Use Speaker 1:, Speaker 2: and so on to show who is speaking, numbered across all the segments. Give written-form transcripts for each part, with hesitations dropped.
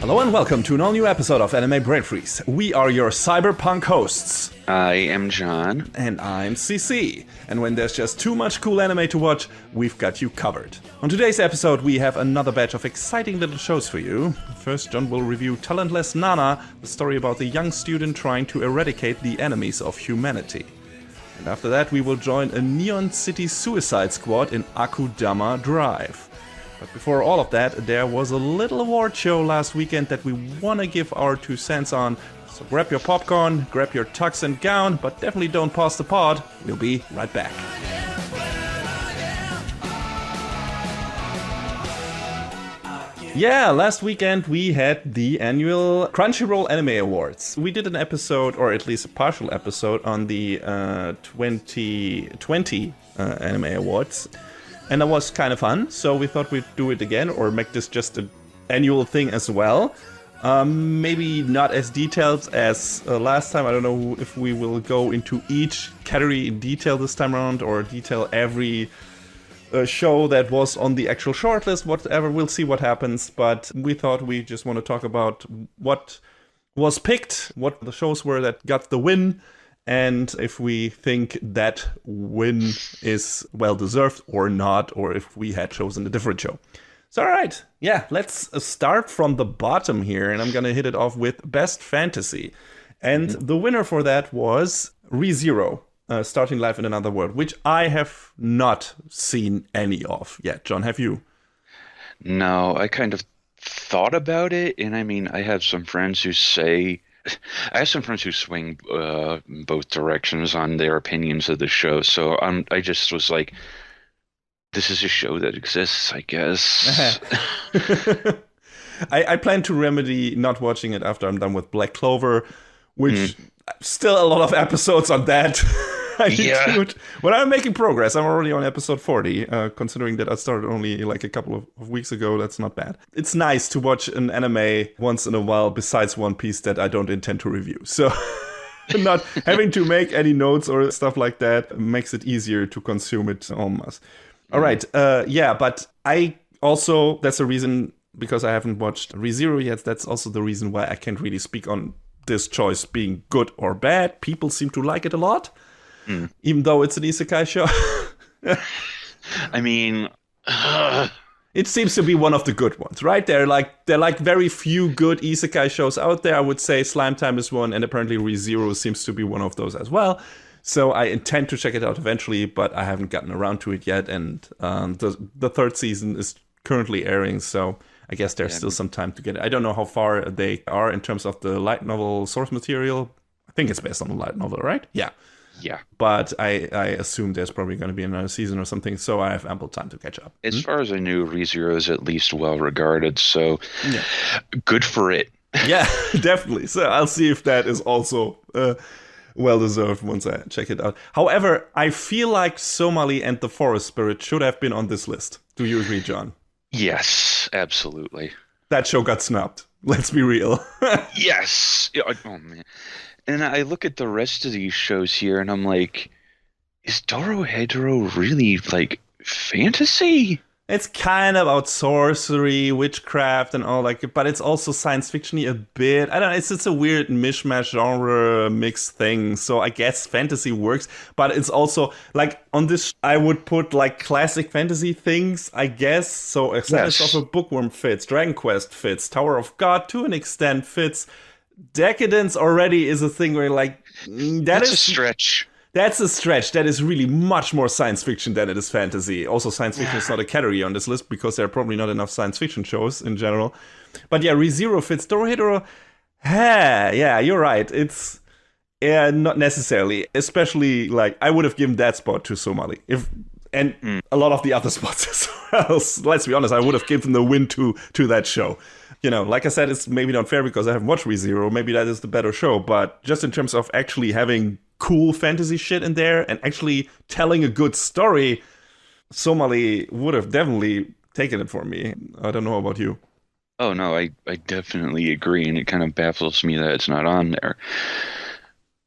Speaker 1: Hello and welcome to an all-new episode of Anime Brain Freeze. We are your cyberpunk hosts.
Speaker 2: I am John.
Speaker 1: And I'm CC. And when there's just too much cool anime to watch, we've got you covered. On today's episode, we have another batch of exciting little shows for you. First, John will review Talentless Nana, the story about the young student trying to eradicate the enemies of humanity. And after that, we will join a Neon City suicide squad in Akudama Drive. But before all of that, there was a little award show last weekend that we want to give our 2 cents on. So grab your popcorn, grab your tux and gown, but definitely don't pause the pod. We'll be right back. Yeah, last weekend we had the annual Crunchyroll Anime Awards. We did an episode, or at least a partial episode, on the 2020 Anime Awards. And that was kind of fun, so we thought we'd do it again, or make this just an annual thing as well. Maybe not as detailed as last time. I don't know if we will go into each category in detail this time around, or detail every show that was on the actual shortlist, whatever. We'll see what happens, but we thought we just want to talk about what was picked, what the shows were that got the win, and if we think that win is well-deserved or not, or if we had chosen a different show. So, alright, yeah, let's start from the bottom here, and I'm gonna hit it off with Best Fantasy. And the winner for that was ReZero, Starting Life in Another World, which I have not seen any of yet. John, have you?
Speaker 2: No, I kind of thought about it, and I mean, I have some friends who swing both directions on their opinions of the show. So I just was like, this is a show that exists, I guess.
Speaker 1: I plan to remedy not watching it after I'm done with Black Clover, which still a lot of episodes on that. But I'm making progress. I'm already on episode 40, considering that I started only like a couple of weeks ago. That's not bad. It's nice to watch an anime once in a while besides One Piece that I don't intend to review. So not having to make any notes or stuff like that makes it easier to consume it almost. All right. But I also, that's the reason, because I haven't watched ReZero yet, that's also the reason why I can't really speak on this choice being good or bad. People seem to like it a lot. Even though it's an isekai show.
Speaker 2: I mean,
Speaker 1: it seems to be one of the good ones, right? There are like very few good isekai shows out there. I would say Slime Time is one, and apparently ReZero seems to be one of those as well. So I intend to check it out eventually, but I haven't gotten around to it yet. And the 3rd season is currently airing, so I guess there's still some time to get it. I don't know how far they are in terms of the light novel source material. I think it's based on a light novel, right? Yeah.
Speaker 2: Yeah.
Speaker 1: But I assume there's probably going to be another season or something, so I have ample time to catch up.
Speaker 2: As far as I knew, ReZero is at least well-regarded, so good for it.
Speaker 1: Yeah, definitely. So I'll see if that is also well-deserved once I check it out. However, I feel like Somali and the Forest Spirit should have been on this list. Do you agree, John?
Speaker 2: Yes, absolutely.
Speaker 1: That show got snubbed. Let's be real.
Speaker 2: Yes. Oh, man. And I look at the rest of these shows here, and I'm like, is Dorohedoro really, like, fantasy?
Speaker 1: It's kind of about sorcery, witchcraft, and all but it's also science fiction-y a bit. I don't know, it's a weird mishmash genre mixed thing, so I guess fantasy works, but it's also, like, on this, I would put, like, classic fantasy things, I guess, so Exodus of a Bookworm fits, Dragon Quest fits, Tower of God to an extent fits, Decadence already is a thing where, like,
Speaker 2: that's a stretch.
Speaker 1: That's a stretch. That is really much more science fiction than it is fantasy. Also, science fiction is not a category on this list because there are probably not enough science fiction shows in general. But yeah, ReZero fits. Dorohedoro, yeah, you're right. It's not necessarily. Especially, like, I would have given that spot to Somali. And a lot of the other spots as well. Let's be honest, I would have given the win to that show. You know, like I said, it's maybe not fair because I haven't watched ReZero. Maybe that is the better show. But just in terms of actually having cool fantasy shit in there and actually telling a good story, Somali would have definitely taken it for me. I don't know about you.
Speaker 2: Oh, no, I definitely agree. And it kind of baffles me that it's not on there.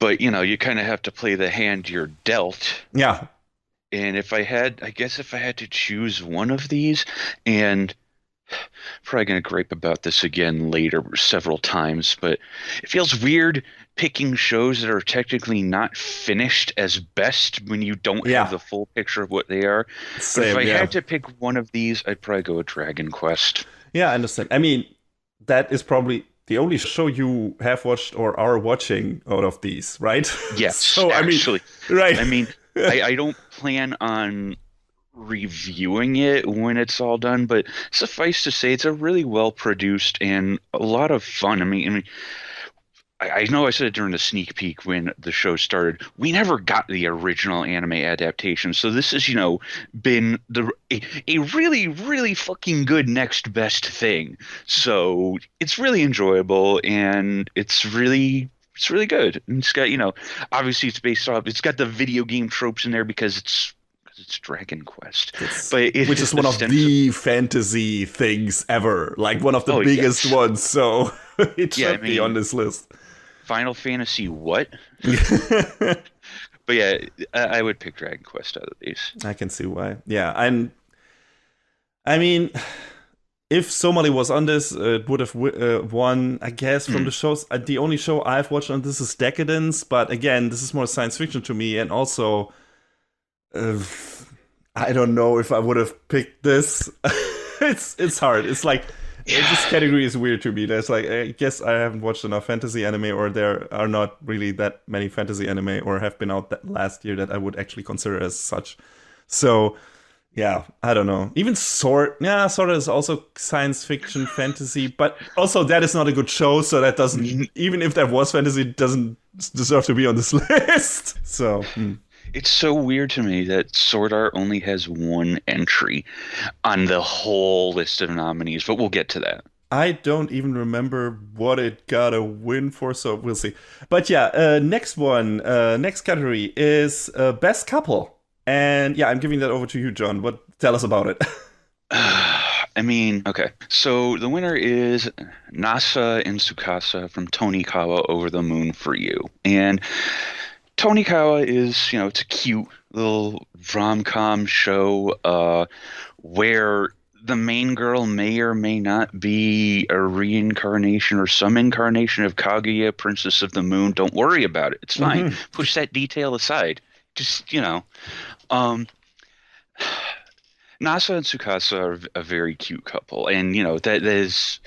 Speaker 2: But, you know, you kind of have to play the hand you're dealt.
Speaker 1: Yeah.
Speaker 2: And if I had to choose one of these, and probably going to gripe about this again later several times, but it feels weird picking shows that are technically not finished as best when you don't have
Speaker 1: Yeah,
Speaker 2: the full picture of what they are. But if
Speaker 1: same.
Speaker 2: I
Speaker 1: Yeah,
Speaker 2: had to pick one of these, I'd probably go with Dragon Quest.
Speaker 1: yeah, I understand. I mean, that is probably the only show you have watched or are watching out of these, right?
Speaker 2: Yes,
Speaker 1: So, I mean,
Speaker 2: actually.
Speaker 1: right.
Speaker 2: I mean, I don't plan on reviewing it when it's all done, but suffice to say, it's a really well produced and a lot of fun. I know I said it during the sneak peek when the show started. We never got the original anime adaptation, so this has, been a really, really fucking good next best thing. So it's really enjoyable and it's really good. And it's got, obviously it's based off. It's got the video game tropes in there because it's Dragon Quest, but it
Speaker 1: Which
Speaker 2: is
Speaker 1: is
Speaker 2: the
Speaker 1: one of
Speaker 2: sense of
Speaker 1: the fantasy things ever, like one of the
Speaker 2: oh
Speaker 1: biggest
Speaker 2: yes,
Speaker 1: ones. So it
Speaker 2: yeah. I
Speaker 1: should be on
Speaker 2: mean,
Speaker 1: this list.
Speaker 2: Final Fantasy what? But yeah, I would pick Dragon Quest out of these.
Speaker 1: I can see why. Yeah, and I mean, if somebody was on this, it would have won, I guess, from
Speaker 2: Hmm.
Speaker 1: the shows. The only show I've watched on this is Decadence, but again, this is more science fiction to me, and also, uh, I don't know if I would have picked this. It's hard. It's like this
Speaker 2: Yeah,
Speaker 1: category is weird to me. There's like, I guess I haven't watched enough fantasy anime, or there are not really that many fantasy anime, or have been out that last year that I would actually consider as such. So yeah, I don't know. Even Sword, yeah, Sword is also science fiction fantasy, but also that is not a good show, so that doesn't, even if that was fantasy, it doesn't deserve to be on this list. So,
Speaker 2: it's so weird to me that Sword Art only has one entry on the whole list of nominees, but we'll get to that.
Speaker 1: I don't even remember what it got a win for, so we'll see. But yeah, next one, next category is best couple. And yeah, I'm giving that over to you, John. What tell us about it?
Speaker 2: Okay. So the winner is Nasa and Tsukasa from Tonikawa Over the Moon for You. And Tonikawa is, it's a cute little rom-com show where the main girl may or may not be a reincarnation or some incarnation of Kaguya, Princess of the Moon. Don't worry about it. It's fine.
Speaker 1: Mhm.
Speaker 2: Push that detail aside. Just, um, Nasa and Tsukasa are a very cute couple, and that is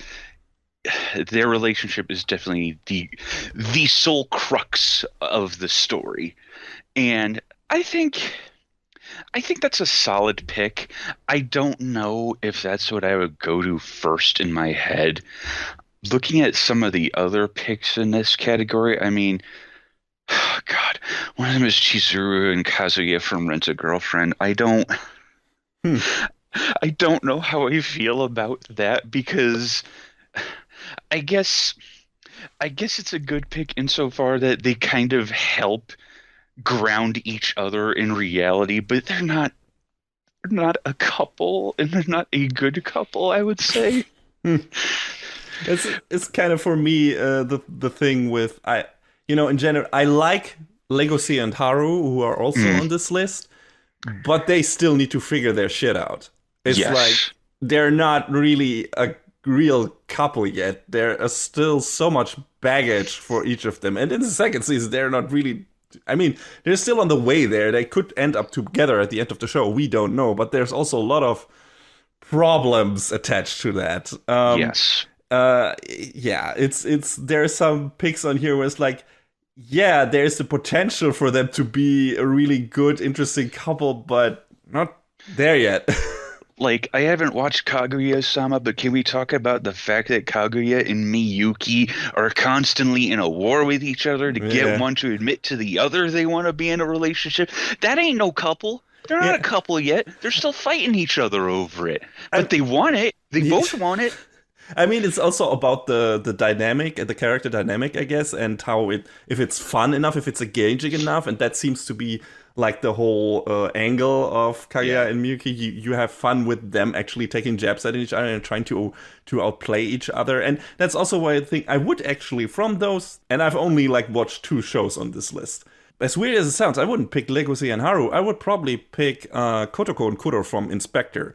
Speaker 2: their relationship is definitely the sole crux of the story. And I think I think that's a solid pick. I don't know if that's what I would go to first in my head. Looking at some of the other picks in this category, God, one of them is Chizuru and Kazuya from Rent a Girlfriend.
Speaker 1: Hmm.
Speaker 2: I don't know how I feel about that because I guess I guess it's a good pick insofar that they kind of help ground each other in reality, but they're not a couple and they're not a good couple, I would say.
Speaker 1: Hmm. It's kind of for me the thing with in general I like Legoshi and Haru who are also
Speaker 2: Mm,
Speaker 1: on this list, but they still need to figure their shit out. It's like
Speaker 2: yes.
Speaker 1: they're not really a real couple yet. There is still so much baggage for each of them, and in the second season they're not really. I mean, they're still on the way there. They could end up together at the end of the show. We don't know, but there's also a lot of problems attached to that.
Speaker 2: Yes.
Speaker 1: Yeah, it's there's some picks on here where it's like, yeah, there's the potential for them to be a really good, interesting couple, but not there yet.
Speaker 2: Like, I haven't watched Kaguya-sama, but can we talk about the fact that Kaguya and Miyuki are constantly in a war with each other to get
Speaker 1: Yeah,
Speaker 2: one to admit to the other they want to be in a relationship? That ain't no couple. They're not a
Speaker 1: yeah.
Speaker 2: couple yet. They're still fighting each other over it. But
Speaker 1: I,
Speaker 2: they want it. They
Speaker 1: yeah.
Speaker 2: both want it.
Speaker 1: I mean, it's also about the dynamic, the character dynamic, I guess, and how if it's fun enough, if it's engaging enough, and that seems to be like the whole angle of
Speaker 2: Yeah.
Speaker 1: Kaguya and Miyuki. You have fun with them actually taking jabs at each other and trying to outplay each other, and that's also why I think I would actually from those. And I've only like watched 2 shows on this list. As weird as it sounds, I wouldn't pick Legoshi and Haru. I would probably pick Kotoko and Kuro from Inspector.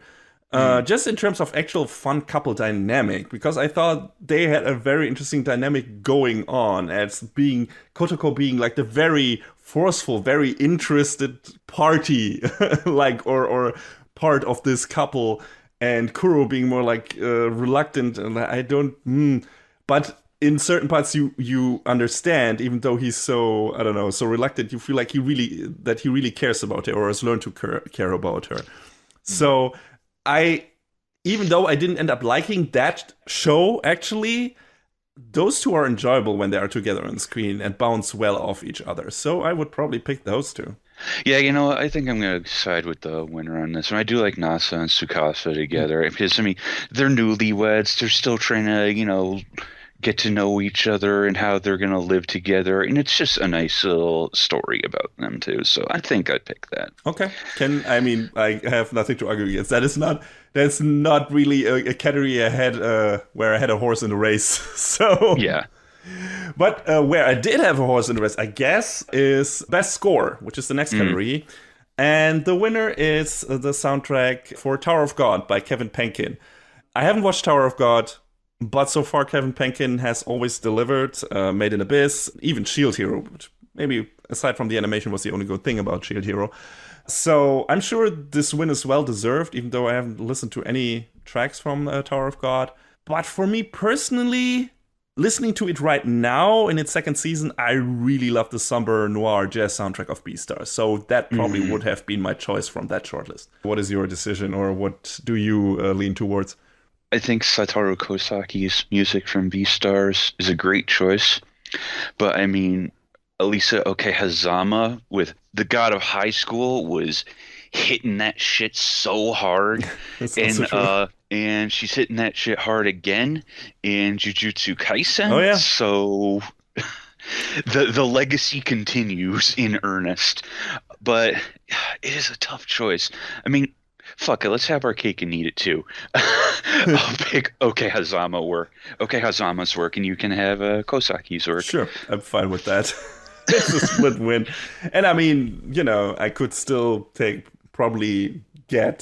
Speaker 2: Mm.
Speaker 1: Just in terms of actual fun couple dynamic, because I thought they had a very interesting dynamic going on as being Kotoko being like the very forceful, very interested party, like or part of this couple, and Kuro being more like reluctant and I don't. But in certain parts, you understand, even though he's so I don't know so reluctant, you feel like he really cares about her or has learned to care about her. So I, even though I didn't end up liking that show, actually, those two are enjoyable when they are together on screen and bounce well off each other. So I would probably pick those two.
Speaker 2: Yeah, you know, I think I'm gonna side with the winner on this one. I do like Nasa and Tsukasa together because I mean they're newlyweds. They're still trying to, get to know each other and how they're gonna live together, and it's just a nice little story about them too. So I think I'd pick that.
Speaker 1: Okay. I have nothing to argue against. That's not really a category I had where I had a horse in the race. So
Speaker 2: Yeah.
Speaker 1: But where I did have a horse in the race, I guess, is Best Score, which is the next category. And the winner is the soundtrack for Tower of God by Kevin Penkin. I haven't watched Tower of God, but so far Kevin Penkin has always delivered. Made in Abyss, even Shield Hero, which maybe aside from the animation was the only good thing about Shield Hero. So I'm sure this win is well deserved, even though I haven't listened to any tracks from Tower of God. But for me personally, listening to it right now in its second season, I really love the somber noir jazz soundtrack of Beastars. So that probably would have been my choice from that shortlist. What is your decision, or what do you lean towards?
Speaker 2: I think Satoru Kosaki's music from Beastars is a great choice. But I mean, Elisa Okehazama with The God of High School was hitting that shit so hard. And she's hitting that shit hard again in Jujutsu Kaisen.
Speaker 1: Oh, yeah.
Speaker 2: So the legacy continues in earnest. But it is a tough choice. I mean, fuck it, let's have our cake and eat it too. I'll pick Okehazama's work, and you can have Kosaki's work.
Speaker 1: Sure, I'm fine with that. It's a split win. And I mean, I could still probably get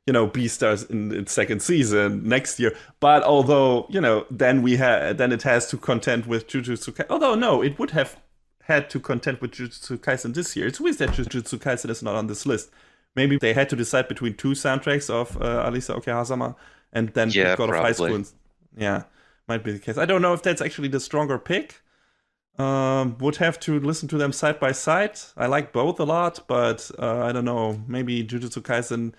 Speaker 1: Beastars in its second season next year. But although, then it has to contend with Jujutsu Kaisen. Although no, it would have had to contend with Jujutsu Kaisen this year. It's weird that Jujutsu Kaisen is not on this list. Maybe they had to decide between two soundtracks of Alisa Okehazama and then God of High School. Yeah, might be the case. I don't know if that's actually the stronger pick. Would have to listen to them side by side. I like both a lot, but I don't know. Maybe Jujutsu Kaisen.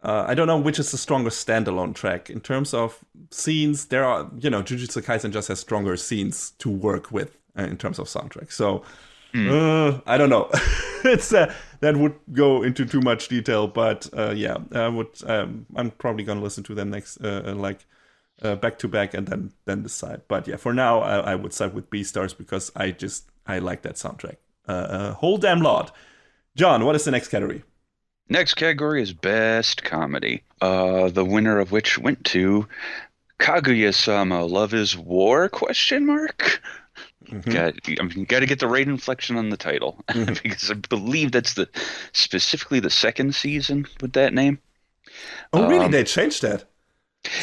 Speaker 1: I don't know which is the strongest standalone track. In terms of scenes, there are, Jujutsu Kaisen just has stronger scenes to work with in terms of soundtrack. So, I don't know. It's that would go into too much detail, but yeah, I'm probably gonna listen to them next, back to back, and then decide. But yeah, for now, I would side with Beastars because I like that soundtrack a whole damn lot. John, what is the next category?
Speaker 2: Next category is Best Comedy. The winner of which went to Kaguya-sama Love is War? ? Got to get the right inflection on the title because I believe that's specifically the second season with that name.
Speaker 1: Oh, really? They changed that?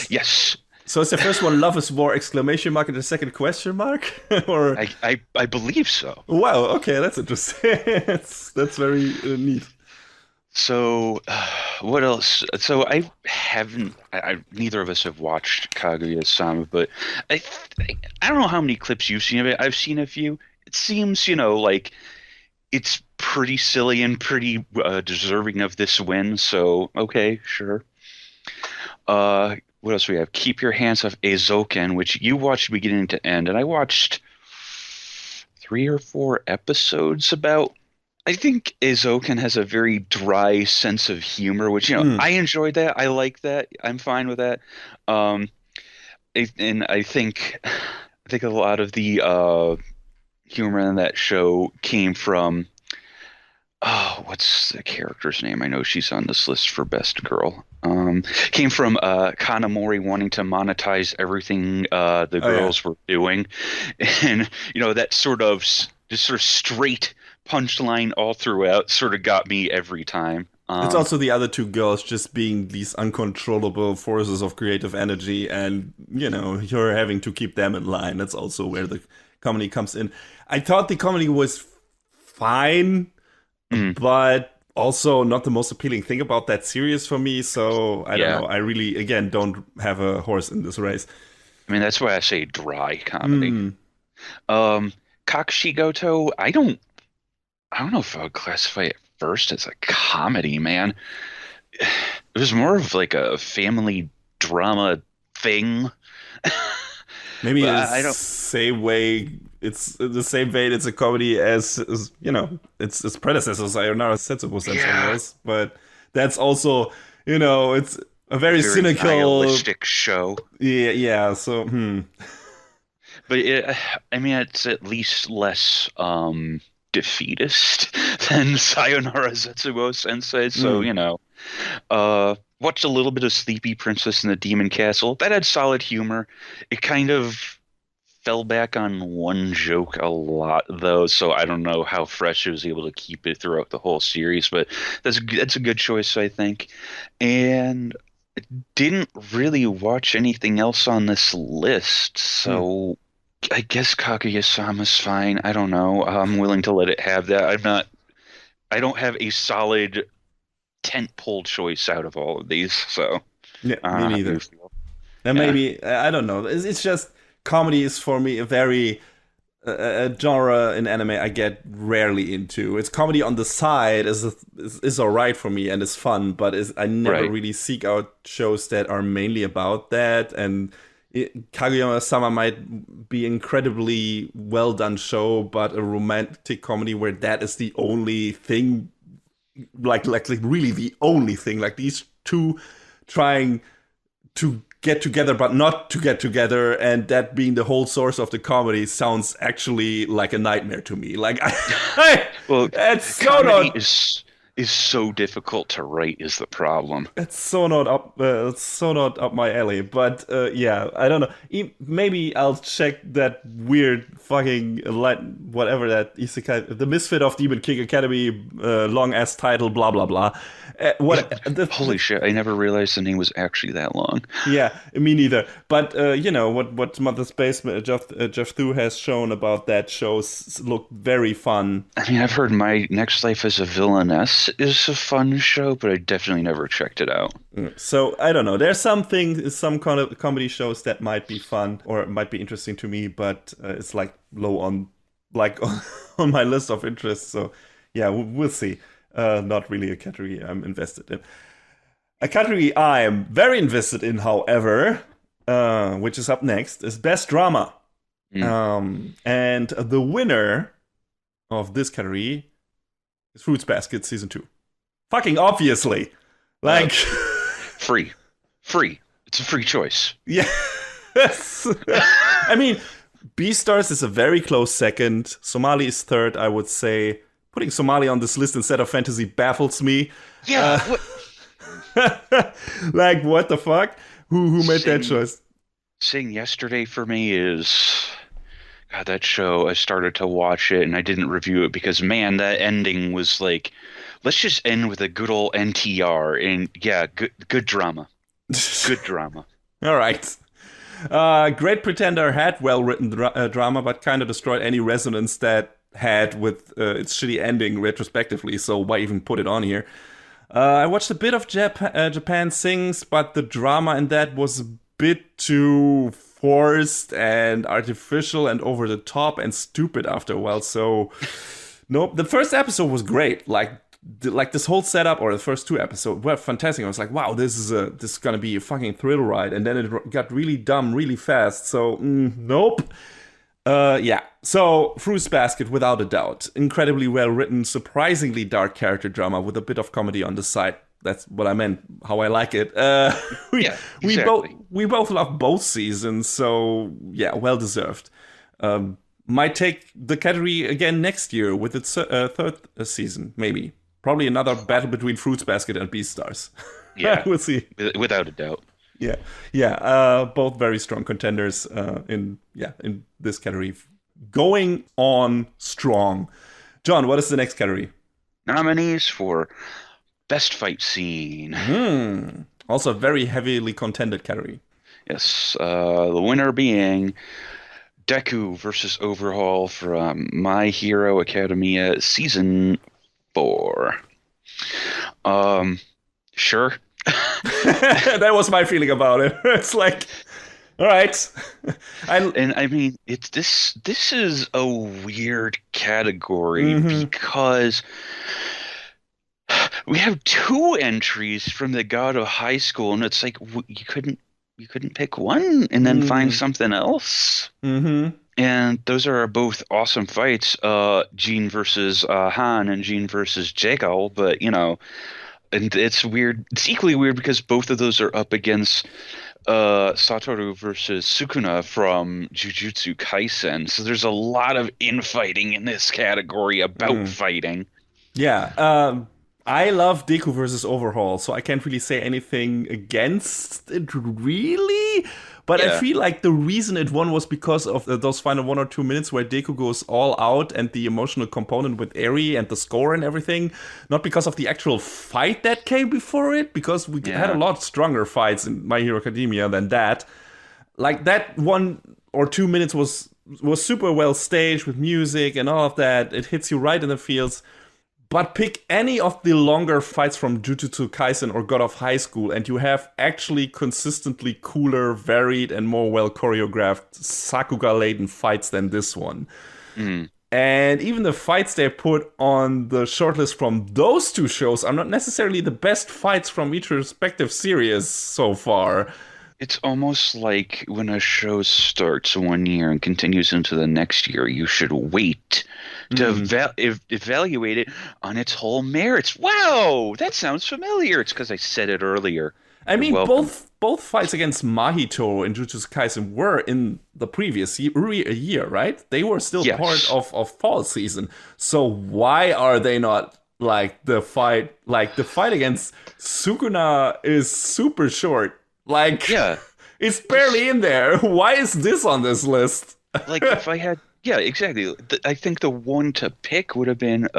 Speaker 2: Yes.
Speaker 1: So is the first one Love is War ! And the second question mark? Or
Speaker 2: I believe so.
Speaker 1: Wow. Okay, that's interesting. that's very neat.
Speaker 2: So, what else? So neither of us have watched Kaguya-sama, but I don't know how many clips you've seen of it. I've seen a few. It seems, like it's pretty silly and pretty deserving of this win. So, okay, sure. What else do we have? Keep Your Hands Off Eizouken, which you watched beginning to end, and I watched 3 or 4 episodes about. I think Eizouken has a very dry sense of humor, which, I enjoyed that. I like that. I'm fine with that. And I think a lot of the humor in that show came from, what's the character's name? I know she's on this list for Best Girl. Came from Kanamori wanting to monetize everything the girls were doing. And, that sort of straight punchline all throughout sort of got me every time.
Speaker 1: It's also the other two girls just being these uncontrollable forces of creative energy, and you're having to keep them in line. That's also where the comedy comes in. I thought the comedy was fine, but also not the most appealing thing about that series for me. So I don't know. I really, again, don't have a horse in this race.
Speaker 2: I mean, that's why I say dry comedy. Kakushigoto, I don't know if I would classify it first as a comedy, man. It was more of like a family drama thing.
Speaker 1: Maybe it's same way. It's the same vein. It's a comedy as its predecessor, Sayonara Setsubo Sense, but that's also it's a very cynical,
Speaker 2: nihilistic show.
Speaker 1: Yeah. So,
Speaker 2: but it's at least less defeatist than Sayonara Zetsubo Sensei. So watched a little bit of Sleepy Princess and the Demon Castle. That had solid humor. It kind of fell back on one joke a lot, though, so I don't know how fresh it was able to keep it throughout the whole series, but that's a good choice, I think. And I didn't really watch anything else on this list, so I guess Kaguya-sama's fine. I don't know. I'm willing to let it have that. I don't have a solid tentpole choice out of all of these, so
Speaker 1: yeah, me neither. And maybe I don't know. It's just comedy is for me a very a genre in anime I get rarely into. It's comedy on the side is alright for me and it's fun, but I never really seek out shows that are mainly about that. And Kaguya-sama might be incredibly well done show, but a romantic comedy where that is the only thing, like really the only thing, like these two trying to get together but not to get together, and that being the whole source of the comedy sounds actually like a nightmare to me. Like it's so
Speaker 2: comedy is so difficult to write is the problem.
Speaker 1: It's so not up my alley. But I don't know. Maybe I'll check that weird fucking whatever that isekai, the Misfit of Demon King Academy, long ass title, blah blah blah.
Speaker 2: Holy shit! I never realized the name was actually that long.
Speaker 1: Yeah, me neither. But what Mother's Basement, Jeff Thu has shown about that shows look very fun.
Speaker 2: I mean, I've heard My Next Life as a Villainess is a fun show, but I definitely never checked it out.
Speaker 1: So I don't know. There's some kind of comedy shows that might be fun or might be interesting to me, but it's like low on on my list of interests. So yeah, we'll see. Not really a category I'm invested in. A category I'm very invested in, however, which is up next, is Best Drama. And the winner of this category is Fruits Basket Season 2. Fucking obviously. Like...
Speaker 2: free. It's a free choice.
Speaker 1: Yes. I mean, Beastars is a very close second. Somali is third, I would say. Putting Somali on this list instead of fantasy baffles me.
Speaker 2: Yeah.
Speaker 1: Like, what the fuck? Who made that choice?
Speaker 2: Saying Yesterday for me is... God, that show, I started to watch it and I didn't review it because, man, that ending was like, let's just end with a good old NTR. And yeah, good drama. Good drama.
Speaker 1: All right. Great Pretender had well-written drama, but kind of destroyed any resonance that had with its shitty ending retrospectively, so why even put it on here? I watched a bit of Japan Sings, but the drama in that was a bit too forced and artificial and over the top and stupid after a while, so nope. The first episode was great, like this whole setup, or the first two episodes were fantastic. I was like, wow, this is gonna be a fucking thrill ride, and then it got really dumb really fast, so nope. So Fruits Basket, without a doubt. Incredibly well written, surprisingly dark character drama with a bit of comedy on the side. That's what I meant, how I like it. We both love both seasons, so yeah, well deserved. Might take the category again next year with its third season, maybe. Probably another battle between Fruits Basket and Beastars.
Speaker 2: Yeah,
Speaker 1: we'll see.
Speaker 2: Without a doubt.
Speaker 1: Yeah. Both very strong contenders in this category. Going on strong. John, what is the next category?
Speaker 2: Nominees for Best fight scene.
Speaker 1: Also a very heavily contended category.
Speaker 2: Yes, the winner being Deku versus Overhaul from My Hero Academia Season 4. Sure.
Speaker 1: That was my feeling about it. It's like, all right.
Speaker 2: And I mean, it's this is a weird category because we have two entries from the God of High School, and it's like you couldn't pick one and then find something else. And those are both awesome fights, Jean versus Han and Jean versus Jagal, but and it's weird. It's equally weird because both of those are up against Satoru versus Sukuna from Jujutsu Kaisen. So there's a lot of infighting in this category about fighting.
Speaker 1: Yeah. I love Deku versus Overhaul, so I can't really say anything against it, really. But I feel like the reason it won was because of those final 1 or 2 minutes where Deku goes all out and the emotional component with Eri and the score and everything. Not because of the actual fight that came before it, because we had a lot stronger fights in My Hero Academia than that. Like that 1 or 2 minutes was super well staged with music and all of that. It hits you right in the feels. But pick any of the longer fights from Jujutsu Kaisen or God of High School, and you have actually consistently cooler, varied, and more well choreographed Sakuga-laden fights than this one. And even the fights they put on the shortlist from those two shows are not necessarily the best fights from each respective series so far.
Speaker 2: It's almost like when a show starts 1 year and continues into the next year, you should wait to evaluate it on its whole merits. Wow, that sounds familiar. It's because I said it earlier.
Speaker 1: I mean, both fights against Mahito in Jujutsu Kaisen were in the previous year, right? They were still part of fall season. So why are they not like the fight against Sukuna is super short. Like, it's barely in there. Why is this on this list?
Speaker 2: Like, if I had... Yeah, exactly. I think the one to pick would have been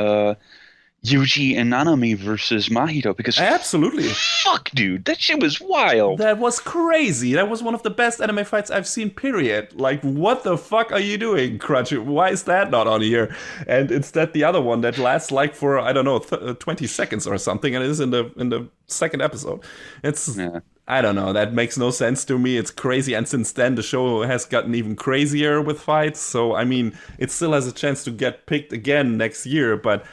Speaker 2: Yuji and Nanami versus Mahito, because...
Speaker 1: Absolutely.
Speaker 2: Fuck, dude. That shit was wild.
Speaker 1: That was crazy. That was one of the best anime fights I've seen, period. Like, what the fuck are you doing, Crunchy? Why is that not on here? And instead the other one that lasts, like, for, I don't know, 20 seconds or something, and it is in the second episode. It's... Yeah. I don't know, that makes no sense to me. It's crazy, and since then the show has gotten even crazier with fights, so I mean, it still has a chance to get picked again next year, but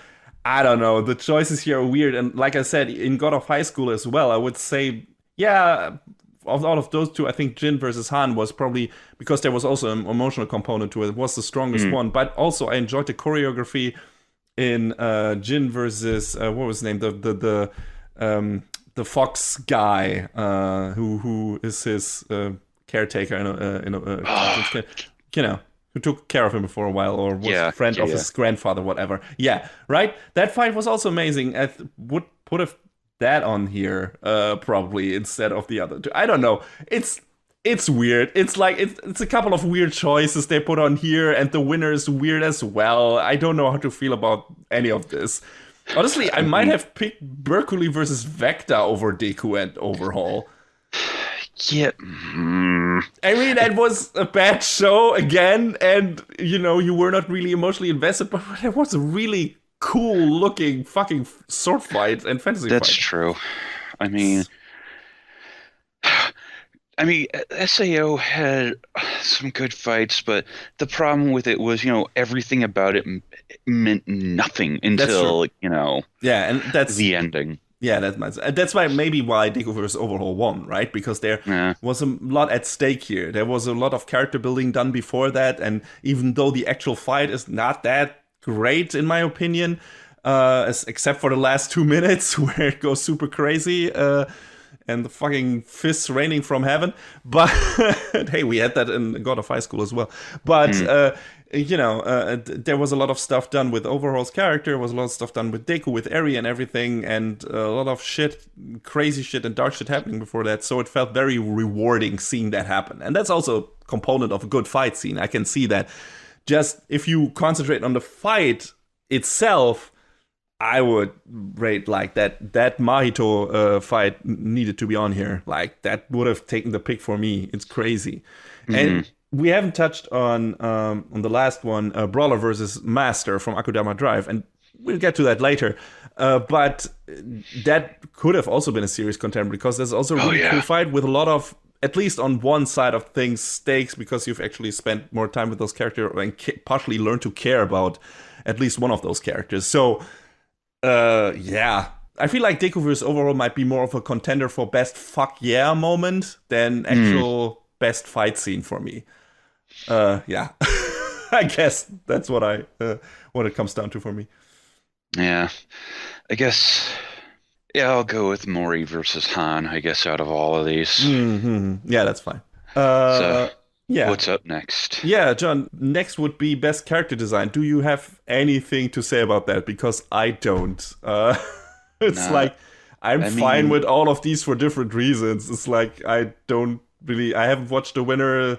Speaker 1: I don't know, the choices here are weird, and like I said, in God of High School as well, I would say, yeah, of all of those two, I think Jin versus Han was probably, because there was also an emotional component to it, was the strongest one, but also I enjoyed the choreography in Jin versus, what was his name, the Fox guy, who is his caretaker, who took care of him for a while, or was a friend of his grandfather, whatever. Yeah, right? That fight was also amazing. I would put that on here, probably, instead of the other two. I don't know. It's weird. It's like, it's a couple of weird choices they put on here, and the winner is weird as well. I don't know how to feel about any of this. Honestly, I might have picked Berkeley versus Vecta over Deku and Overhaul.
Speaker 2: Yeah.
Speaker 1: I mean, that was a bad show again, and, you were not really emotionally invested, but it was a really cool-looking fucking sword fight and fantasy fight.
Speaker 2: That's true. I mean, SAO had some good fights, but the problem with it was, everything about it meant nothing until,
Speaker 1: yeah, and that's
Speaker 2: the ending.
Speaker 1: Yeah, that's why Deku vs. Overhaul won, right? Because there was a lot at stake here. There was a lot of character building done before that, and even though the actual fight is not that great, in my opinion, except for the last 2 minutes where it goes super crazy, and the fucking fists raining from heaven. But hey, we had that in God of High School as well. But there was a lot of stuff done with Overhaul's character. There was a lot of stuff done with Deku, with Eri and everything, and a lot of crazy shit and dark shit happening before that. So it felt very rewarding seeing that happen. And that's also a component of a good fight scene. I can see that. Just if you concentrate on the fight itself, I would rate like that Mahito fight needed to be on here. Like that would have taken the pick for me. It's crazy.
Speaker 2: Hmm.
Speaker 1: And we haven't touched on the last one, Brawler versus Master from Akudama Drive, and we'll get to that later. But that could have also been a serious contender because there's also a really cool fight with a lot of, at least on one side of things, stakes, because you've actually spent more time with those characters and partially learned to care about at least one of those characters. So yeah. I feel like Dekuverse overall might be more of a contender for best fuck yeah moment than actual best fight scene for me. Yeah. I guess that's what it comes down to for me.
Speaker 2: Yeah. I guess, yeah, I'll go with Mori versus Han, I guess, out of all of these.
Speaker 1: Mm-hmm. Yeah, that's fine.
Speaker 2: So,
Speaker 1: yeah.
Speaker 2: what's up next?
Speaker 1: Yeah, John, next would be best character design. Do you have anything to say about that? Because I don't. It's like, I mean, with all of these for different reasons. It's like, I haven't watched the winner,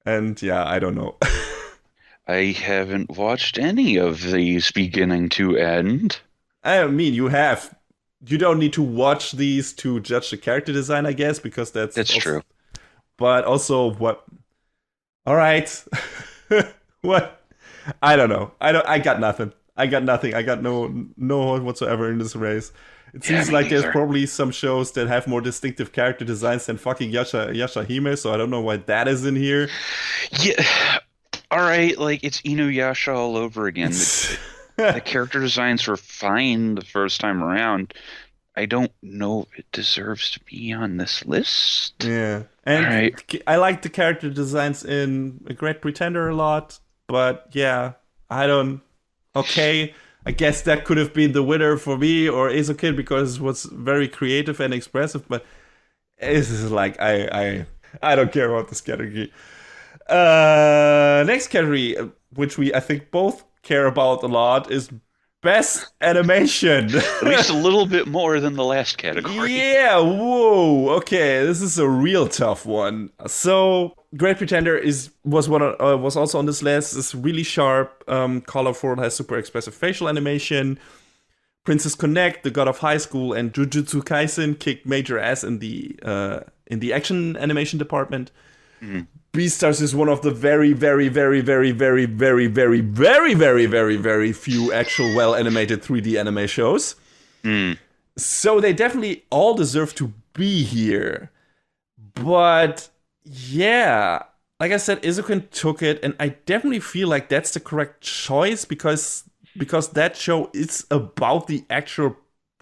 Speaker 1: and yeah, I don't know.
Speaker 2: I haven't watched any of these beginning to end.
Speaker 1: I mean, you have. You don't need to watch these to judge the character design, I guess, because that's also
Speaker 2: true.
Speaker 1: But also, what? All right, what? I don't know. I got nothing. I got no horse whatsoever in this race. It seems like there's probably some shows that have more distinctive character designs than fucking Yashahime, so I don't know why that is in here.
Speaker 2: Yeah. All right, like it's Inuyasha all over again. The character designs were fine the first time around. I don't know if it deserves to be on this list.
Speaker 1: Yeah. And I like the character designs in A Great Pretender a lot, but yeah, okay, I guess that could have been the winner for me or Eizouken because it was very creative and expressive, but this is like, I don't care about this category. Next category, which I think both care about a lot, is best animation.
Speaker 2: At least a little bit more than the last category.
Speaker 1: Yeah, whoa. Okay, this is a real tough one. So, Great Pretender was also on this list. It's really sharp, colorful, has super expressive facial animation. Princess Connect, The God of High School, and Jujutsu Kaisen kicked major ass in the action animation department.
Speaker 2: Mm.
Speaker 1: Beastars is one of the very, very, very, very, very, very, very, very, very, very, very few actual well-animated 3D anime shows.
Speaker 2: Mm.
Speaker 1: So they definitely all deserve to be here. But yeah, like I said, Eizouken took it, and I definitely feel like that's the correct choice because that show is about the actual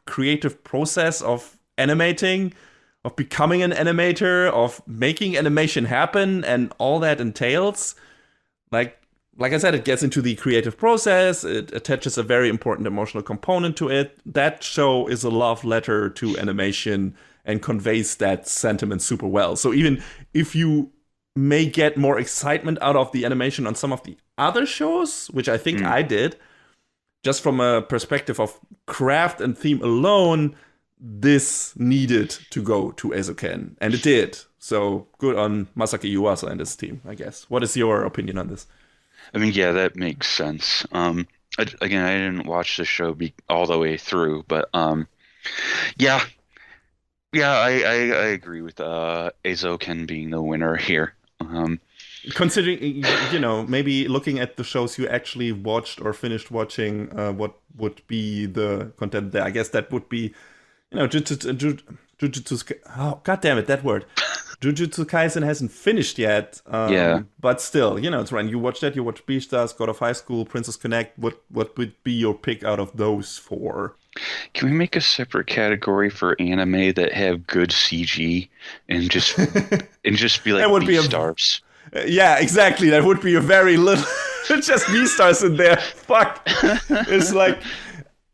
Speaker 1: creative process of animating, of becoming an animator, of making animation happen, and all that entails. Like I said, it gets into the creative process. It attaches a very important emotional component to it. That show is a love letter to animation and conveys that sentiment super well. So even if you may get more excitement out of the animation on some of the other shows, which I think I did, just from a perspective of craft and theme alone, this needed to go to Eizouken, and it did. So good on Masaki Yuasa and his team, I guess. What is your opinion on this?
Speaker 2: I mean, yeah, that makes sense. Again, I didn't watch the show all the way through, but yeah, I agree with Eizouken being the winner here.
Speaker 1: Considering, maybe looking at the shows you actually watched or finished watching, what would be the content there? I guess that would be, Jujutsu. Oh, God damn it, that word. Jujutsu Kaisen hasn't finished yet.
Speaker 2: Yeah.
Speaker 1: But still, it's right. You watch that. You watch Beastars, God of High School, Princess Connect. What would be your pick out of those four?
Speaker 2: Can we make a separate category for anime that have good CG and just be like Beastars?
Speaker 1: Yeah, exactly. That would be a very little. Just Beastars in there. Fuck. It's like.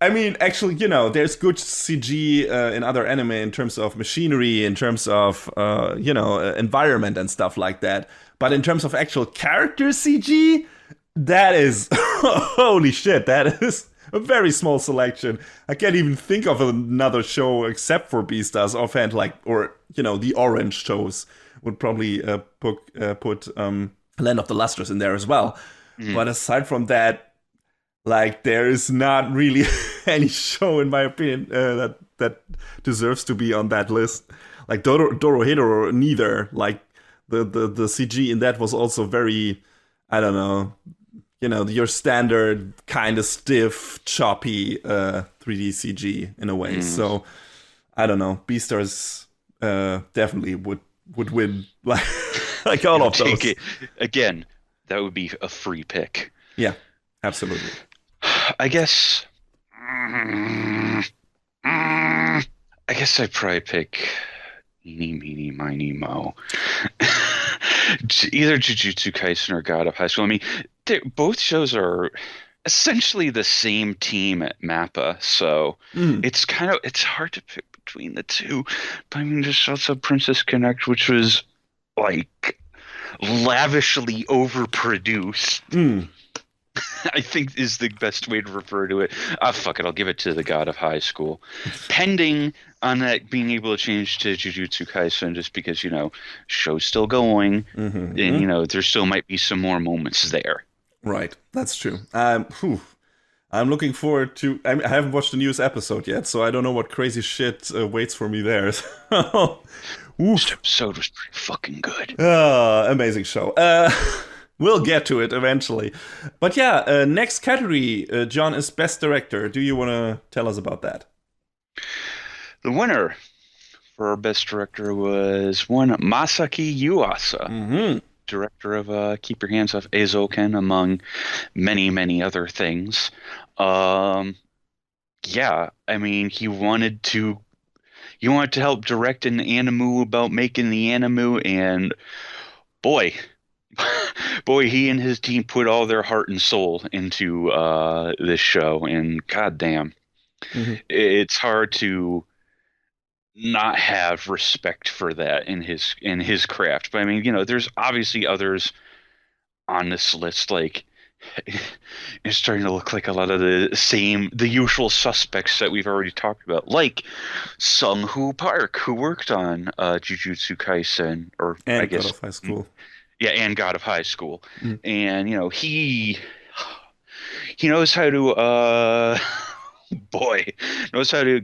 Speaker 1: I mean, actually, there's good CG in other anime in terms of machinery, in terms of, environment and stuff like that. But in terms of actual character CG, that is, holy shit, that is a very small selection. I can't even think of another show except for Beastars offhand, the orange shows would probably put Land of the Lustrous in there as well. Mm. But aside from that, there is not really any show, in my opinion, that deserves to be on that list. Like Dorohedoro, neither. Like the CG in that was also very, I don't know, your standard kind of stiff, choppy 3D CG in a way. So I don't know. Beastars definitely would win like all of those.
Speaker 2: It. Again, that would be a free pick.
Speaker 1: Yeah, absolutely.
Speaker 2: I guess I'd probably pick Eeny, Meeny, Miny, Mo. Either Jujutsu Kaisen or God of High School. I mean, both shows are essentially the same team at Mappa, so it's hard to pick between the two. But I mean, there's also Princess Connect, which was like lavishly overproduced. I think is the best way to refer to it. Fuck it, I'll give it to the God of High School, pending on that being able to change to Jujutsu Kaisen, just because show's still going, and there still might be some more moments there.
Speaker 1: Right, that's true. I'm looking forward to. I haven't watched the newest episode yet, so I don't know what crazy shit waits for me there.
Speaker 2: This episode was pretty fucking good.
Speaker 1: Amazing show. We'll get to it eventually. But yeah, next category, John, is Best Director. Do you want to tell us about that?
Speaker 2: The winner for Best Director was one Masaki Yuasa, director of Keep Your Hands Off Eizouken, among many, many other things. Yeah, I mean, he wanted to help direct an anime about making the anime, and boy, he and his team put all their heart and soul into this show, and goddamn, it's hard to not have respect for that in his craft. But I mean, there's obviously others on this list. Like, it's starting to look like a lot of the usual suspects that we've already talked about, like Sung-Hoo Park, who worked on Jujutsu Kaisen,
Speaker 1: and I guess God of High School.
Speaker 2: Yeah, and God of High School. And he knows how to knows how to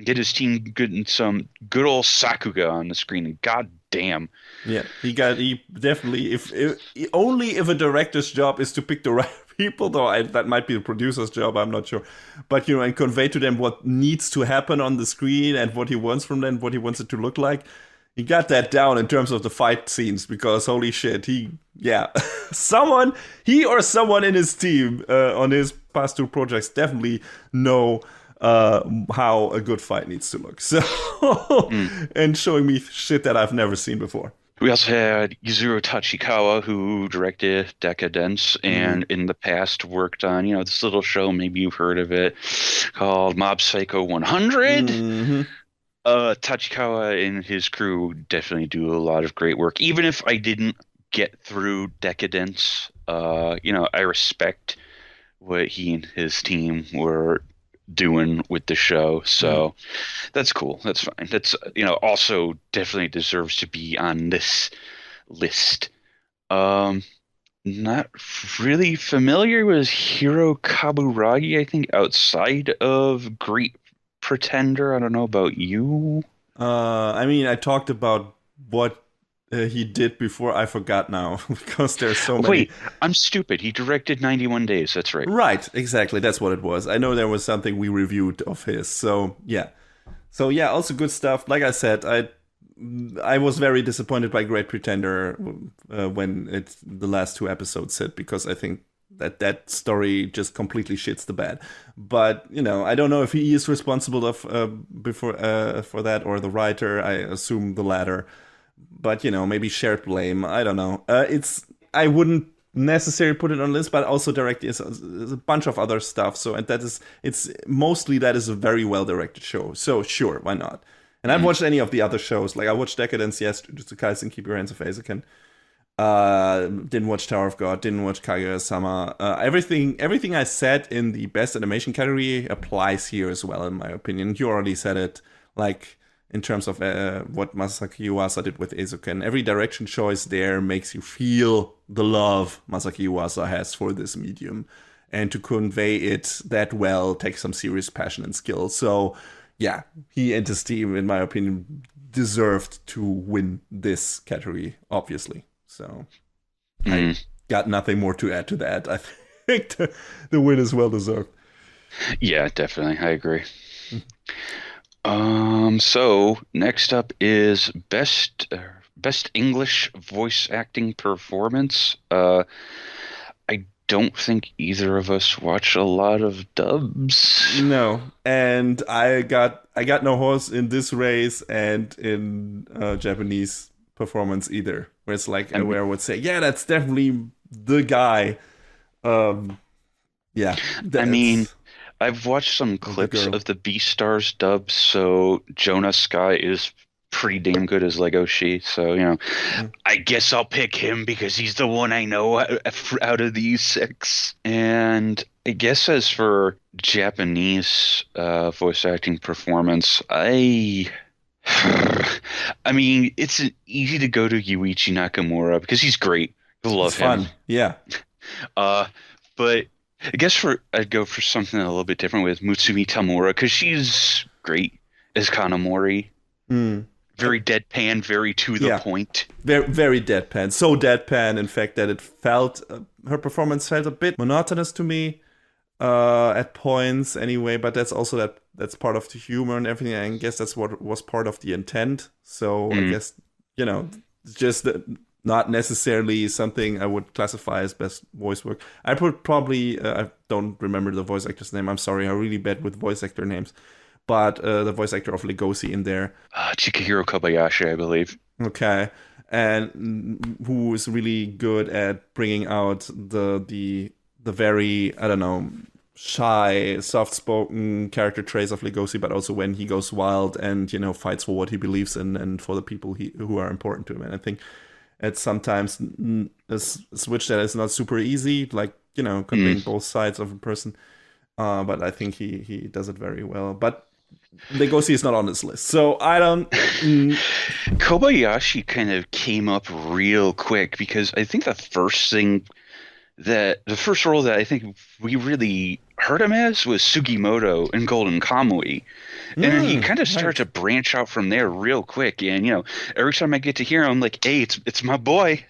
Speaker 2: get his team some good old Sakuga on the screen, and god damn.
Speaker 1: Yeah, he definitely, if only if a director's job is to pick the right people, though that might be the producer's job, I'm not sure. But and convey to them what needs to happen on the screen and what he wants from them, what he wants it to look like. He got that down in terms of the fight scenes, because holy shit, he or someone in his team on his past two projects definitely know how a good fight needs to look. So, and showing me shit that I've never seen before.
Speaker 2: We also had Yuzuru Tachikawa, who directed Decadence, and in the past worked on, this little show, maybe you've heard of it, called Mob Psycho 100. Tachikawa and his crew definitely do a lot of great work. Even if I didn't get through Decadence, I respect what he and his team were doing with the show. So that's cool. That's fine. That's, also definitely deserves to be on this list. Not really familiar with Hiro Kaburagi, I think, outside of Great Pretender. I don't know about you.
Speaker 1: I mean, I talked about what he did before. I forgot now because there's so many.
Speaker 2: Wait, I'm stupid. He directed 91 Days. That's right.
Speaker 1: Right, exactly. That's what it was. I know there was something we reviewed of his. So yeah, also good stuff. Like I said, I was very disappointed by Great Pretender when the last two episodes hit, because I think that story just completely shits the bed. But I don't know if he is responsible for that, or the writer. I assume the latter. But maybe shared blame. I don't know. I wouldn't necessarily put it on this, but also direct is a bunch of other stuff. So that is a very well directed show. So sure, why not? And I've watched any of the other shows. Like I watched Decadence, yes, Jujutsu Kaisen, Keep Your Hands Off Eizouken. Didn't watch Tower of God, didn't watch Kaguya-sama. Everything I said in the best animation category applies here as well, in my opinion. You already said it, like in terms of what Masaki Yuasa did with Eizouken. Every direction choice there makes you feel the love Masaki Yuasa has for this medium. and to convey it that well takes some serious passion and skill. So yeah, he and his team, in my opinion, deserved to win this category, obviously. So I got nothing more to add to that. I think the win is well deserved.
Speaker 2: Yeah, definitely. I agree. So next up is best English voice acting performance. I don't think either of us watch a lot of dubs.
Speaker 1: No, and I got no horse in this race and in Japanese performance either. Where it's like where I would say, yeah, that's definitely the guy. Yeah,
Speaker 2: I mean, I've watched some clips of the Beastars dubs, so Jonah Sky is pretty damn good as Legoshi. So, you know, I guess I'll pick him because he's the one I know out of these 6. And I guess as for Japanese voice acting performance, I mean, it's easy to go to Yuichi Nakamura because he's great. I love him.
Speaker 1: Fun. Yeah.
Speaker 2: But I guess I'd go for something a little bit different with Mutsumi Tamura because she's great as Kanamori. Very deadpan, very to the point.
Speaker 1: Very, very deadpan. So deadpan, in fact, that it felt her performance felt a bit monotonous to me at points, anyway. But that's also that's part of the humor and everything. I guess that's what was part of the intent. So I guess just not necessarily something I would classify as best voice work. I put probably I don't remember the voice actor's name. I'm sorry, I'm really bad with voice actor names. But the voice actor of Legoshi in there.
Speaker 2: Chikahiro Kobayashi, I believe.
Speaker 1: Okay. And who is really good at bringing out the very, I don't know, shy, soft-spoken character traits of Legoshi, but also when he goes wild and, fights for what he believes in and for the people who are important to him. And I think it's sometimes a switch that is not super easy, like, conveying both sides of a person. But I think he does it very well. But Legoshi is not on this list, so I don't.
Speaker 2: Kobayashi kind of came up real quick because I think the first role that I think we really heard him as was Sugimoto in Golden Kamui, and then he kind of started to branch out from there real quick. And every time I get to hear him, I'm like, "Hey, it's my boy."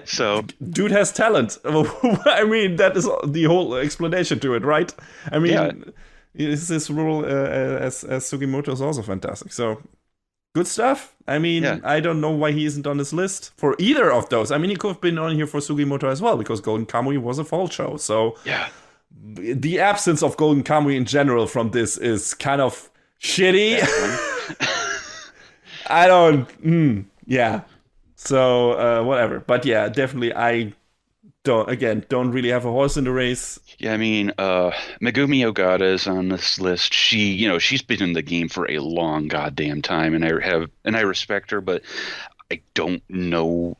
Speaker 2: So
Speaker 1: dude has talent. I mean, that is the whole explanation to it, right? I mean, his role as Sugimoto is also fantastic. So good stuff. I mean, I don't know why he isn't on this list for either of those. I mean, he could have been on here for Sugimoto as well because Golden Kamui was a fall show. So the absence of Golden Kamui in general from this is kind of shitty. I don't. So whatever. But yeah, definitely I don't really have a horse in the race.
Speaker 2: Yeah, I mean, Megumi Ogata is on this list. She's been in the game for a long goddamn time, and I respect her, but I don't know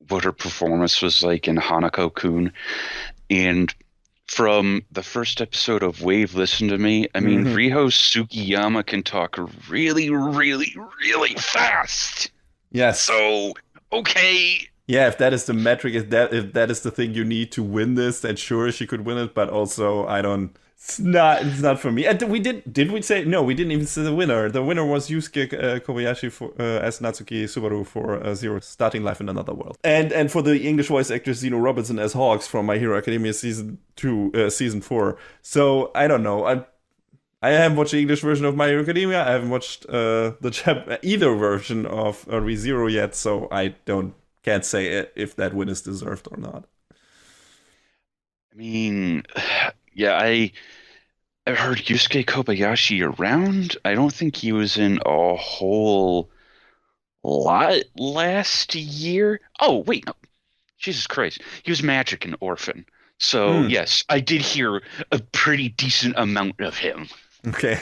Speaker 2: what her performance was like in Hanako-kun. And from the first episode of Wave, Listen to Me, I mean, Riho Sugiyama can talk really, really, really fast.
Speaker 1: Yes.
Speaker 2: So, okay.
Speaker 1: Yeah, if that is the metric, if that is the thing you need to win this, then sure she could win it. But also, it's not for me. And did we say no? We didn't even say the winner. The winner was Yusuke Kobayashi as Natsuki Subaru for Zero Starting Life in Another World, and for the English voice actor Zeno Robinson as Hawks from My Hero Academia season 4. So I don't know. I haven't watched the English version of My Hero Academia. I haven't watched either version of ReZero yet, so I can't say if that win is deserved or not.
Speaker 2: I mean, I've heard Yusuke Kobayashi around. I don't think he was in a whole lot last year. Oh, wait, no. Jesus Christ. He was Magic and Orphan. So, yes, I did hear a pretty decent amount of him.
Speaker 1: Okay.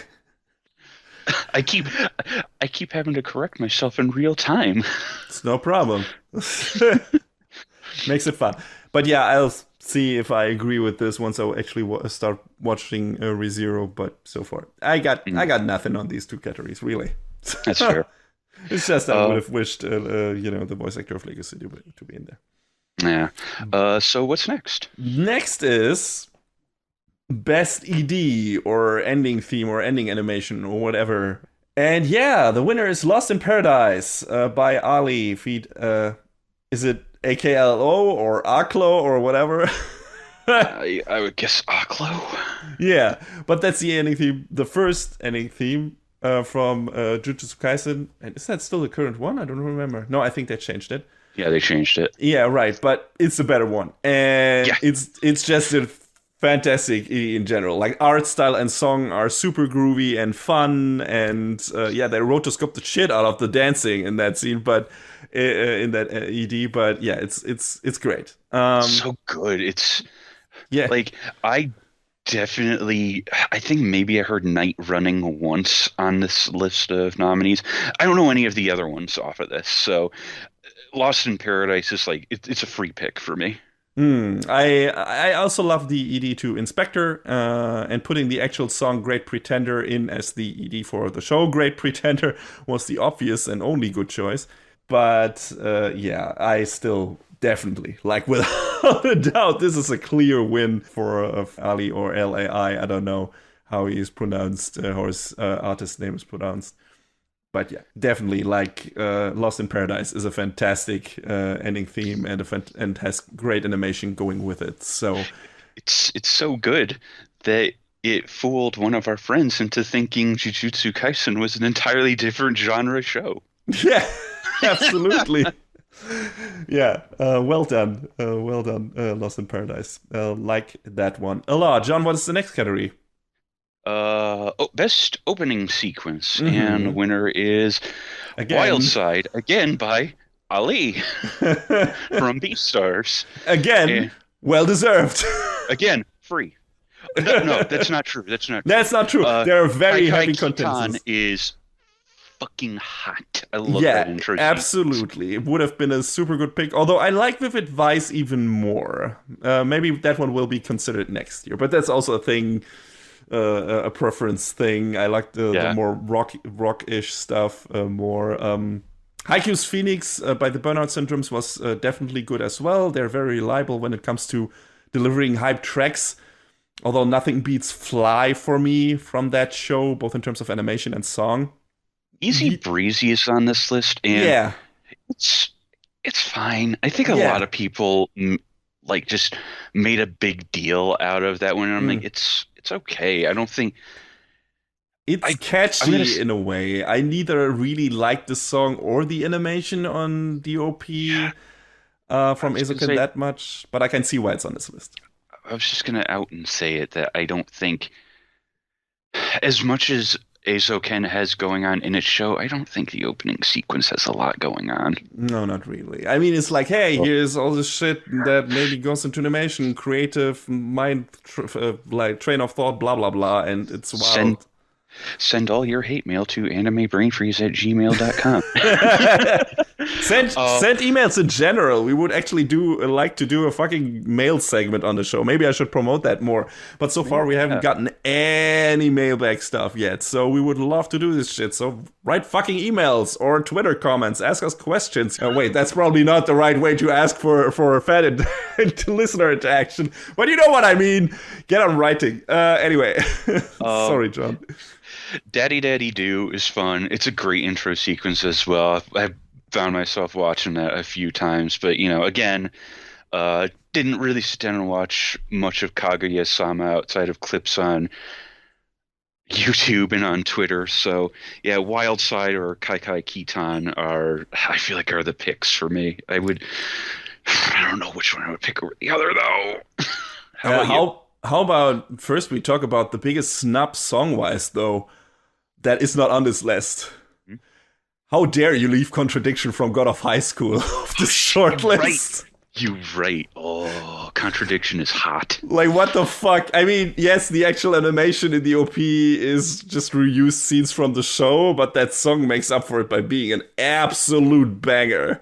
Speaker 2: I keep having to correct myself in real time.
Speaker 1: It's no problem. Makes it fun. But yeah, I'll see if I agree with this once I actually start watching ReZero. But so far, I got nothing on these two categories, really.
Speaker 2: That's fair.
Speaker 1: It's just I would have wished the voice actor of Legacy to be in there.
Speaker 2: Yeah. So what's next?
Speaker 1: Next is best ED or ending theme or ending animation or whatever. And yeah, the winner is Lost in Paradise by Ali. Feed, is it AKLO or AKLO or whatever?
Speaker 2: I would guess Aklo.
Speaker 1: Yeah, but that's the ending theme, the first ending theme from Jujutsu Kaisen. And is that still the current one? I don't remember. No, I think they changed it.
Speaker 2: Yeah, they changed it.
Speaker 1: Yeah, right. But it's a better one, and
Speaker 2: Yeah.
Speaker 1: it's just a fantastic in general. Like art style and song are super groovy and fun, and yeah, they rotoscoped the shit out of the dancing in that scene, but in that ED. But yeah, it's great.
Speaker 2: So good. It's
Speaker 1: Yeah,
Speaker 2: like I I think maybe I heard Night Running once on this list of nominees. I don't know any of the other ones off of this, so Lost in Paradise is like it's a free pick for me.
Speaker 1: I also love the ED to Inspector, and putting the actual song Great Pretender in as the ED for the show Great Pretender was the obvious and only good choice. But yeah, I still definitely, like without a doubt, this is a clear win for Ali or LAI. I don't know how he is pronounced, how his artist name is pronounced. But yeah, definitely, like Lost in Paradise is a fantastic ending theme and has great animation going with it. So
Speaker 2: It's so good that it fooled one of our friends into thinking Jujutsu Kaisen was an entirely different genre show.
Speaker 1: yeah, absolutely. Yeah, well done, Lost in Paradise. Like that one. Allah, John, what is the next category?
Speaker 2: Best opening sequence, and the
Speaker 1: Mm-hmm.
Speaker 2: winner is Wild
Speaker 1: Again,
Speaker 2: Side, again by Ali from Beastars.
Speaker 1: again,
Speaker 2: And
Speaker 1: well deserved.
Speaker 2: again, free. No, no, that's not true. That's not true.
Speaker 1: That's not true. There are very
Speaker 2: Kai
Speaker 1: heavy
Speaker 2: Kitan
Speaker 1: contenders.
Speaker 2: is fucking hot. I love
Speaker 1: Yeah,
Speaker 2: that intro sequence.
Speaker 1: absolutely. It would have been a super good pick. Although I like Vivid Vice even more. Maybe that one will be considered next year. But that's also a thing, a preference thing. I like the
Speaker 2: Yeah.
Speaker 1: more rock-ish stuff more. Haikyuu's Phoenix by the Burnout Syndromes was definitely good as well. They're very reliable when it comes to delivering hype tracks. Although nothing beats Fly for me from that show, both in terms of animation and song.
Speaker 2: Easy Breezy is on this list, and
Speaker 1: Yeah,
Speaker 2: it's it's fine. I think a
Speaker 1: yeah.
Speaker 2: lot of people like just made a big deal out of that one. And I'm like,
Speaker 1: Mm.
Speaker 2: it's okay. I don't think
Speaker 1: It's
Speaker 2: I I'm gonna
Speaker 1: catchy in a way. I neither really like the song or the animation on DOP
Speaker 2: I
Speaker 1: from
Speaker 2: was gonna
Speaker 1: Eizouken
Speaker 2: say
Speaker 1: that much, but I can see why it's on this list.
Speaker 2: I was just gonna out and say it that I don't think as much as Ken has going on in its show, I don't think the opening sequence has a lot going on.
Speaker 1: No, not really. I mean, it's like, hey,
Speaker 2: Well,
Speaker 1: here's all this shit that maybe goes into animation, creative mind, like train of thought, blah blah blah, and it's
Speaker 2: send
Speaker 1: wild.
Speaker 2: send all your hate mail to animebrainfreeze@gmail.com. uh,
Speaker 1: Send emails in general. We would actually do like to do a fucking mail segment on the show. Maybe I should promote that more. But so far we haven't
Speaker 2: yeah.
Speaker 1: gotten any mailbag stuff yet. So we would love to do this shit. So write fucking emails or Twitter comments. Ask us questions. Wait, that's probably not the right way to ask for a fan listener interaction. But you know what I mean. Get on writing. Anyway, sorry, John.
Speaker 2: Daddy Daddy Do is fun. It's a great intro sequence as well. I found myself watching that a few times, but again, didn't really sit down and watch much of Kaguya-sama outside of clips on YouTube and on Twitter. So yeah, Wild Side or Kai Kai Kitan I feel like are the picks for me. I don't know which one I would pick over the other though. How about you?
Speaker 1: How about first we talk about the biggest snub song-wise though that is not on this list.
Speaker 2: Hmm?
Speaker 1: How dare you leave Contradiction from God of High School off this short
Speaker 2: You're
Speaker 1: list?
Speaker 2: right. You're right. Oh, Contradiction is hot.
Speaker 1: Like, what the fuck? I mean, yes, the actual animation in the OP is just reused scenes from the show, but that song makes up for it by being an absolute banger.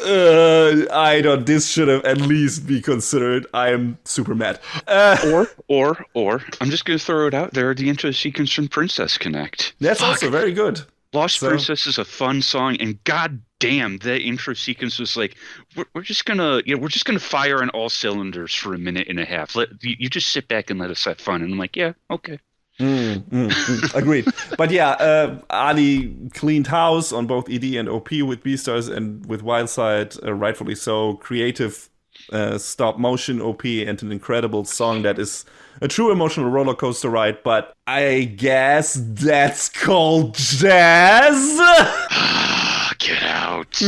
Speaker 1: I don't. This should have at least be considered. I am super mad.
Speaker 2: Or, I'm just going to throw it out there. The intro sequence from Princess Connect.
Speaker 1: That's
Speaker 2: Fuck.
Speaker 1: also very good.
Speaker 2: Lost
Speaker 1: So-
Speaker 2: Princess is a fun song, and god damn, that intro sequence was like, we're just gonna, we're just gonna fire on all cylinders for a minute and a half. You just sit back and let us have fun. And I'm like, yeah, okay.
Speaker 1: Agreed. But yeah, Ali cleaned house on both ED and OP with Beastars and with Wildside, rightfully so. Creative stop motion OP and an incredible song that is a true emotional roller coaster ride. But I guess that's called jazz.
Speaker 2: Get out.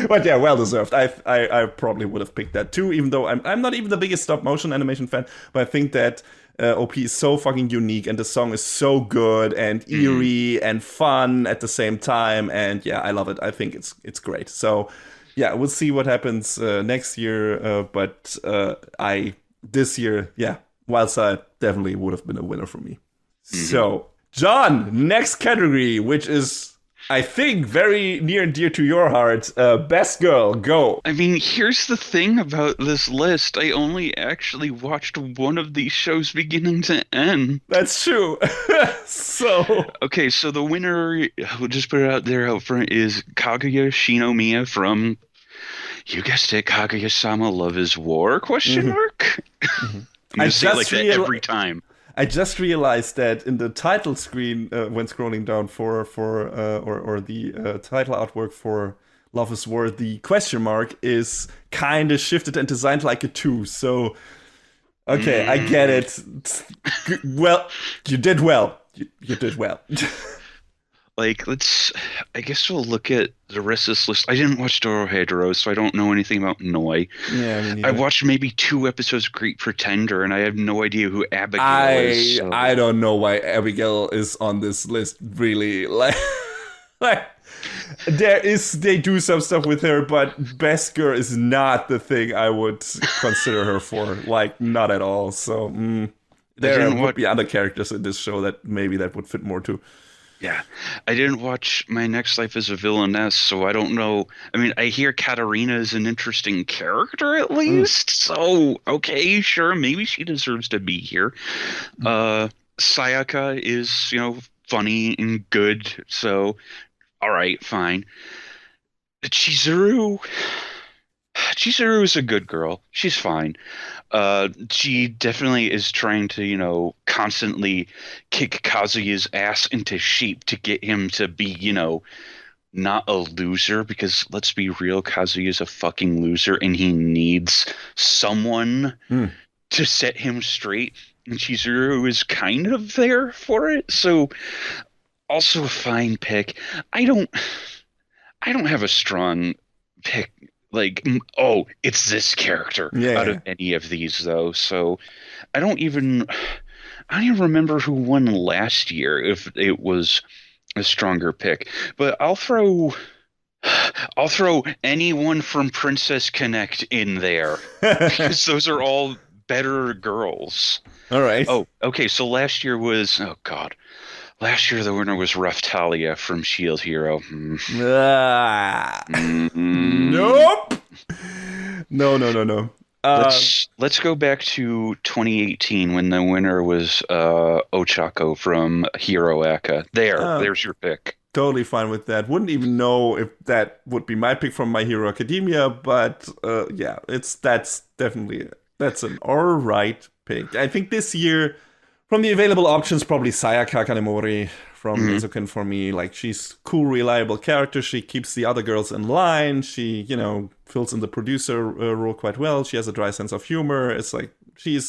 Speaker 1: But yeah, well deserved. I probably would have picked that too, even though I'm not even the biggest stop motion animation fan. But I think that OP is so fucking unique, and the song is so good and eerie and fun at the same time. And yeah, I love it. I think it's great. So yeah, we'll see what happens next year. But this year, yeah, Wildside definitely would have been a winner for me. So John, next category, which is, I think, very near and dear to your heart. Best girl, go.
Speaker 2: I mean, here's the thing about this list. I only actually watched one of these shows beginning to end.
Speaker 1: That's true.
Speaker 2: Okay, so the winner, we'll just put it out there out front, is Kaguya Shinomiya from, you guessed it, Kaguya-sama Love is War, question mark? I'm going to say it like that every time.
Speaker 1: I just realized that in the title screen, when scrolling down for the title artwork for Love is War, the question mark is kind of shifted and designed like a 2. So, okay, I get it. Well, you did well. You did well.
Speaker 2: Like, I guess we'll look at the rest of this list. I didn't watch Dorohedoro, so I don't know anything about Noi.
Speaker 1: Yeah,
Speaker 2: I watched maybe 2 episodes of Great Pretender, and I have no idea who Abigail is. So.
Speaker 1: I don't know why Abigail is on this list, really. Like they do some stuff with her, but Best Girl is not the thing I would consider her for. Like, not at all. So, there would be other characters in this show that maybe that would fit more too.
Speaker 2: Yeah, I didn't watch My Next Life as a Villainess, so I don't know. I mean, I hear Katarina is an interesting character at least, so okay, sure, maybe she deserves to be here. Sayaka is, funny and good, so all right, fine. Chizuru is a good girl. She's fine. She definitely is trying to, constantly kick Kazuya's ass into shape to get him to be, not a loser, because let's be real, Kazuya's a fucking loser and he needs someone to set him straight. And Chizuru is kind of there for it. So also a fine pick. I don't have a strong pick. Like, it's this character out of any of these, though. So I don't even remember who won last year, if it was a stronger pick. But I'll throw anyone from Princess Connect in there, because those are all better girls.
Speaker 1: All right.
Speaker 2: Oh, okay. So last year was, last year the winner was Raftalia from Shield Hero.
Speaker 1: Nope. No.
Speaker 2: Let's go back to 2018 when the winner was Ochako from Hero Aka. There's your pick.
Speaker 1: Totally fine with that. Wouldn't even know if that would be my pick from My Hero Academia, but that's an alright pick. I think this year, from the available options, probably Sayaka Kanemori from Nezuken for me. Like, she's cool, reliable character. She keeps the other girls in line. She, fills in the producer role quite well. She has a dry sense of humor. It's like, she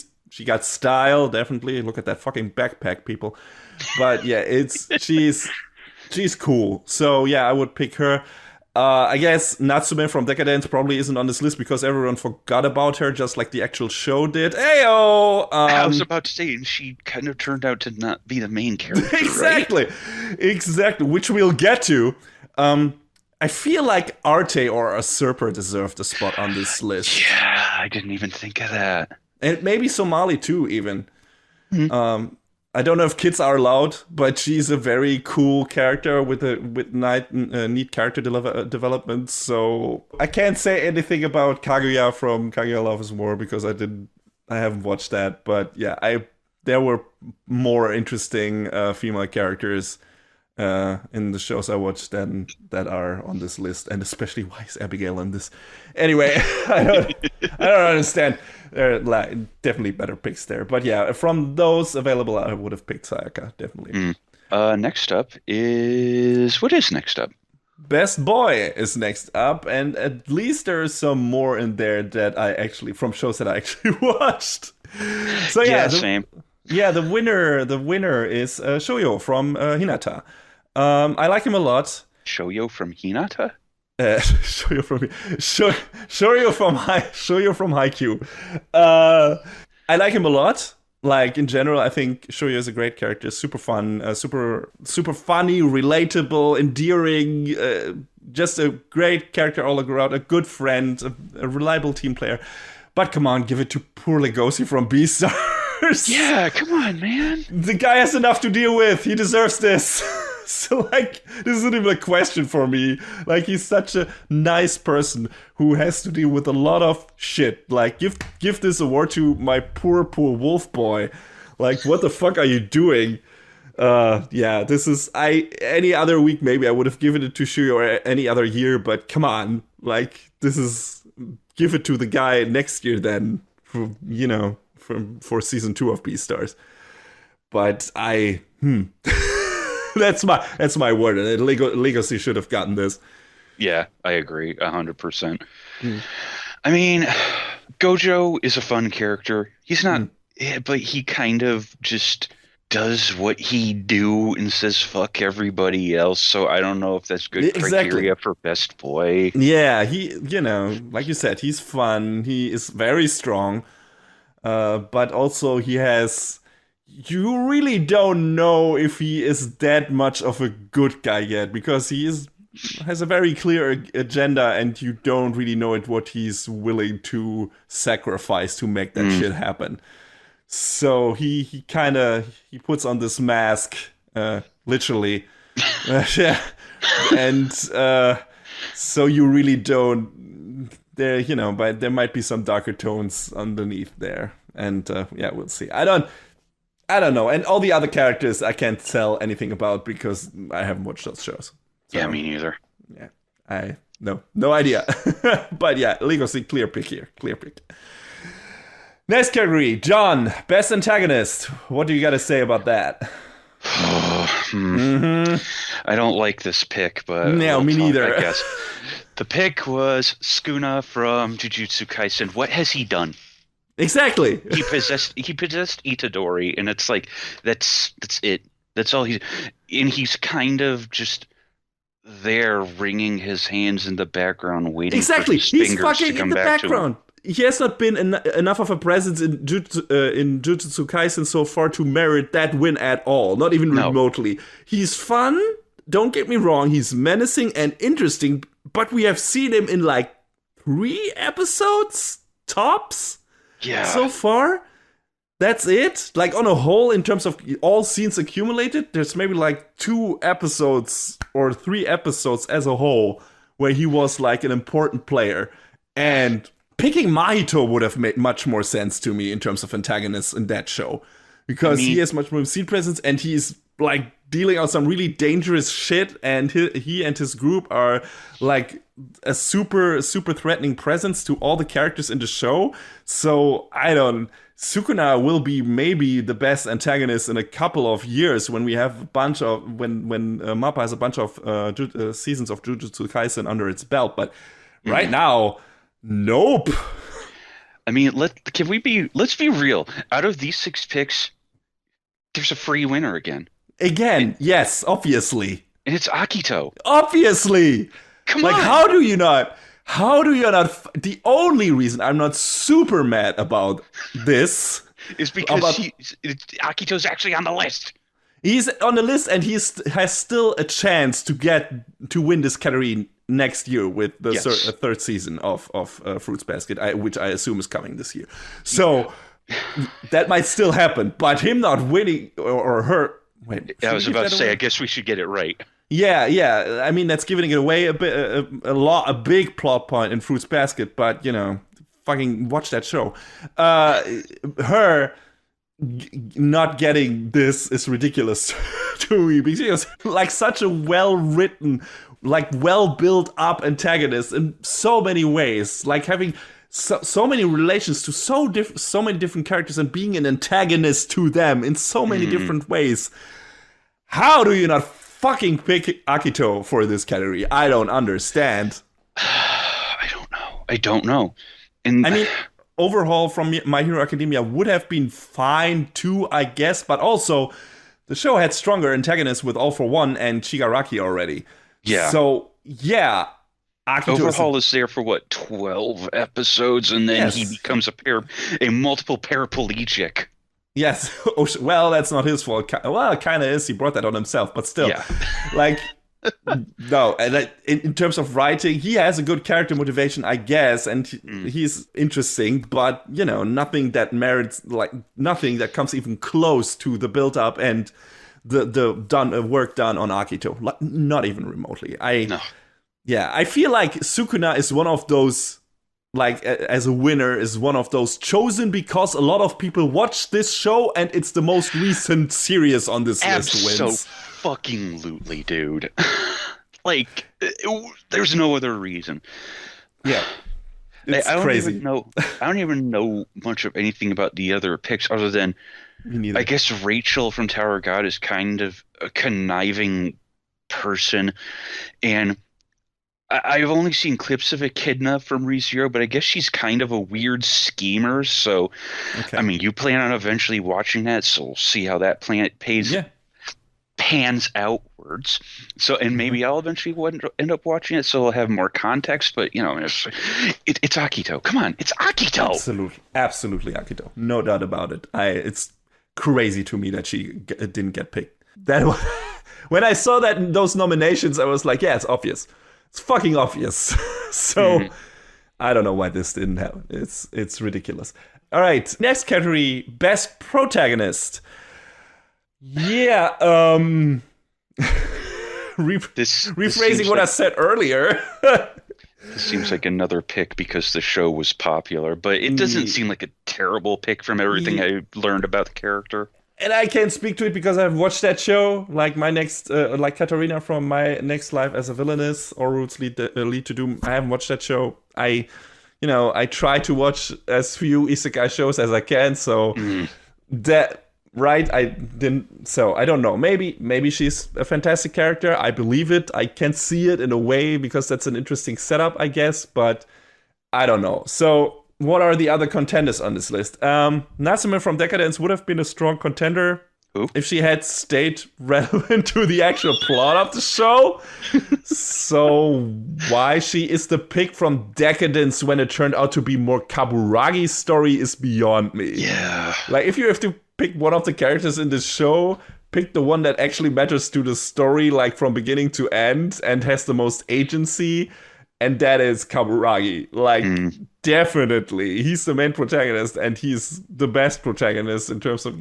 Speaker 1: got style, definitely. Look at that fucking backpack, people. But yeah, she's cool. So yeah, I would pick her. I guess Natsume from Decadence probably isn't on this list because everyone forgot about her, just like the actual show did. Ayo!
Speaker 2: I was about to say, and she kind of turned out to not be the main character,
Speaker 1: Exactly, which we'll get to. I feel like Arte or Usurper deserved a spot on this list.
Speaker 2: Yeah, I didn't even think of that.
Speaker 1: And maybe Somali too, even. I don't know if kids are allowed, but she's a very cool character with neat character development. So I can't say anything about Kaguya from Kaguya Love is War because I haven't watched that. But yeah, there were more interesting female characters in the shows I watched then that are on this list, and especially why is Abigail on this? Anyway, I don't understand. There are definitely better picks there, but yeah, from those available, I would have picked Sayaka definitely.
Speaker 2: Next up is what is next up?
Speaker 1: Best Boy is next up, and at least there is some more in there that I actually from shows that I actually watched. So yeah,
Speaker 2: Same.
Speaker 1: Yeah, the winner is Shoyo from Hinata. I like him a lot.
Speaker 2: Shoyo from Hinata?
Speaker 1: Shoyo from Haikyuu. I like him a lot. Like in general, I think Shoyo is a great character. Super fun, super funny, relatable, endearing. Just a great character all around. A good friend, a reliable team player. But come on, give it to poor Legoshi from Beastars.
Speaker 2: Yeah, come on, man.
Speaker 1: The guy has enough to deal with. He deserves this. So, like, this isn't even a question for me. Like, he's such a nice person who has to deal with a lot of shit. Like, give this award to my poor wolf boy. Like, what the fuck are you doing? Yeah, this is... Any other week, maybe I would have given it to Shuyo or any other year, but come on. Like, this is... Give it to the guy next year then, for season 2 of Beastars. But that's my word. Legacy should have gotten this.
Speaker 2: Yeah, I agree 100%. I mean, Gojo is a fun character. He's not, but he kind of just does what he do and says fuck everybody else. So I don't know if that's good criteria for best boy.
Speaker 1: Yeah, he, like you said, he's fun. He is very strong, but also he has. You really don't know if he is that much of a good guy yet, because he has a very clear agenda, and you don't really know what he's willing to sacrifice to make that shit happen. So he puts on this mask, literally, yeah, and so you really don't. But there might be some darker tones underneath there, and yeah, we'll see. I don't know. And all the other characters I can't tell anything about because I haven't watched those shows. So,
Speaker 2: yeah, me neither.
Speaker 1: Yeah, no idea. But yeah, Legacy, clear pick here. Clear pick. Next category, John, best antagonist. What do you got to say about that?
Speaker 2: I don't like this pick, but
Speaker 1: no, me neither.
Speaker 2: I guess the pick was Sukuna from Jujutsu Kaisen. What has he done?
Speaker 1: Exactly.
Speaker 2: He possessed Itadori, and it's like that's it. That's all he's kind of just there wringing his hands in the background, waiting for his
Speaker 1: he's
Speaker 2: fingers
Speaker 1: fucking
Speaker 2: to come
Speaker 1: in the
Speaker 2: back
Speaker 1: background. He has not been enough of a presence in Jujutsu Kaisen so far to merit that win at all, not even remotely. He's fun, don't get me wrong, he's menacing and interesting, but we have seen him in like 3 episodes tops.
Speaker 2: Yeah.
Speaker 1: So far, that's it. Like on a whole, in terms of all scenes accumulated, there's maybe like 2 episodes or 3 episodes as a whole where he was like an important player. And picking Mahito would have made much more sense to me in terms of antagonists in that show, because he has much more scene presence and he's like dealing out some really dangerous shit, and he and his group are like a super threatening presence to all the characters in the show. So Sukuna will be maybe the best antagonist in a couple of years when we have a bunch of when Mappa has a bunch of seasons of Jujutsu Kaisen under its belt. But right now, nope.
Speaker 2: I mean, let's be real. Out of these 6 picks, there's a free winner again.
Speaker 1: Yes, obviously.
Speaker 2: And it's Akito.
Speaker 1: Obviously.
Speaker 2: Come on.
Speaker 1: How do you not? The only reason I'm not super mad about this
Speaker 2: is because Akito's actually on the list.
Speaker 1: He's on the list, and has still a chance to win this category next year with the third season of Fruits Basket, which I assume is coming this year. So that might still happen, but him not winning or her. Wait,
Speaker 2: I was about to say, I guess we should get it right.
Speaker 1: Yeah. I mean, that's giving it away a big plot point in Fruits Basket, but fucking watch that show. Her not getting this is ridiculous to me, because like such a well-written, like well-built up antagonist in so many ways, like having so many relations to so many different characters and being an antagonist to them in so many different ways. How do you not fucking pick Akito for this category? I don't understand.
Speaker 2: I don't know. And
Speaker 1: I mean, overhaul from My Hero Academia would have been fine too, I guess, but also the show had stronger antagonists with All for One and Shigaraki already.
Speaker 2: Yeah.
Speaker 1: So, yeah. Akito
Speaker 2: Overhaul is there for what, 12 episodes, and then he becomes a multiple paraplegic.
Speaker 1: Yes. Well, that's not his fault. Well, it kind of is. He brought that on himself, but still.
Speaker 2: Yeah.
Speaker 1: Like, no. And in terms of writing, he has a good character motivation, I guess, and he's interesting, but, you know, nothing that merits, like, nothing that comes even close to the build-up and the work done on Akito. Like, not even remotely.
Speaker 2: No.
Speaker 1: Yeah, I feel like Sukuna is one of those, like, as a winner, is one of those chosen because a lot of people watch this show and it's the most recent series on this list wins.
Speaker 2: Fucking-lutely, dude. Like, there's no other reason.
Speaker 1: Yeah. It's
Speaker 2: I don't
Speaker 1: crazy.
Speaker 2: I don't even know much of anything about the other picks other than, I guess Rachel from Tower of God is kind of a conniving person, and I've only seen clips of Echidna from ReZero, but I guess she's kind of a weird schemer. So, okay. I mean, you plan on eventually watching that, so we'll see how that pans outwards. So, and maybe I'll eventually end up watching it, so I'll have more context. But you know, it's Akito. Come on, it's Akito.
Speaker 1: Absolutely Akito. No doubt about it. It's crazy to me that she didn't get picked. That was, when I saw that in those nominations, I was like, yeah, it's obvious. It's fucking obvious. So I don't know why this didn't happen. It's ridiculous. All right, next category, best protagonist. Yeah, rephrasing what I said earlier.
Speaker 2: This seems like another pick because the show was popular, but it doesn't seem like a terrible pick from everything I learned about the character.
Speaker 1: And I can't speak to it because I've watched that show, like my next, like Katarina from My Next Life as a Villainess, or Roots Lead to Doom. I haven't watched that show. I try to watch as few isekai shows as I can. So that, right? I didn't. So I don't know. Maybe she's a fantastic character. I believe it. I can see it in a way because that's an interesting setup, I guess. But I don't know. So. What are the other contenders on this list? Natsume from Decadence would have been a strong contender if she had stayed relevant to the actual plot of the show. So why she is the pick from Decadence when it turned out to be more Kaburagi's story is beyond me.
Speaker 2: Yeah.
Speaker 1: Like, if you have to pick one of the characters in this show, pick the one that actually matters to the story, like from beginning to end, and has the most agency. And that is Kaburagi. Like, definitely. He's the main protagonist, and he's the best protagonist in terms of,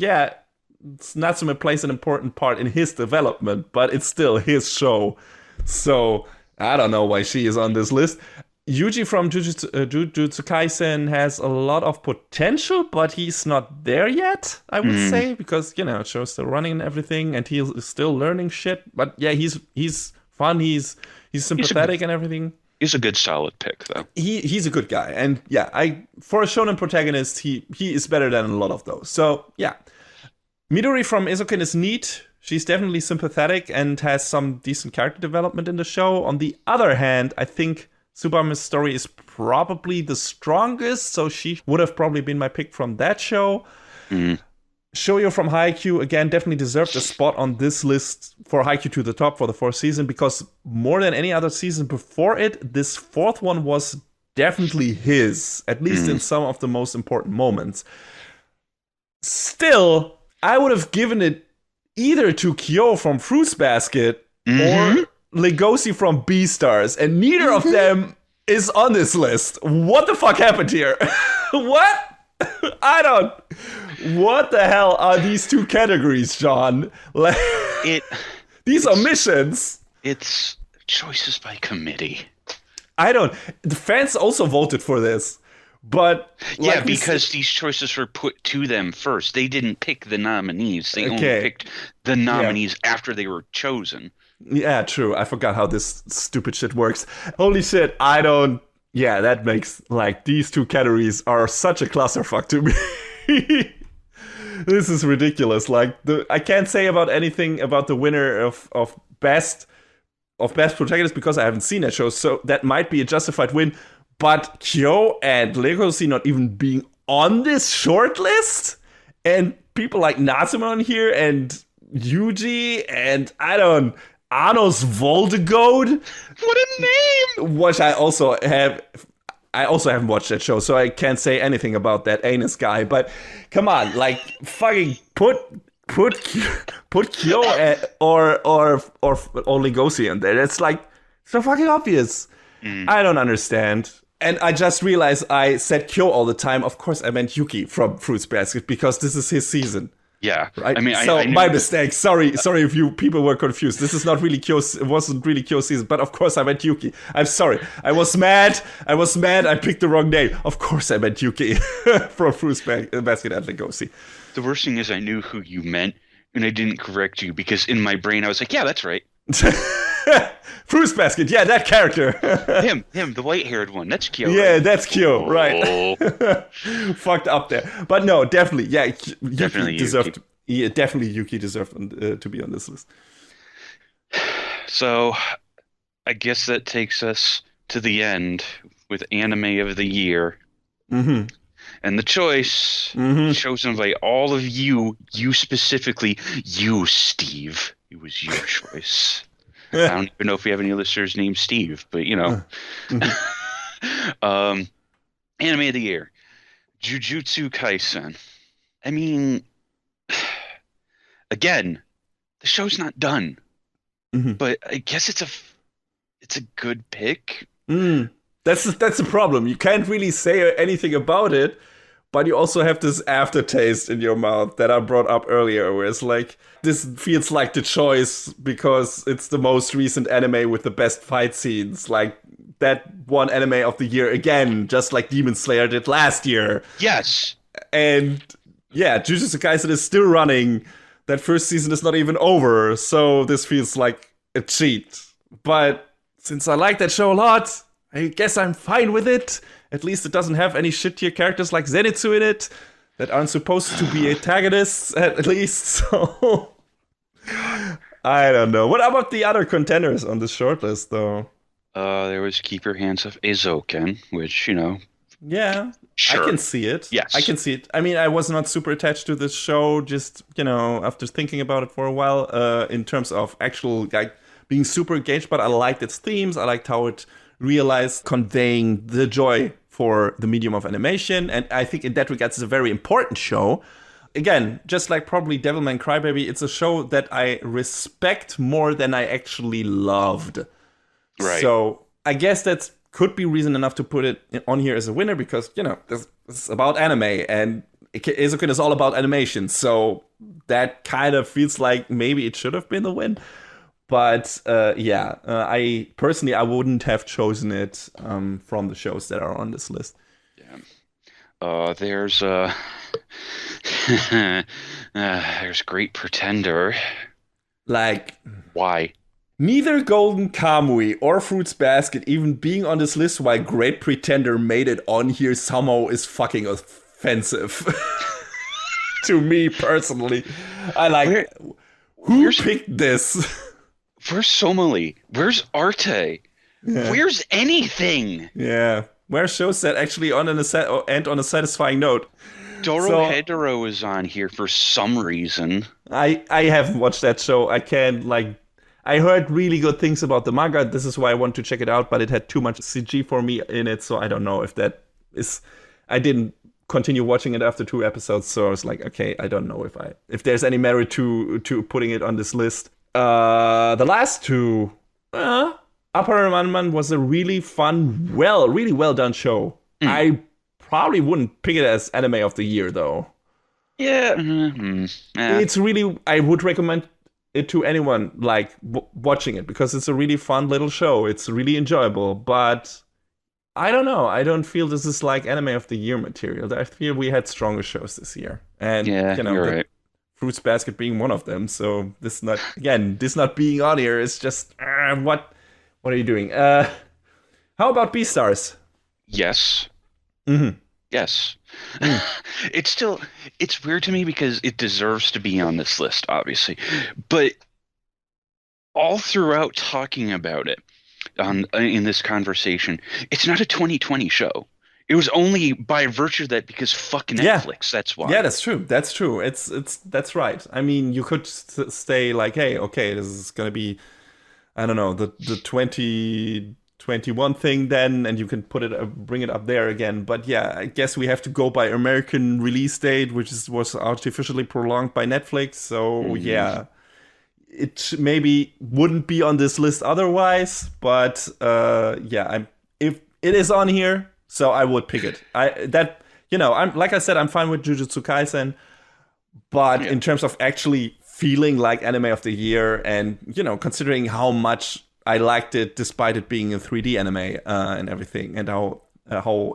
Speaker 1: Natsume plays an important part in his development, but it's still his show. So, I don't know why she is on this list. Yuji from Jujutsu Kaisen has a lot of potential, but he's not there yet, I would say, because, it show's still running and everything, and he's still learning shit. But, yeah, he's fun, he's sympathetic and everything.
Speaker 2: He's a good solid pick, though.
Speaker 1: He's a good guy. And for a shonen protagonist, he is better than a lot of those. So, yeah. Midori from Isoken is neat. She's definitely sympathetic and has some decent character development in the show. On the other hand, I think Tsubame's story is probably the strongest, so she would have probably been my pick from that show. Shoyo from Haikyuu, again, definitely deserved a spot on this list for Haikyuu to the top for the fourth season, because more than any other season before it, this fourth one was definitely his, at least in some of the most important moments. Still, I would have given it either to Kyo from Fruits Basket or Legoshi from Beastars, and neither of them is on this list. What the fuck happened here? What? What the hell are these two categories, John? These omissions.
Speaker 2: It's choices by committee.
Speaker 1: The fans also voted for this. But
Speaker 2: Yeah,
Speaker 1: like
Speaker 2: because these choices were put to them first. They didn't pick the nominees. They only
Speaker 1: okay,
Speaker 2: picked the
Speaker 1: yeah.
Speaker 2: nominees after they were chosen.
Speaker 1: Yeah, true. I forgot how this stupid shit works. Holy shit, I don't. Yeah, that makes like these two categories are such a clusterfuck to me. This is ridiculous. Like I can't say about anything about the winner of best protagonist because I haven't seen that show. So that might be a justified win. But Kyo and Legosi not even being on this short list, and people like Natsume on here and Yuji and I don't. Arnos Voldegode,
Speaker 2: What a name!
Speaker 1: which I also haven't watched that show, so I can't say anything about that anus guy. But come on, like fucking put Kyo or Legosi in there. It's like so fucking obvious. I don't understand. And I just realized I said Kyo all the time. Of course, I meant Yuki from Fruits Basket because this is his season.
Speaker 2: Yeah,
Speaker 1: Right.
Speaker 2: I mean,
Speaker 1: so
Speaker 2: I
Speaker 1: my mistake. Sorry if you people were confused. This is not really Kyo's. It wasn't really Kyo's season. But of course, I meant Yuki. I'm sorry. I was mad. I picked the wrong name. Of course, I meant Yuki from Fruits Basket and Legosi.
Speaker 2: the worst thing is I knew who you meant, and I didn't correct you because in my brain I was like, yeah, that's right.
Speaker 1: Fruits Basket. Yeah, that character.
Speaker 2: him, the white-haired one. That's Kyo.
Speaker 1: Yeah,
Speaker 2: right?
Speaker 1: that's Kyo. Right.
Speaker 2: Oh.
Speaker 1: Fucked up there. But no, definitely. Yeah,
Speaker 2: Definitely
Speaker 1: Yuki deserved.
Speaker 2: Yuki.
Speaker 1: Yeah, definitely Yuki deserved to be on this list.
Speaker 2: So I guess that takes us to the end with Anime of the Year.
Speaker 1: Mm-hmm.
Speaker 2: And the choice chosen by all of you specifically, you, Steve. It was your choice. I don't even know if we have any listeners named Steve, but you know. Anime of the Year. Jujutsu Kaisen. I mean, again, the show's not done. But I guess it's a good pick.
Speaker 1: That's the problem. You can't really say anything about it, but you also have this aftertaste in your mouth that I brought up earlier, where it's like this feels like the choice because it's the most recent anime with the best fight scenes. Like that one anime of the year again, just like Demon Slayer did last year.
Speaker 2: Yes.
Speaker 1: And yeah, Jujutsu Kaisen is still running. That first season is not even over, so this feels like a cheat. But since I like that show a lot, I guess I'm fine with it. At least it doesn't have any shit tier characters like Zenitsu in it that aren't supposed to be antagonists, at least. So I don't know. What about the other contenders on this shortlist, though?
Speaker 2: There was Keep Your Hands Off Eizouken, which, you know.
Speaker 1: Yeah,
Speaker 2: Sure.
Speaker 1: I can see it.
Speaker 2: Yes.
Speaker 1: I can see it. I mean, I was not super attached to this show, just, you know, after thinking about it for a while, in terms of actual, like, being super engaged, but I liked its themes. I liked how it realized conveying the joy for the medium of animation. And I think in that regard, it's a very important show. Again, just like probably Devilman Crybaby, it's a show that I respect more than I actually loved.
Speaker 2: Right.
Speaker 1: So I guess that could be reason enough to put it on here as a winner because, you know, this is about anime and Eizouken is all about animation. So that kind of feels like maybe it should have been the win. But I personally, I wouldn't have chosen it from the shows that are on this list.
Speaker 2: Yeah. There's Great Pretender.
Speaker 1: Like,
Speaker 2: Why?
Speaker 1: neither Golden Kamui or Fruits Basket even being on this list while Great Pretender made it on here somehow is fucking offensive. To me personally. I like, who picked this?
Speaker 2: Where's Somali? Where's Arte?
Speaker 1: Yeah.
Speaker 2: Where's anything?
Speaker 1: Yeah. Where's shows that actually end on a satisfying note?
Speaker 2: Dorohedoro is on here for some reason.
Speaker 1: I haven't watched that show. I can't, like, I heard really good things about the manga. This is why I want to check it out, but it had too much CG for me in it, so I don't know if that is... I didn't continue watching it after 2 episodes, so I was like, okay, I don't know if there's any merit to putting it on this list. The last two... Upper Man was a really fun, really well done show. I probably wouldn't pick it as anime of the year, though.
Speaker 2: Yeah.
Speaker 1: It's really... I would recommend it to anyone, like, watching it, because it's a really fun little show. It's really enjoyable, but I don't know. I don't feel this is like anime of the year material. I feel we had stronger shows this year, and
Speaker 2: Yeah, you're
Speaker 1: the
Speaker 2: right.
Speaker 1: Fruits Basket being one of them. So this not being on here is just what are you doing? How about Beastars?
Speaker 2: Yes.
Speaker 1: Mm-hmm.
Speaker 2: Yes.
Speaker 1: Mm.
Speaker 2: It's weird to me because it deserves to be on this list, obviously. But all throughout talking about it on in this conversation, it's not a 2020 show. It was only by virtue of that because fuck
Speaker 1: Yeah,
Speaker 2: Netflix, that's
Speaker 1: yeah,
Speaker 2: why.
Speaker 1: that's true. That's true. It's that's right. I mean, you could stay like, hey, okay, this is gonna be I don't know the 2021 thing then, and you can put it bring it up there again. But yeah, I guess we have to go by American release date, which was artificially prolonged by Netflix. So
Speaker 2: Mm,
Speaker 1: yeah, it maybe wouldn't be on this list otherwise. But yeah, if it is on here, so I would pick it. I'm like I said, I'm fine with Jujutsu Kaisen, but
Speaker 2: yeah.
Speaker 1: in terms of actually feeling like anime of the year, and considering how much I liked it despite it being a 3D anime and everything, and how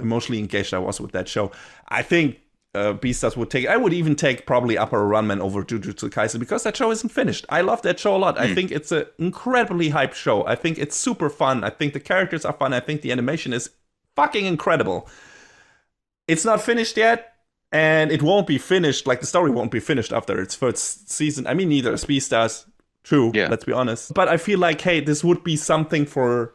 Speaker 1: emotionally engaged I was with that show, I think Beastars would take. I would even take probably Upper Runman over Jujutsu Kaisen because that show isn't finished. I love that show a lot. I
Speaker 2: Mm,
Speaker 1: think it's an incredibly hyped show. I think it's super fun. I think the characters are fun. I think the animation is fucking incredible. It's not finished yet, and it won't be finished. Like the story won't be finished after its first season. I mean, neither is Beastars. True,
Speaker 2: yeah.
Speaker 1: let's be honest. But I feel like, hey, this would be something for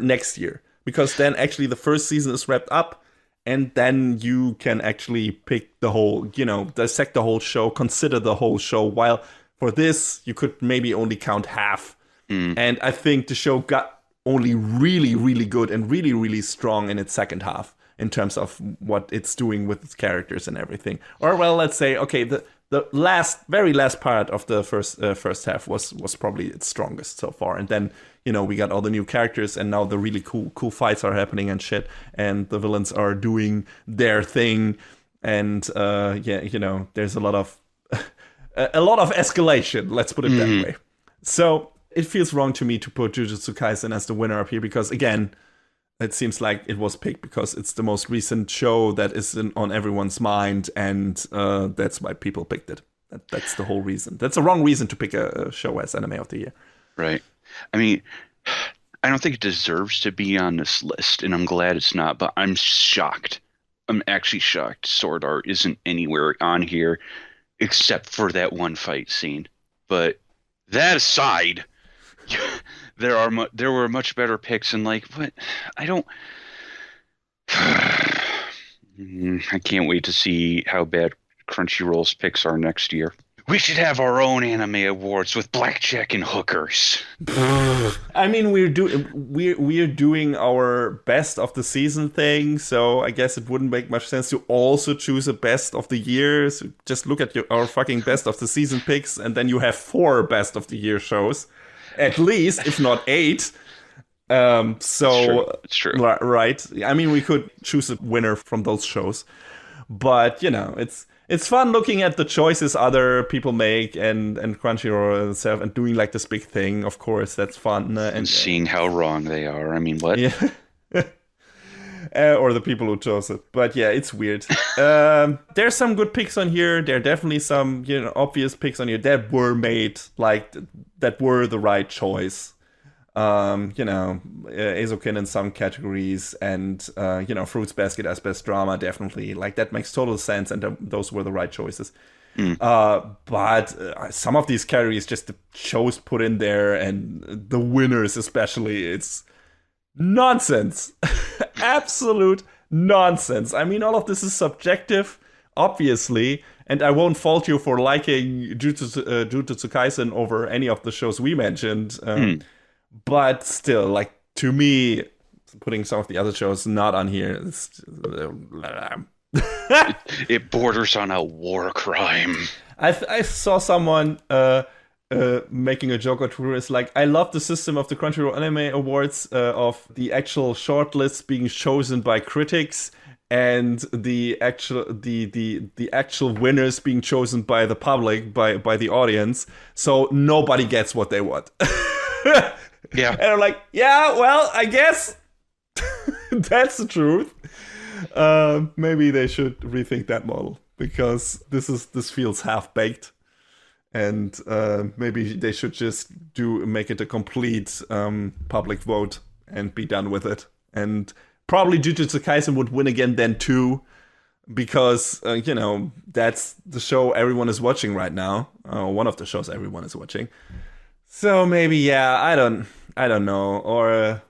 Speaker 1: next year because then actually the first season is wrapped up, and then you can actually pick the whole, dissect the whole show, consider the whole show. While for this, you could maybe only count half.
Speaker 2: Mm,
Speaker 1: And I think the show got only really, really good and really, really strong in its second half in terms of what it's doing with its characters and everything. Or well, let's say, okay, the very last part of the first half was probably its strongest so far, and then we got all the new characters, and now the really cool fights are happening and shit, and the villains are doing their thing, and yeah, there's a lot of a lot of escalation. Let's put it that
Speaker 2: mm,
Speaker 1: way. So it feels wrong to me to put Jujutsu Kaisen as the winner up here because again, it seems like it was picked because it's the most recent show that is on everyone's mind, and that's why people picked it. That's the whole reason. That's the wrong reason to pick a show as anime of the year.
Speaker 2: right. I mean, I don't think it deserves to be on this list, and I'm glad it's not, but I'm shocked. I'm actually shocked Sword Art isn't anywhere on here except for that one fight scene. But that aside, there were much better picks, and like what I don't I can't wait to see how bad Crunchyroll's picks are next year. We should have our own anime awards with blackjack and hookers.
Speaker 1: I mean, we're doing our best of the season thing, so I guess it wouldn't make much sense to also choose a best of the year. So just look at our fucking best of the season picks, and then you have 4 best of the year shows, at least, if not 8.
Speaker 2: It's true.
Speaker 1: Right. I mean, we could choose a winner from those shows, but it's fun looking at the choices other people make and Crunchyroll itself and doing like this big thing. Of course, that's fun
Speaker 2: And seeing how wrong they are. I mean, what?
Speaker 1: yeah. Or the people who chose it, but yeah, it's weird. There's some good picks on here. There are definitely some obvious picks on here that were made like that were the right choice. Eizouken in some categories, and Fruits Basket as best drama, definitely. Like that makes total sense, and those were the right choices.
Speaker 2: Mm.
Speaker 1: But some of these categories, just the shows put in there, and the winners especially, it's nonsense, absolute nonsense. I mean, all of this is subjective, obviously, and I won't fault you for liking Jujutsu Kaisen over any of the shows we mentioned. But still, like, to me, putting some of the other shows not on here,
Speaker 2: It borders on a war crime.
Speaker 1: I saw someone making a joke on Twitter. It's like, I love the system of the Crunchyroll Anime Awards of the actual shortlists being chosen by critics and the actual winners being chosen by the public, by the audience, so nobody gets what they want.
Speaker 2: Yeah.
Speaker 1: And I'm like, yeah, well, I guess That's the truth. Maybe they should rethink that model because this feels half baked, and maybe they should just make it a complete public vote and be done with it. And probably Jujutsu Kaisen would win again then too, because that's the show everyone is watching right now. One of the shows everyone is watching. So maybe I don't know, or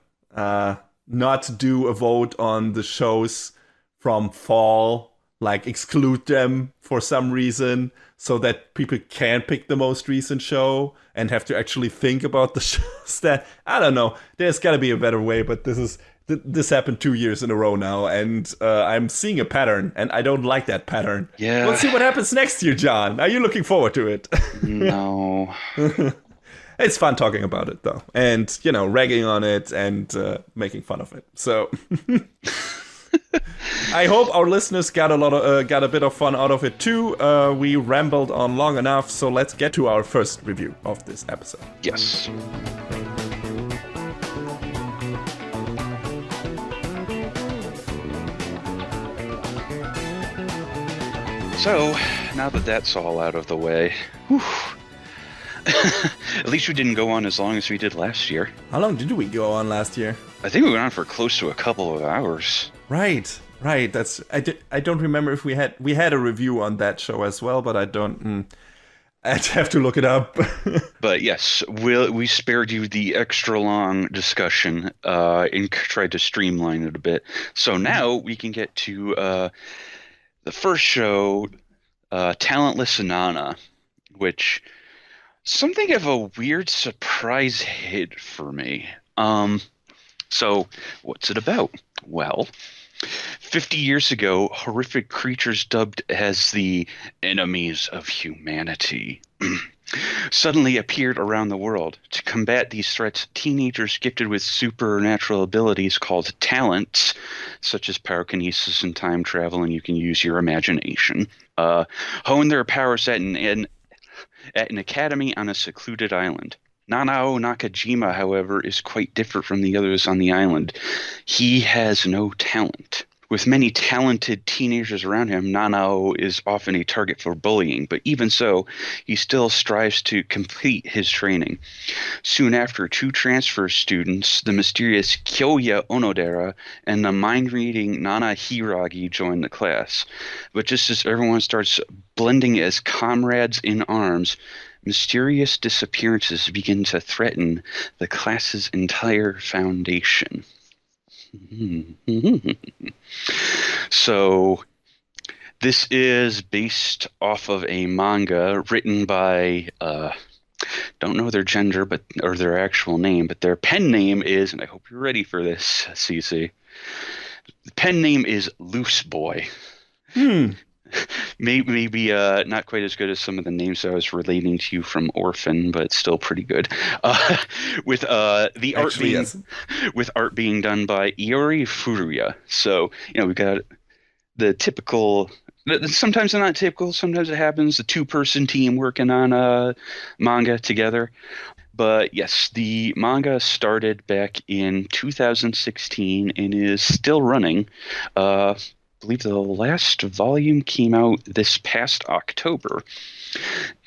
Speaker 1: not do a vote on the shows from fall, like exclude them for some reason so that people can pick the most recent show and have to actually think about the shows that, I don't know, there's got to be a better way, but this happened 2 years in a row now, and I'm seeing a pattern, and I don't like that pattern.
Speaker 2: Yeah.
Speaker 1: We'll see what happens next year, John. Are you looking forward to it?
Speaker 2: No.
Speaker 1: It's fun talking about it, though, and, ragging on it and making fun of it. So I hope our listeners got a bit of fun out of it, too. We rambled on long enough, so let's get to our first review of this episode.
Speaker 2: Yes. So, now that that's all out of the way, at least we didn't go on as long as we did last year.
Speaker 1: How long did we go on last year?
Speaker 2: I think we went on for close to a couple of hours.
Speaker 1: Right. That's I don't remember if we had a review on that show as well, but I don't. I'd have to look it up.
Speaker 2: But yes, we spared you the extra long discussion and tried to streamline it a bit. So now we can get to the first show, Talentless Nana, which something of a weird surprise hit for me. So what's it about? Well, 50 years ago, horrific creatures dubbed as the enemies of humanity suddenly appeared around the world. To combat these threats, teenagers gifted with supernatural abilities called talents, such as pyrokinesis and time travel, and you can use your imagination, hone their powers at an academy on a secluded island. Nanao Nakajima, however, is quite different from the others on the island. He has no talent. With many talented teenagers around him, Nanao is often a target for bullying, but even so, he still strives to complete his training. Soon after, two transfer students, the mysterious Kyoya Onodera and the mind-reading Nana Hiragi, join the class. But just as everyone starts blending as comrades in arms, mysterious disappearances begin to threaten the class's entire foundation. So this is based off of a manga written by don't know their gender or their actual name, but their pen name is, and I hope you're ready for this, CC. The pen name is Loose Boy. Maybe not quite as good as some of the names I was relating to you from Orphan, but still pretty good. With art being done by Iori Furuya. So we've got the typical. Sometimes they're not typical. Sometimes it happens. The two-person team working on a manga together. But yes, the manga started back in 2016 and is still running. I believe the last volume came out this past October.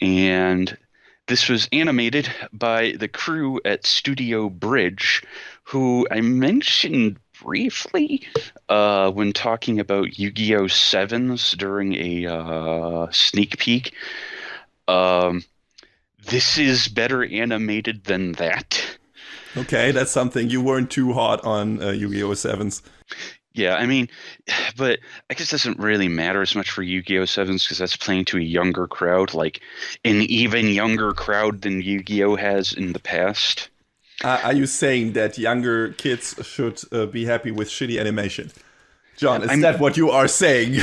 Speaker 2: And this was animated by the crew at Studio Bridge, who I mentioned briefly when talking about Yu-Gi-Oh! Sevens during a sneak peek. This is better animated than that.
Speaker 1: Okay, that's something. You weren't too hot on Yu-Gi-Oh! Sevens.
Speaker 2: Yeah, I mean, but I guess it doesn't really matter as much for Yu-Gi-Oh! Sevens because that's playing to a younger crowd, like an even younger crowd than Yu-Gi-Oh! Has in the past.
Speaker 1: Are you saying that younger kids should be happy with shitty animation? John, is that what you are saying?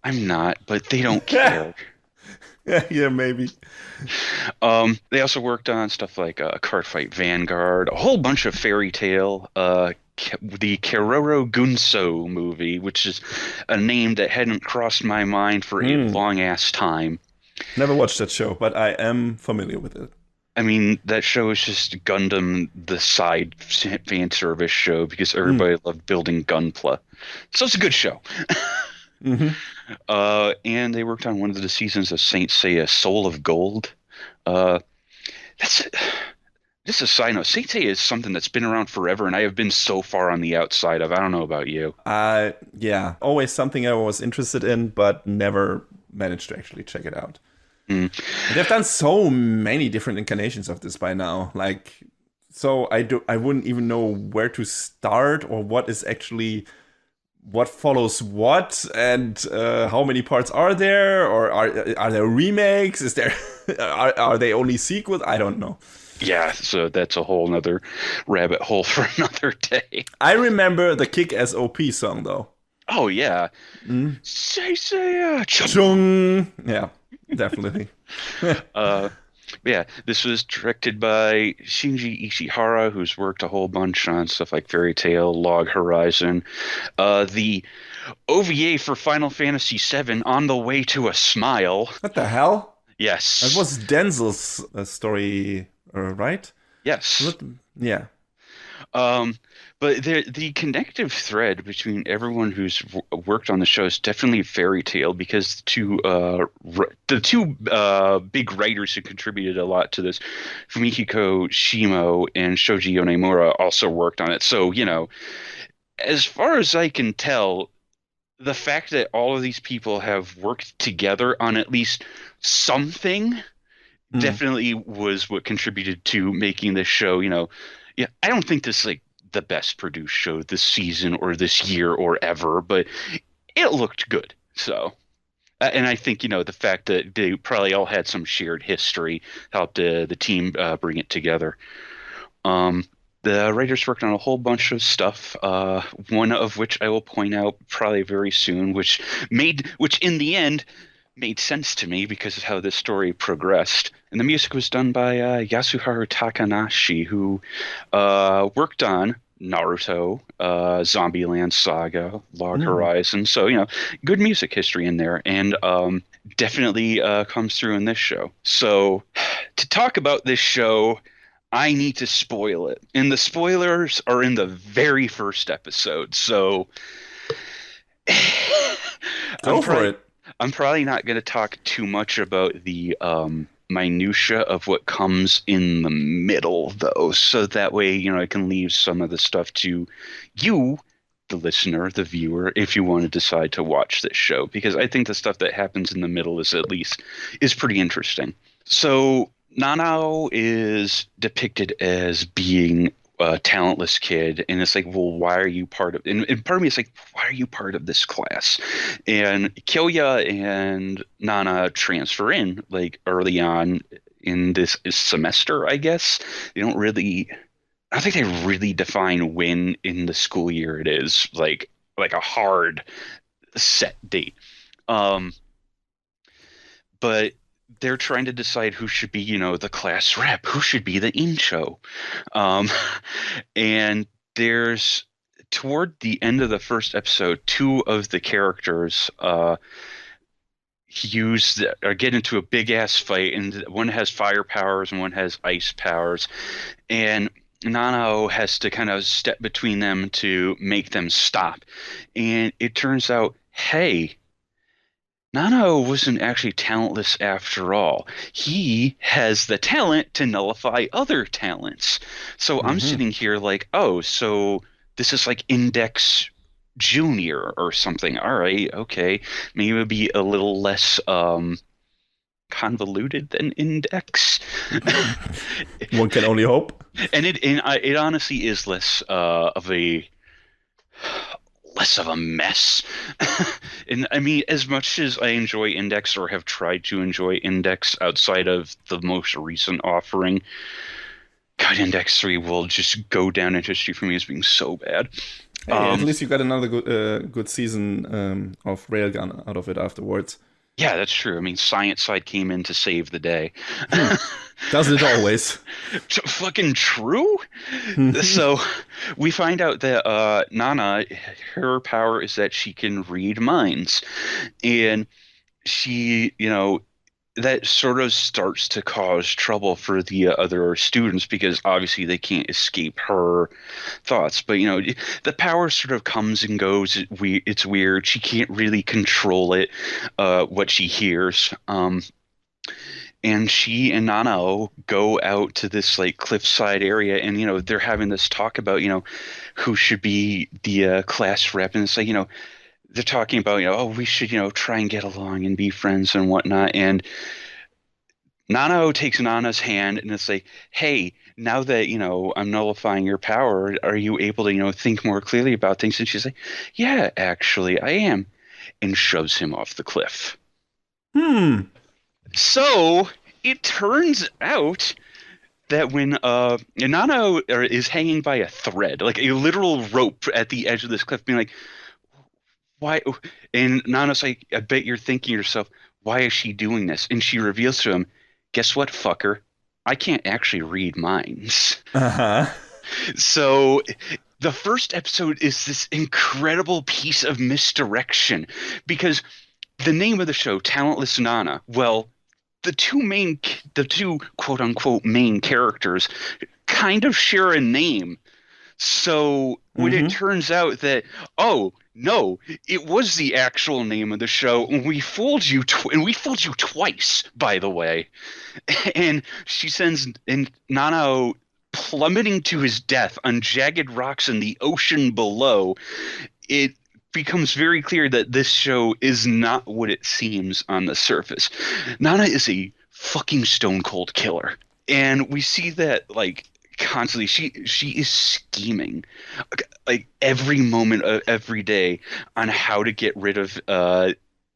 Speaker 2: I'm not, but they don't care.
Speaker 1: Yeah, maybe.
Speaker 2: They also worked on stuff like Cardfight Vanguard, a whole bunch of fairy tale, the Keroro Gunso movie, which is a name that hadn't crossed my mind for a long-ass time.
Speaker 1: Never watched that show, but I am familiar with it.
Speaker 2: I mean, that show is just Gundam, the side fan service show because
Speaker 1: Mm.
Speaker 2: everybody loved building Gunpla. So it's a good show.
Speaker 1: Hmm.
Speaker 2: And they worked on one of the seasons of Saint Seiya, Soul of Gold. Uh, that's just a side note. Saint Seiya is something that's been around forever, and I have been so far on the outside of. I don't know about you.
Speaker 1: Yeah, always something I was interested in, but never managed to actually check it out.
Speaker 2: Mm.
Speaker 1: And they've done so many different incarnations of this by now. Like, so I wouldn't even know where to start or what is actually what follows what, and how many parts are there, or are there remakes? Is there are they only sequels? I don't know.
Speaker 2: Yeah, so that's a whole nother rabbit hole for another day.
Speaker 1: I remember the Kick-Ass OP song though.
Speaker 2: Oh yeah,
Speaker 1: Mm.
Speaker 2: Saint Seiya.
Speaker 1: Chung. Yeah, definitely.
Speaker 2: Uh, yeah, this was directed by Shinji Ishihara, who's worked a whole bunch on stuff like Fairy Tail, Log Horizon. The OVA for Final Fantasy VII, On the Way to a Smile.
Speaker 1: What the hell? That
Speaker 2: Yes.
Speaker 1: was Denzel's story, right?
Speaker 2: Yes.
Speaker 1: Yeah.
Speaker 2: Um, but the connective thread between everyone who's worked on the show is definitely Fairy Tail because the two big writers who contributed a lot to this, Fumihiko Shimo and Shoji Yonemura, also worked on it. So, as far as I can tell, the fact that all of these people have worked together on at least something
Speaker 1: Mm.
Speaker 2: definitely was what contributed to making this show, yeah, I don't think this is like the best produced show this season or this year or ever, but it looked good. So, and I think, the fact that they probably all had some shared history helped the team bring it together. The writers worked on a whole bunch of stuff, one of which I will point out probably very soon, which in the end made sense to me because of how this story progressed. And the music was done by Yasuharu Takanashi, who worked on Naruto, Zombieland Saga, Log
Speaker 1: Mm.
Speaker 2: Horizon. So, good music history in there. And definitely comes through in this show. So, to talk about this show, I need to spoil it. And the spoilers are in the very first episode. So, I'm
Speaker 1: Go for
Speaker 2: probably
Speaker 1: it.
Speaker 2: I'm probably not going to talk too much about the minutia of what comes in the middle, though, so that way, I can leave some of the stuff to you, the listener, the viewer, if you want to decide to watch this show, because I think the stuff that happens in the middle is pretty interesting. So Nanao is depicted as being a talentless kid, and it's like, well, why are you part of? And part of me is like, why are you part of this class? And Kyoya and Nana transfer in like early on in this semester, I guess. They don't really, I don't think they really define when in the school year it is, like a hard set date. Um, but they're trying to decide who should be, the class rep, who should be the incho. Um, and there's toward the end of the first episode, two of the characters get into a big ass fight, and one has fire powers and one has ice powers, and Nano has to kind of step between them to make them stop. And it turns out, hey, Nano wasn't actually talentless after all. He has the talent to nullify other talents. So I'm
Speaker 1: Hmm.
Speaker 2: sitting here like, oh, so this is like Index Junior or something. All right, okay. Maybe it would be a little less convoluted than Index.
Speaker 1: One can only hope.
Speaker 2: It honestly is less of a mess. And I mean, as much as I enjoy Index or have tried to enjoy Index outside of the most recent offering, God, Index 3 will just go down in history for me as being so bad.
Speaker 1: Hey, at least you got another good season of Railgun out of it afterwards.
Speaker 2: Yeah, that's true. I mean, Science Side came in to save the day.
Speaker 1: Doesn't it always?
Speaker 2: Fucking true. So we find out that Nana, her power is that she can read minds, and she, that sort of starts to cause trouble for the other students because obviously they can't escape her thoughts. But the power sort of comes and goes. It's weird. She can't really control it, what she hears. And she and Nanao go out to this like cliffside area, and they're having this talk about who should be the class rep, and it's like they're talking about oh, we should try and get along and be friends and whatnot, and Nanao takes Nana's hand and it's like, hey, now that I'm nullifying your power, are you able to think more clearly about things? And she's like, yeah, actually I am, and shoves him off the cliff. So it turns out that when Nana is hanging by a thread, like a literal rope at the edge of this cliff, being like, why? And Nana's like, I bet you're thinking to yourself, why is she doing this? And she reveals to him, guess what, fucker? I can't actually read minds.
Speaker 1: Uh-huh.
Speaker 2: So the first episode is this incredible piece of misdirection because the name of the show, Talentless Nana, well, the two quote unquote main characters kind of share a name. So when it turns out that, oh no, it was the actual name of the show, and we fooled you, twice, by the way. And she sends Nanao plummeting to his death on jagged rocks in the ocean below. It becomes very clear that this show is not what it seems on the surface. Nana is a fucking stone cold killer, and we see that like constantly. She is scheming like every moment of every day on how to get rid of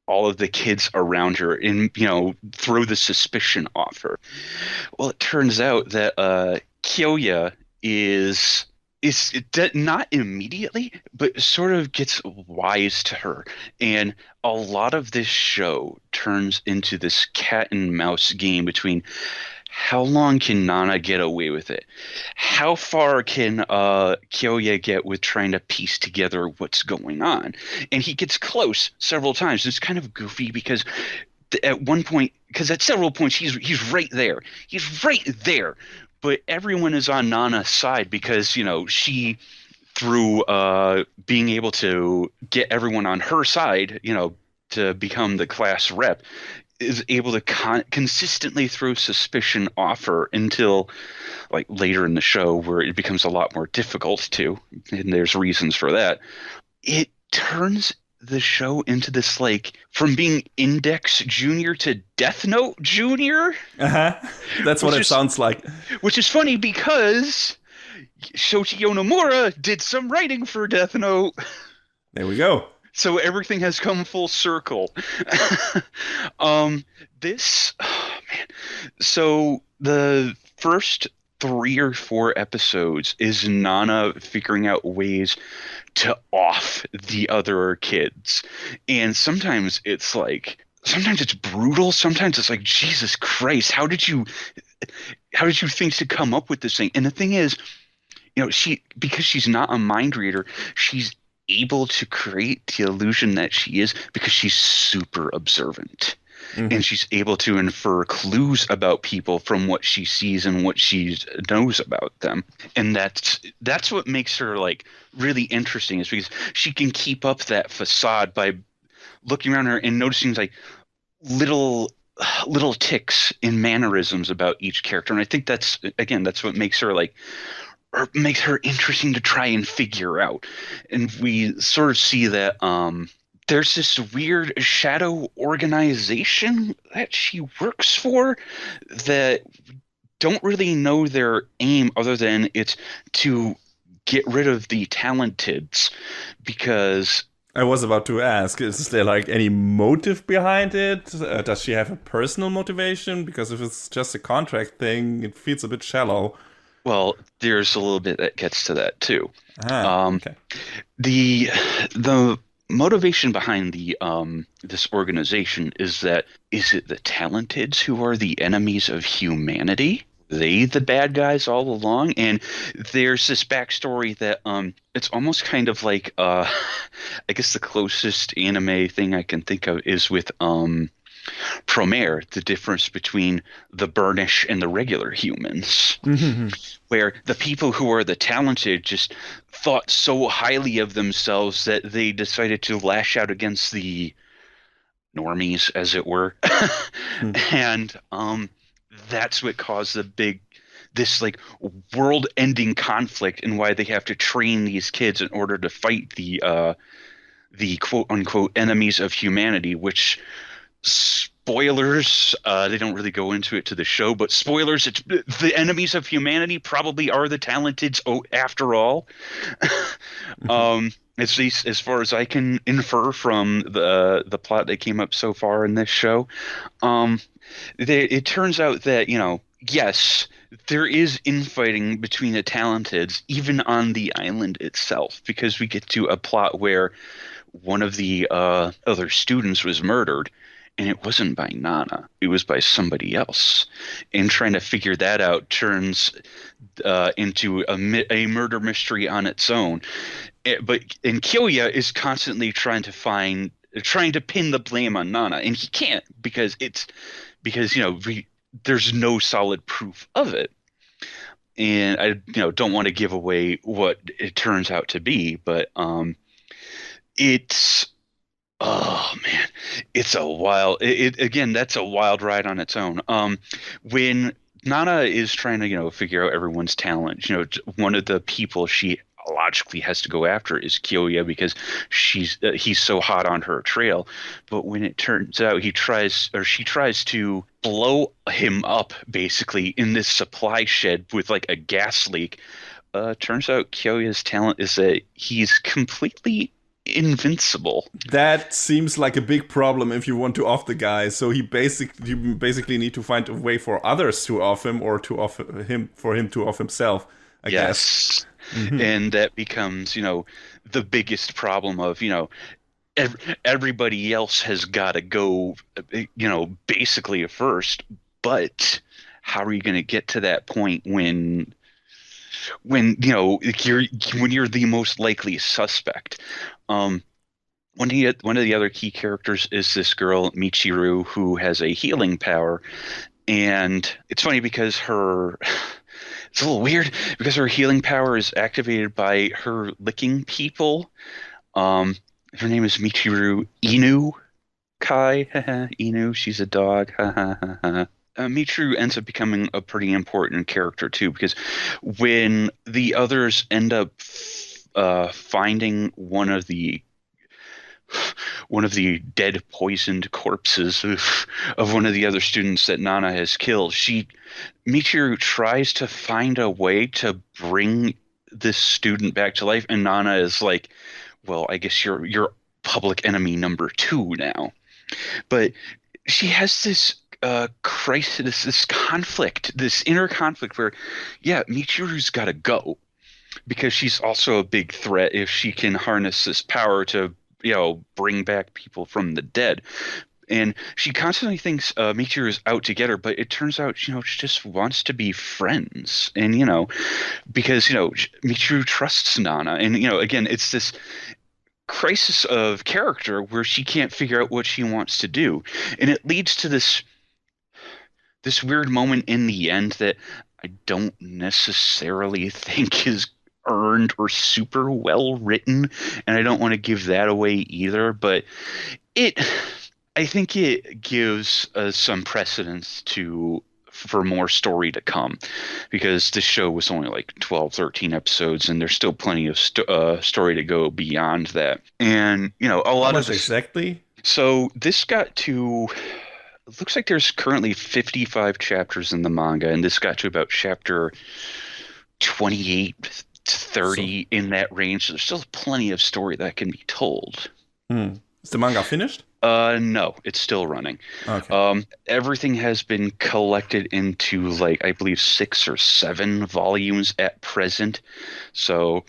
Speaker 2: all of the kids around her and throw the suspicion off her. Well, it turns out that Kyoya is not immediately, but sort of gets wise to her. And a lot of this show turns into this cat and mouse game between how long can Nana get away with it? How far can Kyoya get with trying to piece together what's going on? And he gets close several times. It's kind of goofy because at one point, because at several points he's right there. He's right there. But everyone is on Nana's side because, she, through being able to get everyone on her side, to become the class rep, is able to consistently throw suspicion off her until, like, later in the show where it becomes a lot more difficult to, and there's reasons for that. It turns the show into this, like, from being Index Junior to Death Note Junior.
Speaker 1: That's what it sounds like.
Speaker 2: Which is funny because Shoji Yonomura did some writing for Death Note.
Speaker 1: There we go.
Speaker 2: So everything has come full circle. Oh man. So the first 3 or 4 episodes is Nana figuring out ways to off the other kids. And sometimes it's brutal. Sometimes it's like, Jesus Christ, how did you think to come up with this thing? And the thing is, because she's not a mind reader, she's able to create the illusion that she is because she's super observant. And she's able to infer clues about people from what she sees and what she knows about them. And that's what makes her like really interesting, is because she can keep up that facade by looking around her and noticing like little ticks and mannerisms about each character. And I think that's what makes her makes her interesting to try and figure out. And we sort of see that there's this weird shadow organization that she works for that don't really know their aim other than it's to get rid of the talenteds. Because
Speaker 1: I was about to ask, is there like any motive behind it? Does she have a personal motivation? Because if it's just a contract thing, it feels a bit shallow.
Speaker 2: Well, there's a little bit that gets to that too.
Speaker 1: Okay.
Speaker 2: The motivation behind this organization is it the talenteds who are the enemies of humanity? They the bad guys all along? And there's this backstory that it's almost kind of like I guess the closest anime thing I can think of is with Promare, the difference between the Burnish and the regular humans,
Speaker 1: Mhm.
Speaker 2: where the people who are the talented just thought so highly of themselves that they decided to lash out against the normies, as it were. And that's what caused this like world-ending conflict, and why they have to train these kids in order to fight the quote unquote enemies of humanity, which spoilers, they don't really go into it to the show, but spoilers, it's the enemies of humanity probably are the talented, after all.
Speaker 1: Mhm.
Speaker 2: At least as far as I can infer from the plot that came up so far in this show. um it turns out that, yes, there is infighting between the talenteds even on the island itself, because we get to a plot where one of the other students was murdered, and it wasn't by Nana. It was by somebody else. And trying to figure that out turns into a murder mystery on its own. And Kyoya is constantly trying to pin the blame on Nana, and he can't, because there's no solid proof of it. And I don't want to give away what it turns out to be, but it's oh man, it's a wild. Again, that's a wild ride on its own. When Nana is trying to figure out everyone's talent, one of the people she logically has to go after is Kyoya, because he's so hot on her trail. But when it turns out she tries to blow him up basically in this supply shed with like a gas leak. Turns out Kyoya's talent is that he's completely invincible.
Speaker 1: That seems like a big problem if you want to off the guy. So you basically need to find a way for others to off him, or to off him for him to off himself, I guess.
Speaker 2: Yes.
Speaker 1: Hmm.
Speaker 2: And that becomes, the biggest problem of, everybody else has got to go, basically at first. But how are you going to get to that point when you're the most likely suspect? Um, one of the other key characters is this girl Michiru, who has a healing power, and it's funny because it's a little weird because her healing power is activated by her licking people. Um, Her name is Michiru Inu Kai. Inu, she's a dog. Michiru ends up becoming a pretty important character too, because when the others end up finding one of the dead poisoned corpses of one of the other students that Nana has killed, Michiru tries to find a way to bring this student back to life, and Nana is like, well, I guess you're public enemy number two now. But she has this crisis, this conflict, this inner conflict where, yeah, Michiru's got to go, because she's also a big threat if she can harness this power to, bring back people from the dead. And she constantly thinks Michiru is out to get her, but it turns out, she just wants to be friends. And, because, Michiru trusts Nana. And, again, it's this crisis of character where she can't figure out what she wants to do. And it leads to this weird moment in the end that I don't necessarily think is earned or super well written, and I don't want to give that away either, but it I think it gives some precedence for more story to come, because this show was only like 12, 13 episodes, and there's still plenty of story to go beyond that. And a
Speaker 1: How
Speaker 2: lot of
Speaker 1: much
Speaker 2: this.
Speaker 1: exactly?
Speaker 2: So this got to it looks like there's currently 55 chapters in the manga, and this got to about chapter 28 to
Speaker 1: So,
Speaker 2: 30, in that range. So there's still plenty of story that can be told.
Speaker 1: is the manga finished?
Speaker 2: No, it's still running.
Speaker 1: Okay.
Speaker 2: Everything has been collected into, like, I believe 6 or 7 volumes at present. So,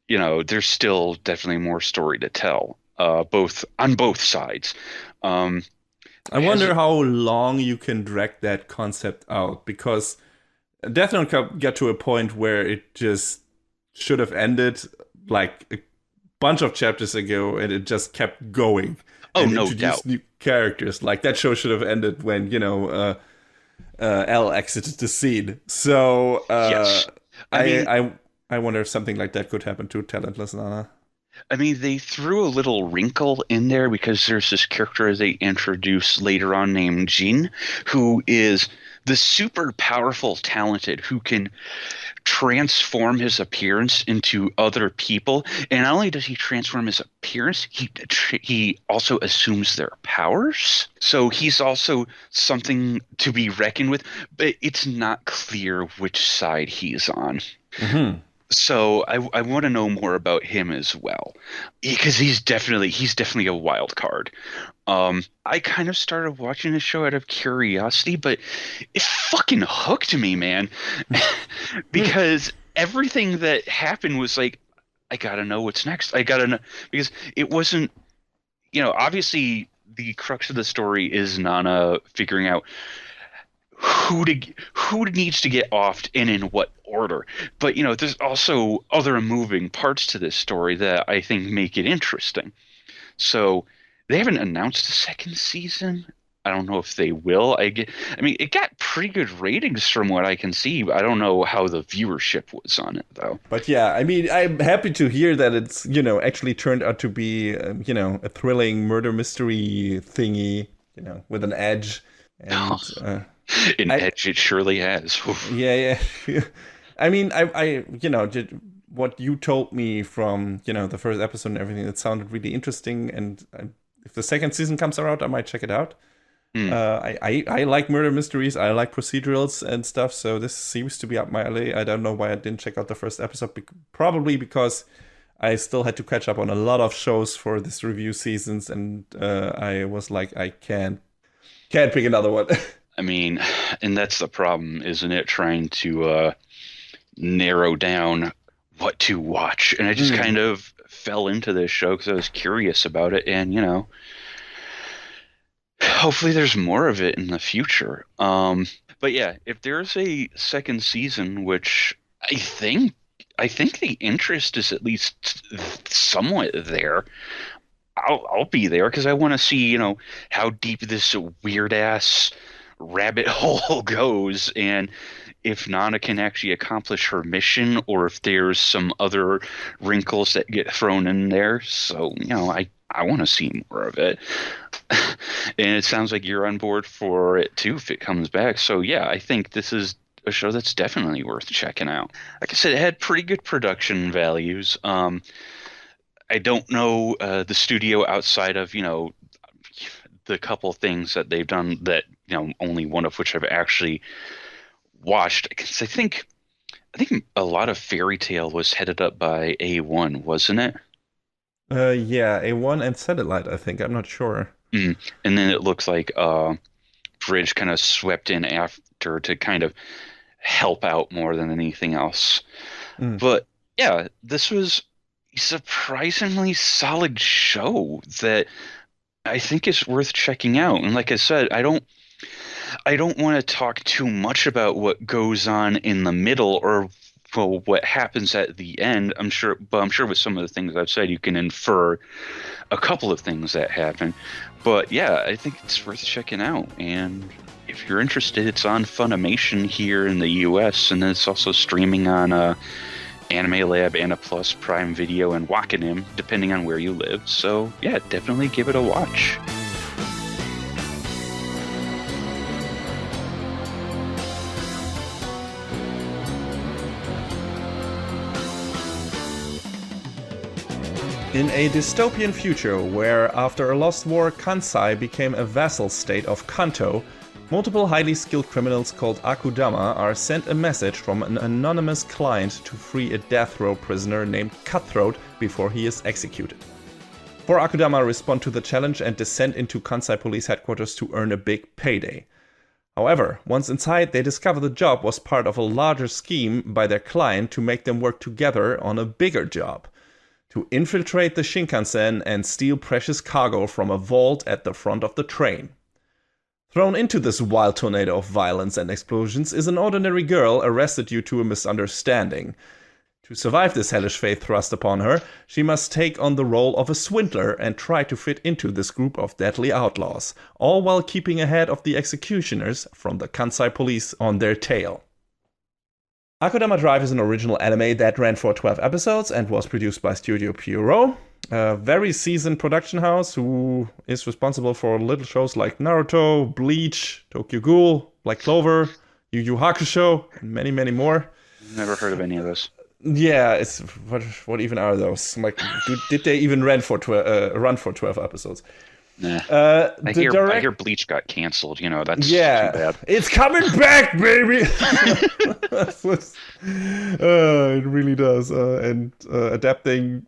Speaker 2: there's still definitely more story to tell, on both sides. Um,
Speaker 1: I
Speaker 2: has
Speaker 1: wonder how long you can drag that concept out, because Death Note got to a point where it just should have ended like a bunch of chapters ago, and it just kept going.
Speaker 2: Oh,
Speaker 1: and
Speaker 2: no
Speaker 1: introduce
Speaker 2: doubt.
Speaker 1: new characters. Like that show should have ended when L exited the scene. So
Speaker 2: Yes. I mean,
Speaker 1: I wonder if something like that could happen to Talentless Nana.
Speaker 2: they threw a little wrinkle in there because there's this character they introduce later on named Jin, who is the super powerful talented who can transform his appearance into other people. And not only does he transform his appearance, he also assumes their powers. So he's also something to be reckoned with, but it's not clear which side he's on.
Speaker 1: Mm-hmm.
Speaker 2: So I want to know more about him as well, because he's definitely a wild card. I kind of started watching the show out of curiosity, but it fucking hooked me, man, because everything that happened was like, I gotta know what's next. I gotta know because it wasn't, obviously the crux of the story is Nana figuring out who needs to get offed and in what order. But there's also other moving parts to this story that I think make it interesting. So they haven't announced a second season. I don't know if they will. I mean, it got pretty good ratings from what I can see. I don't know how the viewership was on it though.
Speaker 1: But yeah, I mean, I'm happy to hear that it's, actually turned out to be, a thrilling murder mystery thingy, with an edge. And
Speaker 2: An edge it surely has.
Speaker 1: yeah. I mean, did what you told me from, the first episode and everything, it sounded really interesting. And if the second season comes out, I might check it out. I like murder mysteries. I like procedurals and stuff. So this seems to be up my alley. I don't know why I didn't check out the first episode. Probably because I still had to catch up on a lot of shows for this review seasons, and I was like, I can't pick another one.
Speaker 2: I mean, and that's the problem, isn't it? Trying to narrow down what to watch. And I just kind of fell into this show because I was curious about it. And, hopefully there's more of it in the future. But yeah, if there's a second season, which I think the interest is at least somewhat there, I'll be there because I want to see, how deep this weird ass rabbit hole goes, and if Nana can actually accomplish her mission, or if there's some other wrinkles that get thrown in there. So, I want to see more of it. And it sounds like you're on board for it too if it comes back. So yeah, I think this is a show that's definitely worth checking out. Like I said, it had pretty good production values. I don't know the studio outside of, the couple things that they've done that, only one of which I've actually watched. Because I think a lot of Fairy Tail was headed up by A1, wasn't it?
Speaker 1: Yeah, A1 and Satellite, I think. I'm not sure.
Speaker 2: And then it looks like Bridge kind of swept in after to kind of help out more than anything else. But yeah, this was a surprisingly solid show that I think is worth checking out. And like I said, I don't want to talk too much about what goes on in the middle or what happens at the end. I'm sure with some of the things I've said, you can infer a couple of things that happen. But yeah, I think it's worth checking out. And if you're interested, it's on Funimation here in the US, and it's also streaming on Anime Lab, Anna Plus, Prime Video, and Wakanim, depending on where you live. So yeah, definitely give it a watch.
Speaker 1: In a dystopian future where, after a lost war, Kansai became a vassal state of Kanto, multiple highly skilled criminals called Akudama are sent a message from an anonymous client to free a death row prisoner named Cutthroat before he is executed. Four Akudama respond to the challenge and descend into Kansai police headquarters to earn a big payday. However, once inside, they discover the job was part of a larger scheme by their client to make them work together on a bigger job: to infiltrate the Shinkansen and steal precious cargo from a vault at the front of the train. Thrown into this wild tornado of violence and explosions is an ordinary girl arrested due to a misunderstanding. To survive this hellish fate thrust upon her, she must take on the role of a swindler and try to fit into this group of deadly outlaws, all while keeping ahead of the executioners from the Kansai police on their tail. Akudama Drive is an original anime that ran for 12 episodes and was produced by Studio Pierrot, a very seasoned production house who is responsible for little shows like Naruto, Bleach, Tokyo Ghoul, Black Clover, Yu Yu Hakusho, and many, many more.
Speaker 2: Never heard of any of this.
Speaker 1: Yeah, it's what even are those? Like, did they even run for 12 episodes?
Speaker 2: Nah. I hear Bleach got canceled. That's too bad.
Speaker 1: It's coming back, baby. It really does. And adapting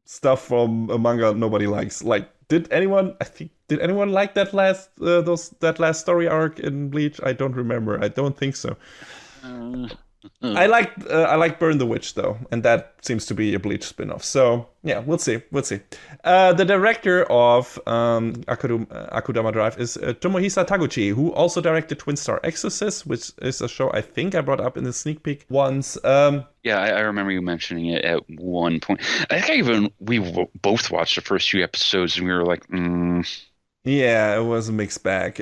Speaker 1: stuff from a manga nobody likes. Like, did anyone like that last story arc in Bleach? I don't remember. I don't think so. I like Burn the Witch though, and that seems to be a Bleach spin-off. So yeah, we'll see. The director of Akudama Drive is Tomohisa Taguchi, who also directed Twin Star Exorcist, which is a show I think I brought up in the sneak peek once.
Speaker 2: Yeah, I remember you mentioning it at one point. I think we both watched the first few episodes, and we were like,
Speaker 1: Yeah, it was a mixed bag.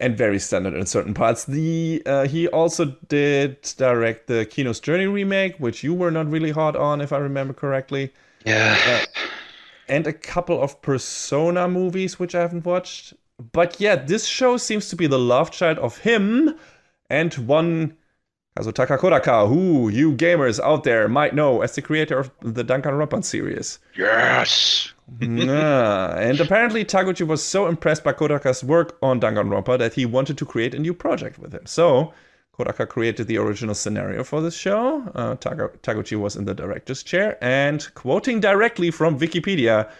Speaker 1: And very standard in certain parts. He also did direct the Kino's Journey remake, which you were not really hot on, if I remember correctly.
Speaker 2: Yeah.
Speaker 1: And a couple of Persona movies, which I haven't watched. But yeah, this show seems to be the love child of him and one Kazutaka Kodaka, who you gamers out there might know as the creator of the Danganronpa series.
Speaker 2: Yes!
Speaker 1: And apparently Taguchi was so impressed by Kodaka's work on Danganronpa that he wanted to create a new project with him. So Kodaka created the original scenario for this show. Taguchi was in the director's chair, and quoting directly from Wikipedia,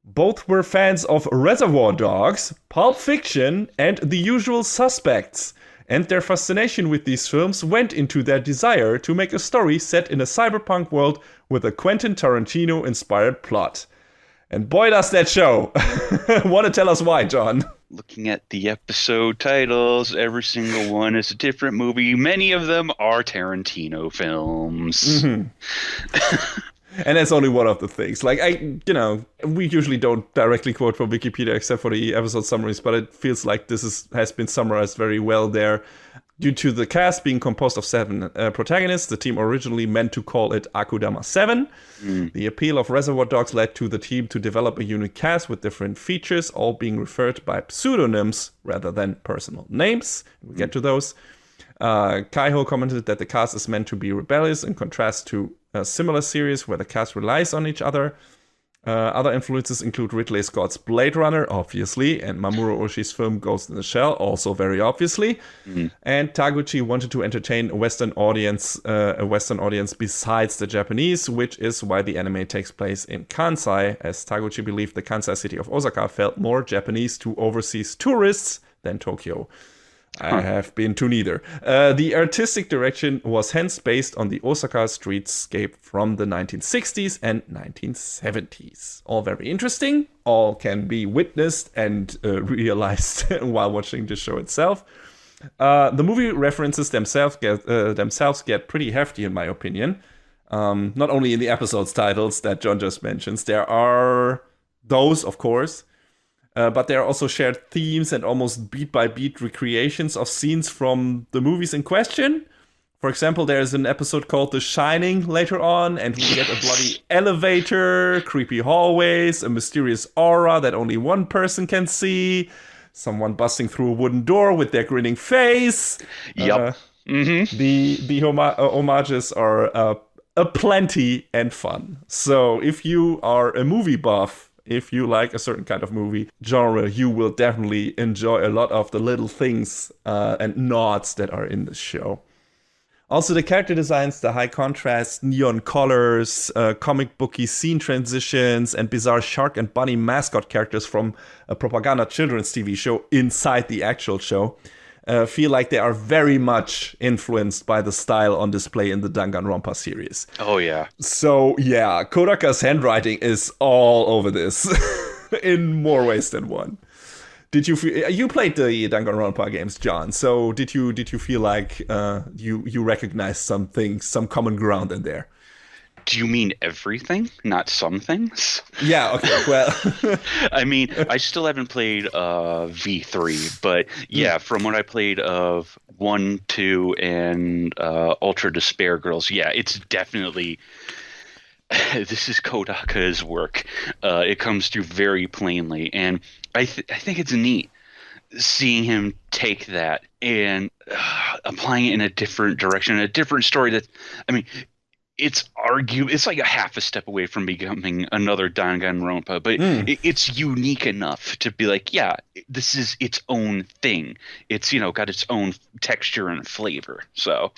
Speaker 1: both were fans of Reservoir Dogs, Pulp Fiction, and The Usual Suspects. And their fascination with these films went into their desire to make a story set in a cyberpunk world with a Quentin Tarantino-inspired plot. And boy, does that show. Want to tell us why, John?
Speaker 2: Looking at the episode titles, every single one is a different movie. Many of them are Tarantino films.
Speaker 1: Mm-hmm. And that's only one of the things. Like, we usually don't directly quote from Wikipedia except for the episode summaries, but it feels like this has been summarized very well there. Due to the cast being composed of 7 protagonists, the team originally meant to call it Akudama 7. The appeal of Reservoir Dogs led to the team to develop a unique cast with different features, all being referred by pseudonyms rather than personal names. We'll get to those. Kaiho commented that the cast is meant to be rebellious in contrast to a similar series where the cast relies on each other. Other influences include Ridley Scott's Blade Runner, obviously, and Mamoru Oshii's film Ghost in the Shell, also very obviously. And Taguchi wanted to entertain a Western audience besides the Japanese, which is why the anime takes place in Kansai, as Taguchi believed the Kansai city of Osaka felt more Japanese to overseas tourists than Tokyo. I have been to neither. The artistic direction was hence based on the Osaka streetscape from the 1960s and 1970s. All very interesting. All can be witnessed and realized while watching the show itself. The movie references themselves get pretty hefty, in my opinion. Not only in the episodes titles that John just mentions. There are those, of course. But there are also shared themes and almost beat-by-beat recreations of scenes from the movies in question. For example, there's an episode called The Shining later on, and we get a bloody elevator, creepy hallways, a mysterious aura that only one person can see, someone busting through a wooden door with their grinning face.
Speaker 2: Yep.
Speaker 1: The homages are aplenty and fun. So if you are a movie buff, if you like a certain kind of movie genre, you will definitely enjoy a lot of the little things and nods that are in the show. Also, the character designs, the high contrast neon colors, comic booky scene transitions, and bizarre shark and bunny mascot characters from a propaganda children's TV show inside the actual show feel like they are very much influenced by the style on display in the Danganronpa series.
Speaker 2: Oh, yeah.
Speaker 1: So, yeah, Kodaka's handwriting is all over this in more ways than one. Did you feel, you played the Danganronpa games, John? So did you feel like you recognized something, some common ground in there?
Speaker 2: Do you mean everything, not some things?
Speaker 1: Yeah. Okay. Well.
Speaker 2: I mean, I still haven't played V3, but yeah, from what I played of 1, 2, and Ultra Despair Girls, yeah, it's definitely this is Kodaka's work. It comes through very plainly, and I think it's neat seeing him take that and applying it in a different direction, a different story. That I mean, it's like a half a step away from becoming another Danganronpa, but it's unique enough to be like, yeah, this is its own thing. It's, got its own texture and flavor. So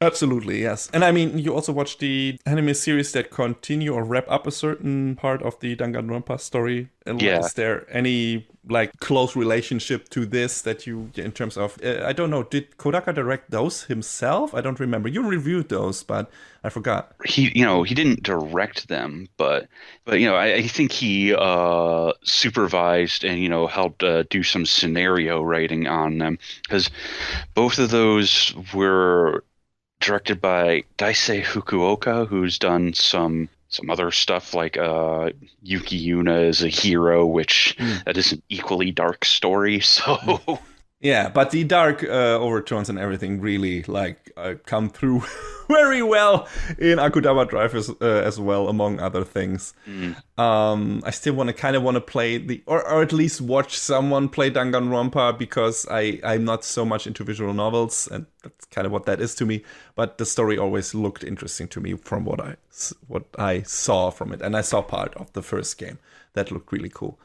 Speaker 1: Absolutely, yes. And I mean, you also watch the anime series that continue or wrap up a certain part of the Danganronpa story.
Speaker 2: yeah.
Speaker 1: Is there any like close relationship to this that you, in terms of, I don't know, did Kodaka direct those himself? I don't remember. You reviewed those, but I forgot.
Speaker 2: He didn't direct them, but I think he supervised and helped do some scenario writing on them, because both of those were directed by Daisuke Fukuoka, who's done some other stuff like Yuki Yuna is a Hero, which that is an equally dark story. So
Speaker 1: Yeah, but the dark overtones and everything really like come through very well in Akudama Drive as well, among other things. I still want to play or at least watch someone play Danganronpa, because I'm not so much into visual novels, and that's kind of what that is to me. But the story always looked interesting to me from what I saw from it, and I saw part of the first game that looked really cool.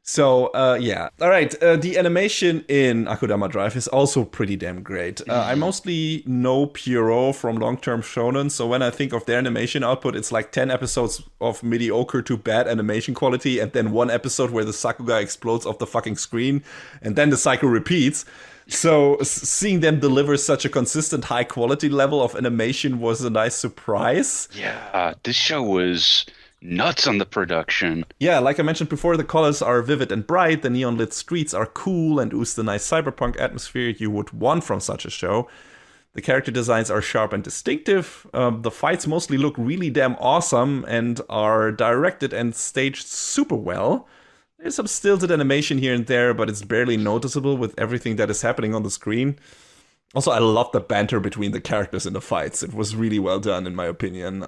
Speaker 1: So, yeah. All right. The animation in Akudama Drive is also pretty damn great. I mostly know Pierrot from long-term shonen, so when I think of their animation output, it's like 10 episodes of mediocre to bad animation quality, and then one episode where the Sakuga explodes off the fucking screen, and then the cycle repeats. So seeing them deliver such a consistent high quality level of animation was a nice surprise.
Speaker 2: yeah, this show was nuts on the production.
Speaker 1: Yeah, like I mentioned before, the colors are vivid and bright, the neon-lit streets are cool and ooze the nice cyberpunk atmosphere you would want from such a show. The character designs are sharp and distinctive. The fights mostly look really damn awesome and are directed and staged super well. There's some stilted animation here and there, but it's barely noticeable with everything that is happening on the screen. Also, I love the banter between the characters in the fights. It was really well done, in my opinion.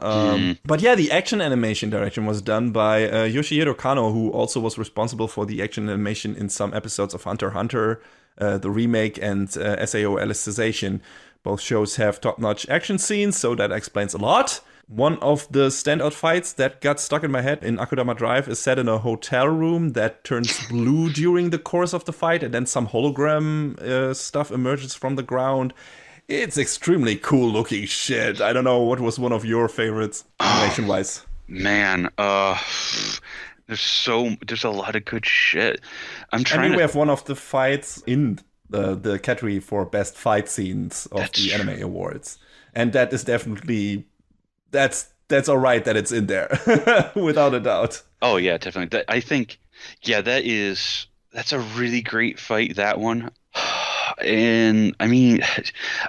Speaker 1: But yeah, the action animation direction was done by Yoshihiro Kano, who also was responsible for the action animation in some episodes of Hunter x Hunter, the remake, and SAO Alicization. Both shows have top-notch action scenes, so that explains a lot. One of the standout fights that got stuck in my head in Akudama Drive is set in a hotel room that turns blue during the course of the fight, and then some hologram stuff emerges from the ground. It's extremely cool looking shit. I don't know, what was one of your favorites animation-wise?
Speaker 2: Man, there's a lot of good shit.
Speaker 1: We have one of the fights in the category for best fight scenes of the Anime Awards, and that is definitely that's all right that it's in there, without a doubt.
Speaker 2: Oh yeah, definitely. I think, yeah, that's a really great fight, that one. And I mean,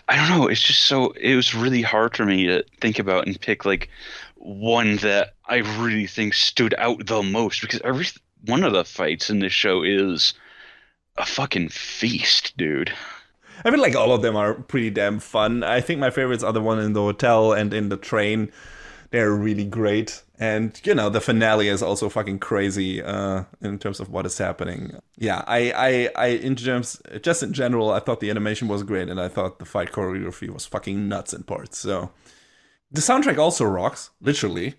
Speaker 2: I don't know. It was really hard for me to think about and pick like one that I really think stood out the most, because every one of the fights in this show is a fucking feast, dude.
Speaker 1: I feel like all of them are pretty damn fun. I think my favorites are the one in the hotel and in the train. They're really great. And, the finale is also fucking crazy in terms of what is happening. Yeah, in general, I thought the animation was great, and I thought the fight choreography was fucking nuts in parts. So the soundtrack also rocks, literally.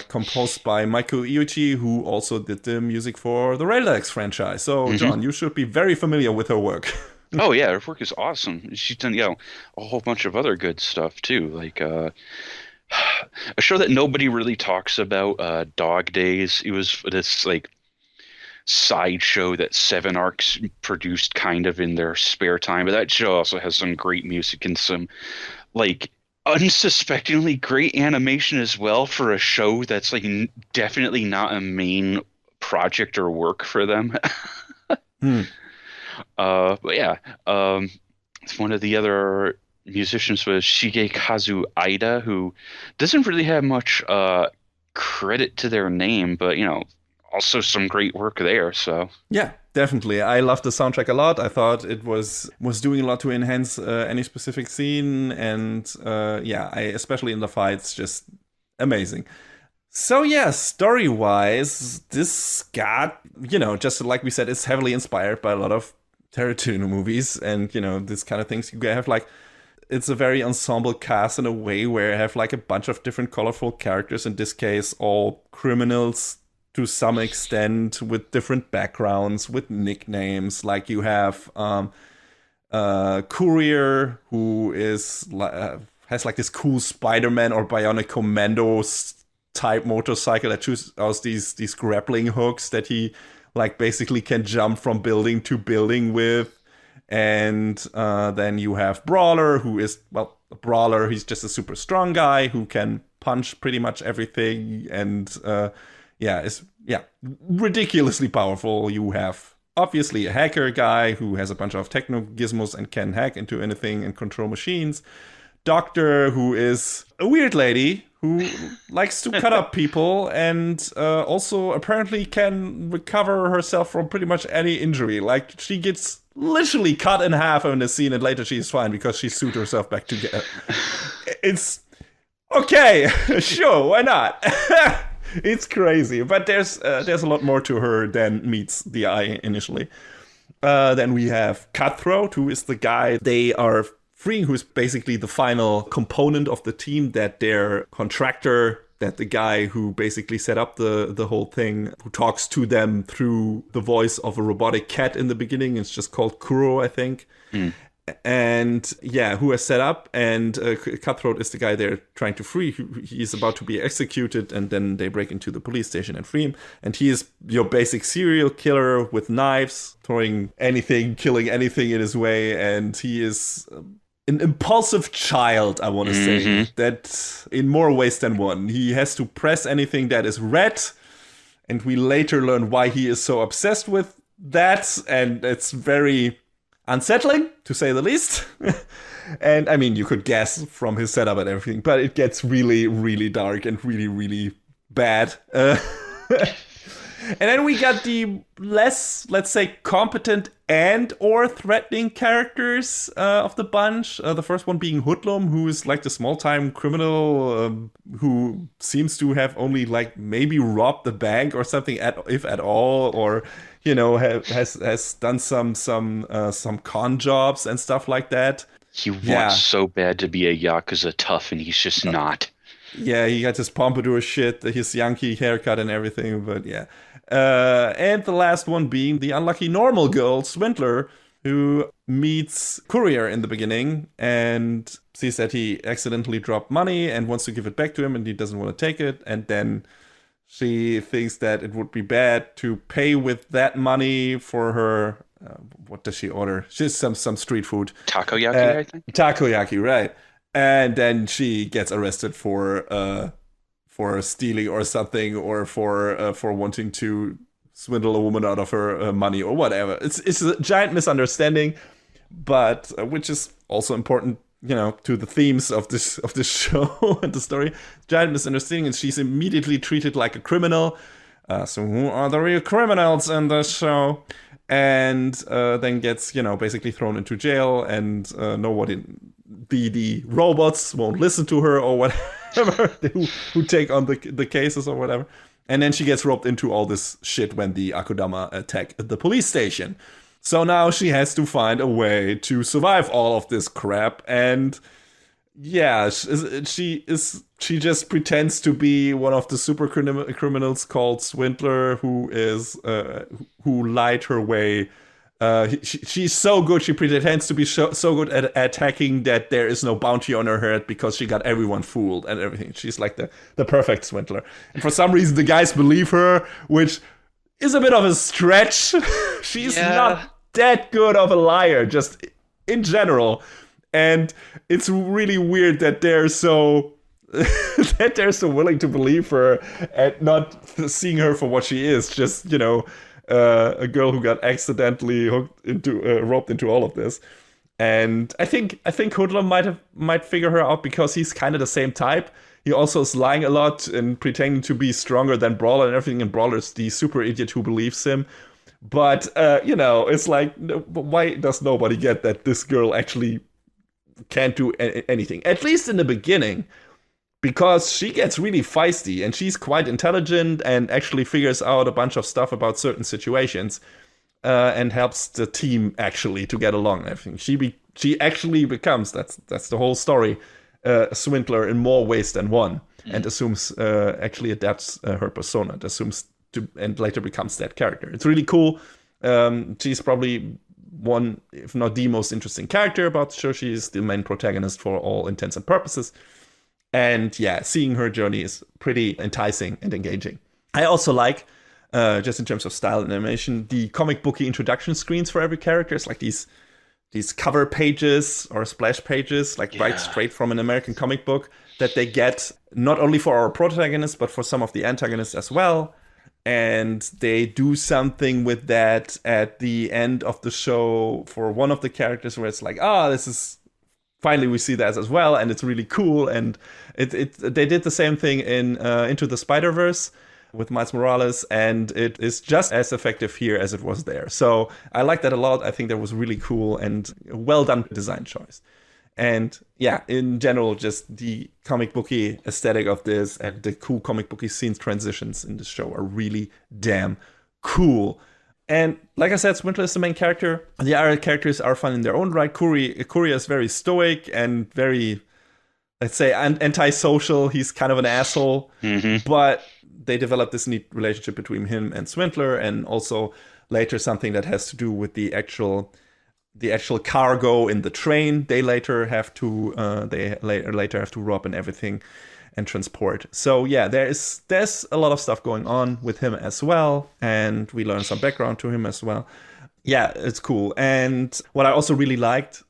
Speaker 1: Composed by Maiko Iuchi, who also did the music for the Raildex franchise. So, John, you should be very familiar with her work.
Speaker 2: Oh yeah, her work is awesome. She's done a whole bunch of other good stuff too, like a show that nobody really talks about, Dog Days. It was this like side show that Seven Arcs produced kind of in their spare time, but that show also has some great music and some like unsuspectingly great animation as well for a show that's like definitely not a main project or work for them.
Speaker 1: Hmm.
Speaker 2: But yeah, one of the other musicians was Shigekazu Aida, who doesn't really have much credit to their name, but also some great work there. So
Speaker 1: Yeah, definitely. I loved the soundtrack a lot. I thought it was doing a lot to enhance any specific scene, and yeah, I especially in the fights, just amazing. So yeah, story-wise, this got, just like we said, it's heavily inspired by a lot of Tarantino movies, and this kind of things. You have like, it's a very ensemble cast in a way where you have like a bunch of different colorful characters. In this case, all criminals to some extent, with different backgrounds, with nicknames. Like you have Courier, who has like this cool Spider-Man or Bionic Commando type motorcycle that shoots out these grappling hooks that he like basically can jump from building to building with. And then you have Brawler, who is, well, a brawler. He's just a super strong guy who can punch pretty much everything, and is ridiculously powerful. You have obviously a hacker guy who has a bunch of techno gizmos and can hack into anything and control machines. Doctor, who is a weird lady who likes to cut up people, and also apparently can recover herself from pretty much any injury. Like, she gets literally cut in half in the scene, and later she's fine because she sewed herself back together. It's okay, sure, why not? It's crazy, but there's a lot more to her than meets the eye initially. Then we have Cutthroat, who is the guy they are freeing, who's basically the final component of the team, that their contractor, that the guy who basically set up the whole thing, who talks to them through the voice of a robotic cat in the beginning. It's just called Kuro, I think. Mm. And yeah, who has set up, and Cutthroat is the guy they're trying to free. He is about to be executed, and then they break into the police station and free him. And he is your basic serial killer with knives, throwing anything, killing anything in his way. And he is an impulsive child, I want to say, that in more ways than one. He has to press anything that is red, and we later learn why he is so obsessed with that, and it's very unsettling, to say the least. And I mean, you could guess from his setup and everything, but it gets really, really dark and really, really bad. And then we got the less, let's say, competent and or threatening characters of the bunch. The first one being Hoodlum, who is like the small-time criminal who seems to have only like maybe robbed the bank or something, if at all, or has done some con jobs and stuff like that.
Speaker 2: He wants so bad to be a Yakuza tough, and he's just not.
Speaker 1: Yeah, he got his pompadour shit, his Yankee haircut and everything, but yeah. And the last one being the unlucky normal girl, Swindler, who meets Courier in the beginning and sees that he accidentally dropped money and wants to give it back to him, and he doesn't want to take it. And then she thinks that it would be bad to pay with that money for her. What does she order? She's some street food.
Speaker 2: Takoyaki, I think.
Speaker 1: Takoyaki, right. And then she gets arrested for stealing or something, or for wanting to swindle a woman out of her money or whatever. It's a giant misunderstanding, but which is also important, to the themes of this show and the story. Giant misunderstanding, and she's immediately treated like a criminal. So who are the real criminals in this show? And then gets basically thrown into jail, and nobody. The robots won't listen to her or whatever, who take on the cases or whatever. And then she gets roped into all this shit when the Akudama attack the police station. So now she has to find a way to survive all of this crap. And yeah, she just pretends to be one of the super criminals called Swindler, who lied her way. She's so good. She pretends to be so good at attacking that there is no bounty on her head because she got everyone fooled and everything. She's like the perfect swindler. And for some reason, the guys believe her, which is a bit of a stretch. She's not that good of a liar, just in general. And it's really weird that they're so willing to believe her and not seeing her for what she is. Just a girl who got accidentally roped into all of this. And I think Hoodlum might figure her out because he's kind of the same type. He also is lying a lot and pretending to be stronger than Brawler and everything. And Brawler's the super idiot who believes him. But, it's like, why does nobody get that this girl actually can't do anything? At least in the beginning, because she gets really feisty and she's quite intelligent and actually figures out a bunch of stuff about certain situations and helps the team actually to get along. I think she actually becomes, that's the whole story, a swindler in more ways than one, and actually adapts her persona, and later becomes that character. It's really cool. She's probably one, if not the most interesting character about the show. She's the main protagonist for all intents and purposes. And yeah, seeing her journey is pretty enticing and engaging. I also like, just in terms of style and animation, the comic booky introduction screens for every character. It's like these cover pages or splash pages, like right straight from an American comic book, that they get not only for our protagonists, but for some of the antagonists as well. And they do something with that at the end of the show for one of the characters where it's like, this is... Finally, we see that as well, and it's really cool. And they did the same thing in Into the Spider-Verse with Miles Morales, and it is just as effective here as it was there. So I like that a lot. I think that was really cool and a well-done design choice. And yeah, in general, just the comic booky aesthetic of this and the cool comic booky scenes transitions in the show are really damn cool. And like I said, Swindler is the main character. The other characters are fun in their own right. Kuria is very stoic and very, let's say, antisocial. He's kind of an asshole. Mm-hmm. But they develop this neat relationship between him and Swindler, and also later something that has to do with the actual cargo in the train. They later have to rob and everything and transport. So yeah, there's a lot of stuff going on with him as well, and we learn some background to him as well. Yeah, it's cool. And what I also really liked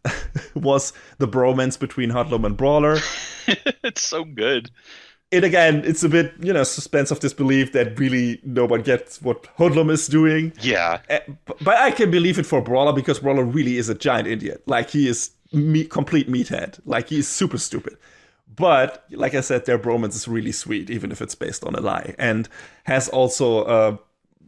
Speaker 1: was the bromance between Hoodlum and Brawler.
Speaker 2: It's so good.
Speaker 1: It's a bit, suspense of disbelief that really nobody gets what Hoodlum is doing.
Speaker 2: Yeah.
Speaker 1: But I can believe it for Brawler, because Brawler really is a giant idiot. Like, he is complete meathead. Like, he is super stupid. But, like I said, their bromance is really sweet, even if it's based on a lie. And has also a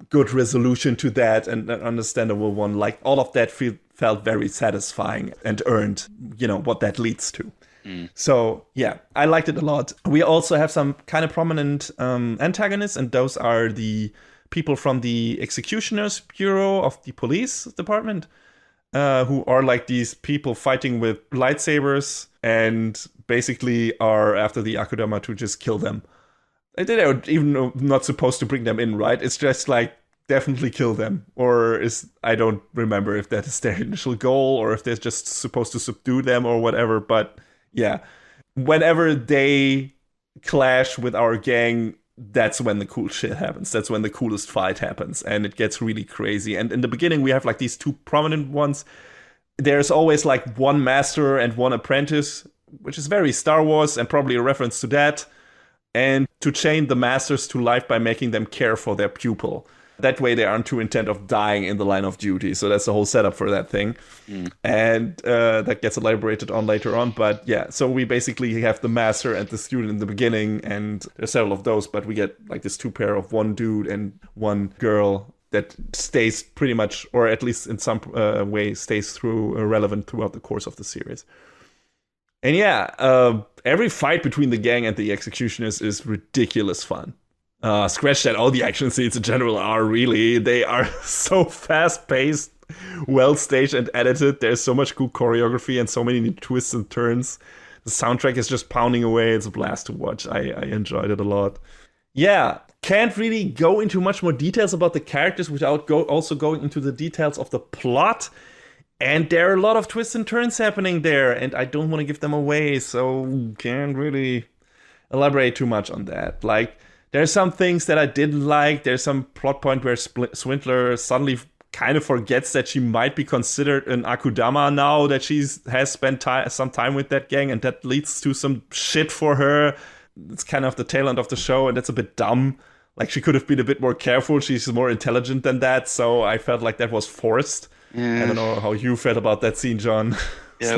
Speaker 1: good resolution to that, and an understandable one. Like, all of that felt very satisfying and earned, what that leads to. So, yeah, I liked it a lot. We also have some kind of prominent antagonists, and those are the people from the Executioners Bureau of the police department, who are like these people fighting with lightsabers and basically are after the Akudama to just kill them. They are even not supposed to bring them in, right? It's just like, definitely kill them. Or I don't remember if that is their initial goal or if they're just supposed to subdue them or whatever. But yeah, whenever they clash with our gang, that's when the cool shit happens. That's when the coolest fight happens, and it gets really crazy. And in the beginning, we have like these two prominent ones. There's always like one master and one apprentice, which is very Star Wars and probably a reference to that. And to chain the masters to life by making them care for their pupil. That way they aren't too intent of dying in the line of duty. So that's the whole setup for that thing. And that gets elaborated on later on. But yeah, so we basically have the master and the student in the beginning, and there's several of those, but we get like this two pair of one dude and one girl that stays pretty much, or at least in some way stays relevant throughout the course of the series. And yeah, every fight between the gang and the executioners is ridiculous fun. Scratch that, all the action scenes in general are really, they are so fast-paced, well-staged and edited. There's so much cool choreography and so many new twists and turns. The soundtrack is just pounding away. It's a blast to watch. I enjoyed it a lot. Yeah, can't really go into much more details about the characters without also going into the details of the plot. And there are a lot of twists and turns happening there, and I don't want to give them away, so can't really elaborate too much on that. Like, there's some things that I didn't like. There's some plot point where Swindler suddenly kind of forgets that she might be considered an Akudama now that she has spent some time with that gang, and that leads to some shit for her. It's kind of the tail end of the show, and that's a bit dumb. Like, she could have been a bit more careful. She's more intelligent than that, so I felt like that was forced. I don't know how you felt about that scene, John.
Speaker 2: Yeah,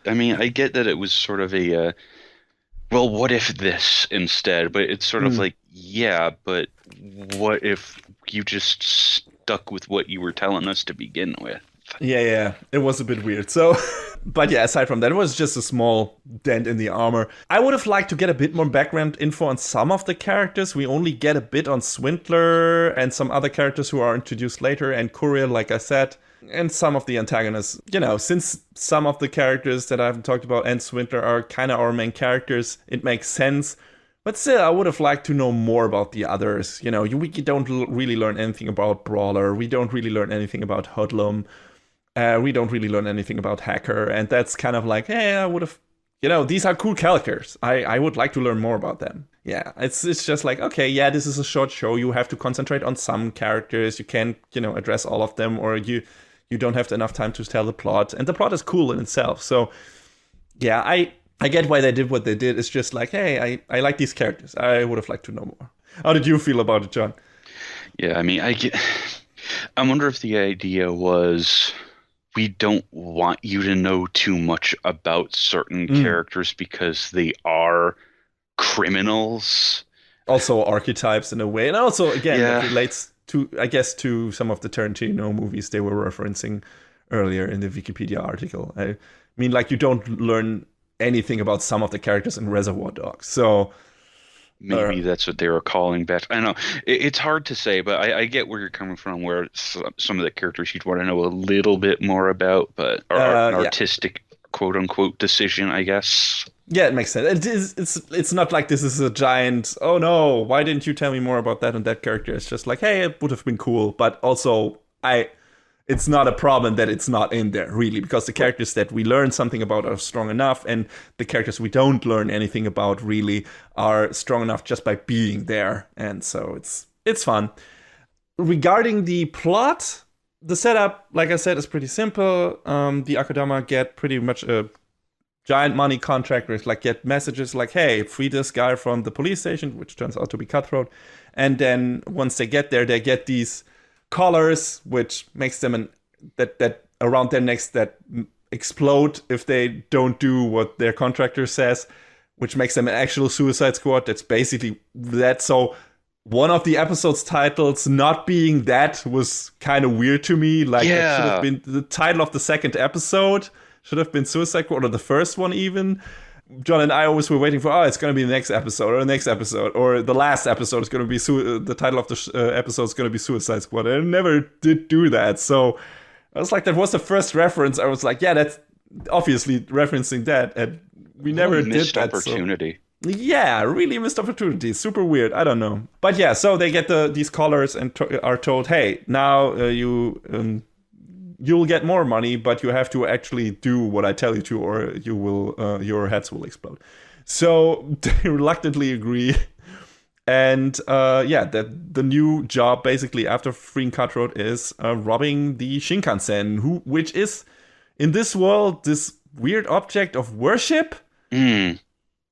Speaker 2: I mean, I get that it was sort of a, well, what if this instead? But it's sort of like, yeah, but what if you just stuck with what you were telling us to begin with?
Speaker 1: Yeah, it was a bit weird. So, but yeah, aside from that, it was just a small dent in the armor. I would have liked to get a bit more background info on some of the characters. We only get a bit on Swindler and some other characters who are introduced later, and Courier, like I said, and some of the antagonists. You know, since some of the characters that I haven't talked about and Swindler are kind of our main characters, it makes sense. But still, I would have liked to know more about the others. You know, we don't really learn anything about Brawler. We don't really learn anything about Hoodlum. We don't really learn anything about Hacker. And that's kind of like, hey, I would have, you know, these are cool characters. I would like to learn more about them. Yeah, it's just like, okay, yeah, this is a short show. You have to concentrate on some characters. You can't, you know, address all of them, or you don't have enough time to tell the plot. And the plot is cool in itself. So, yeah, I get why they did what they did. It's just like, hey, I like these characters. I would have liked to know more. How did you feel about it, John?
Speaker 2: Yeah, I mean, I wonder if the idea was, we don't want you to know too much about certain characters because they are criminals.
Speaker 1: Also archetypes in a way. And also, again, it relates to, I guess, to some of the Tarantino movies they were referencing earlier in the Wikipedia article. I mean, like, you don't learn anything about some of the characters in Reservoir Dogs. So
Speaker 2: maybe that's what they were calling back. I don't know. It's hard to say, but I get where you're coming from, where some of the characters you'd want to know a little bit more about, but an artistic quote-unquote decision, I guess.
Speaker 1: Yeah, it makes sense. It's not like this is a giant, oh no, why didn't you tell me more about that and that character? It's just like, hey, it would have been cool, but also it's not a problem that it's not in there, really, because the characters that we learn something about are strong enough, and the characters we don't learn anything about really are strong enough just by being there. And so it's fun. Regarding the plot, the setup, like I said, is pretty simple. The Akudama get pretty much a giant money contract with, like, get messages like, hey, free this guy from the police station, which turns out to be Cutthroat. And then once they get there, they get these collars, which makes them that around their necks that explode if they don't do what their contractor says, which makes them an actual Suicide Squad. That's basically that. So one of the episode's titles not being that was kind of weird to me. Like, it should have been the title of the second episode, should have been Suicide Squad, or the first one even. John and I always were waiting for, it's going to be the next episode, or the next episode, or the last episode is going to be, the title of the episode is going to be Suicide Squad. And it never did do that. So I was like, that was the first reference. I was like, yeah, that's obviously referencing that. And we never did that.
Speaker 2: Missed opportunity.
Speaker 1: So, yeah, really missed opportunity. Super weird. I don't know. But yeah, so they get these collars and are told, hey, now you'll get more money, but you have to actually do what I tell you to, or you will, your heads will explode. So they reluctantly agree. And the new job basically after freeing Cutthroat is robbing the Shinkansen, which is in this world this weird object of worship.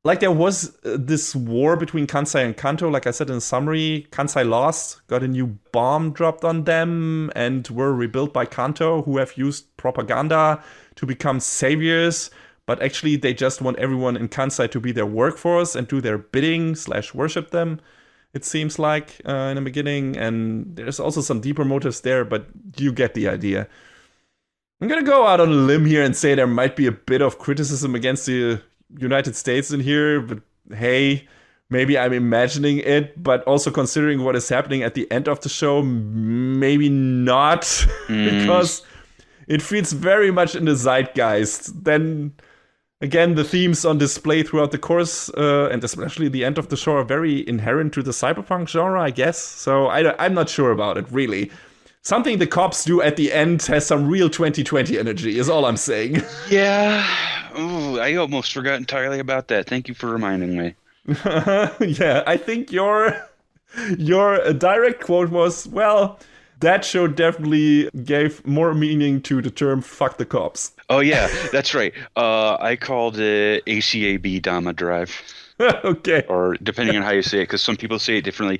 Speaker 1: Like, there was this war between Kansai and Kanto. Like I said in the summary, Kansai lost, got a new bomb dropped on them, and were rebuilt by Kanto, who have used propaganda to become saviors. But actually, they just want everyone in Kansai to be their workforce and do their bidding / worship them, it seems like, in the beginning. And there's also some deeper motives there, but you get the idea. I'm gonna go out on a limb here and say there might be a bit of criticism against the United States in here, but hey, maybe I'm imagining it, but also considering what is happening at the end of the show, maybe not, because it feels very much in the zeitgeist. Then again, the themes on display throughout the course, and especially the end of the show, are very inherent to the cyberpunk genre, I guess. So I'm not sure about it, really. Something the cops do at the end has some real 2020 energy, is all I'm saying.
Speaker 2: Yeah. Ooh, I almost forgot entirely about that. Thank you for reminding me.
Speaker 1: Yeah, I think your direct quote was, well, that show definitely gave more meaning to the term "fuck the cops."
Speaker 2: Oh yeah, that's right. I called it ACAB Dama Drive,
Speaker 1: Okay.
Speaker 2: or depending on how you say it, because some people say it differently,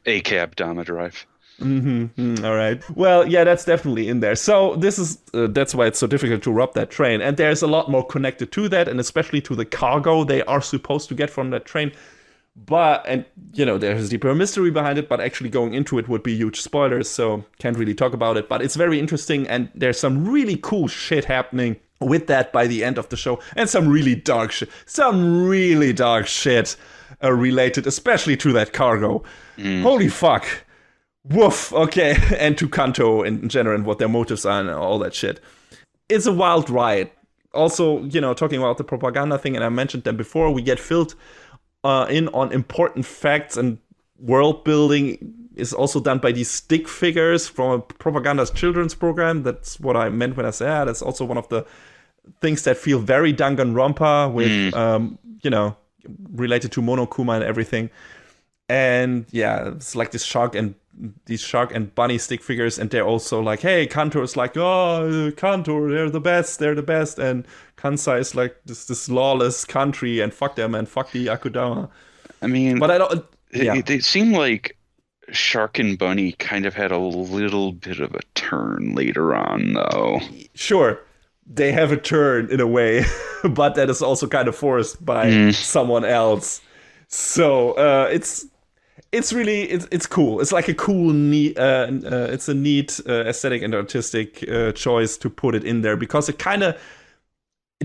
Speaker 2: ACAB Dama Drive.
Speaker 1: All right. Well, yeah, that's definitely in there. So this is that's why it's so difficult to rob that train. And there's a lot more connected to that, and especially to the cargo they are supposed to get from that train. But and there's a deeper mystery behind it. But actually going into it would be huge spoilers, so can't really talk about it. But it's very interesting, and there's some really cool shit happening with that by the end of the show, and some really dark shit, related, especially to that cargo. Holy fuck. Woof, okay, and to Kanto in general and what their motives are and all that shit. It's a wild ride. Also, talking about the propaganda thing, and I mentioned them before, we get filled in on important facts, and world building is also done by these stick figures from a propaganda's children's program. That's what I meant when I said that's also one of the things that feel very Danganronpa with, related to Monokuma and everything. And yeah, it's like these shark and bunny stick figures, and they're also like, hey, Kanto is like, oh, Kanto, they're the best, and Kansai is like this lawless country, and fuck them, and fuck the Akudama.
Speaker 2: I mean,
Speaker 1: but I don't. Yeah.
Speaker 2: It seemed like Shark and Bunny kind of had a little bit of a turn later on, though.
Speaker 1: Sure, they have a turn in a way, but that is also kind of forced by someone else. So it's really cool. It's like a cool, neat. It's a neat aesthetic and artistic choice to put it in there, because it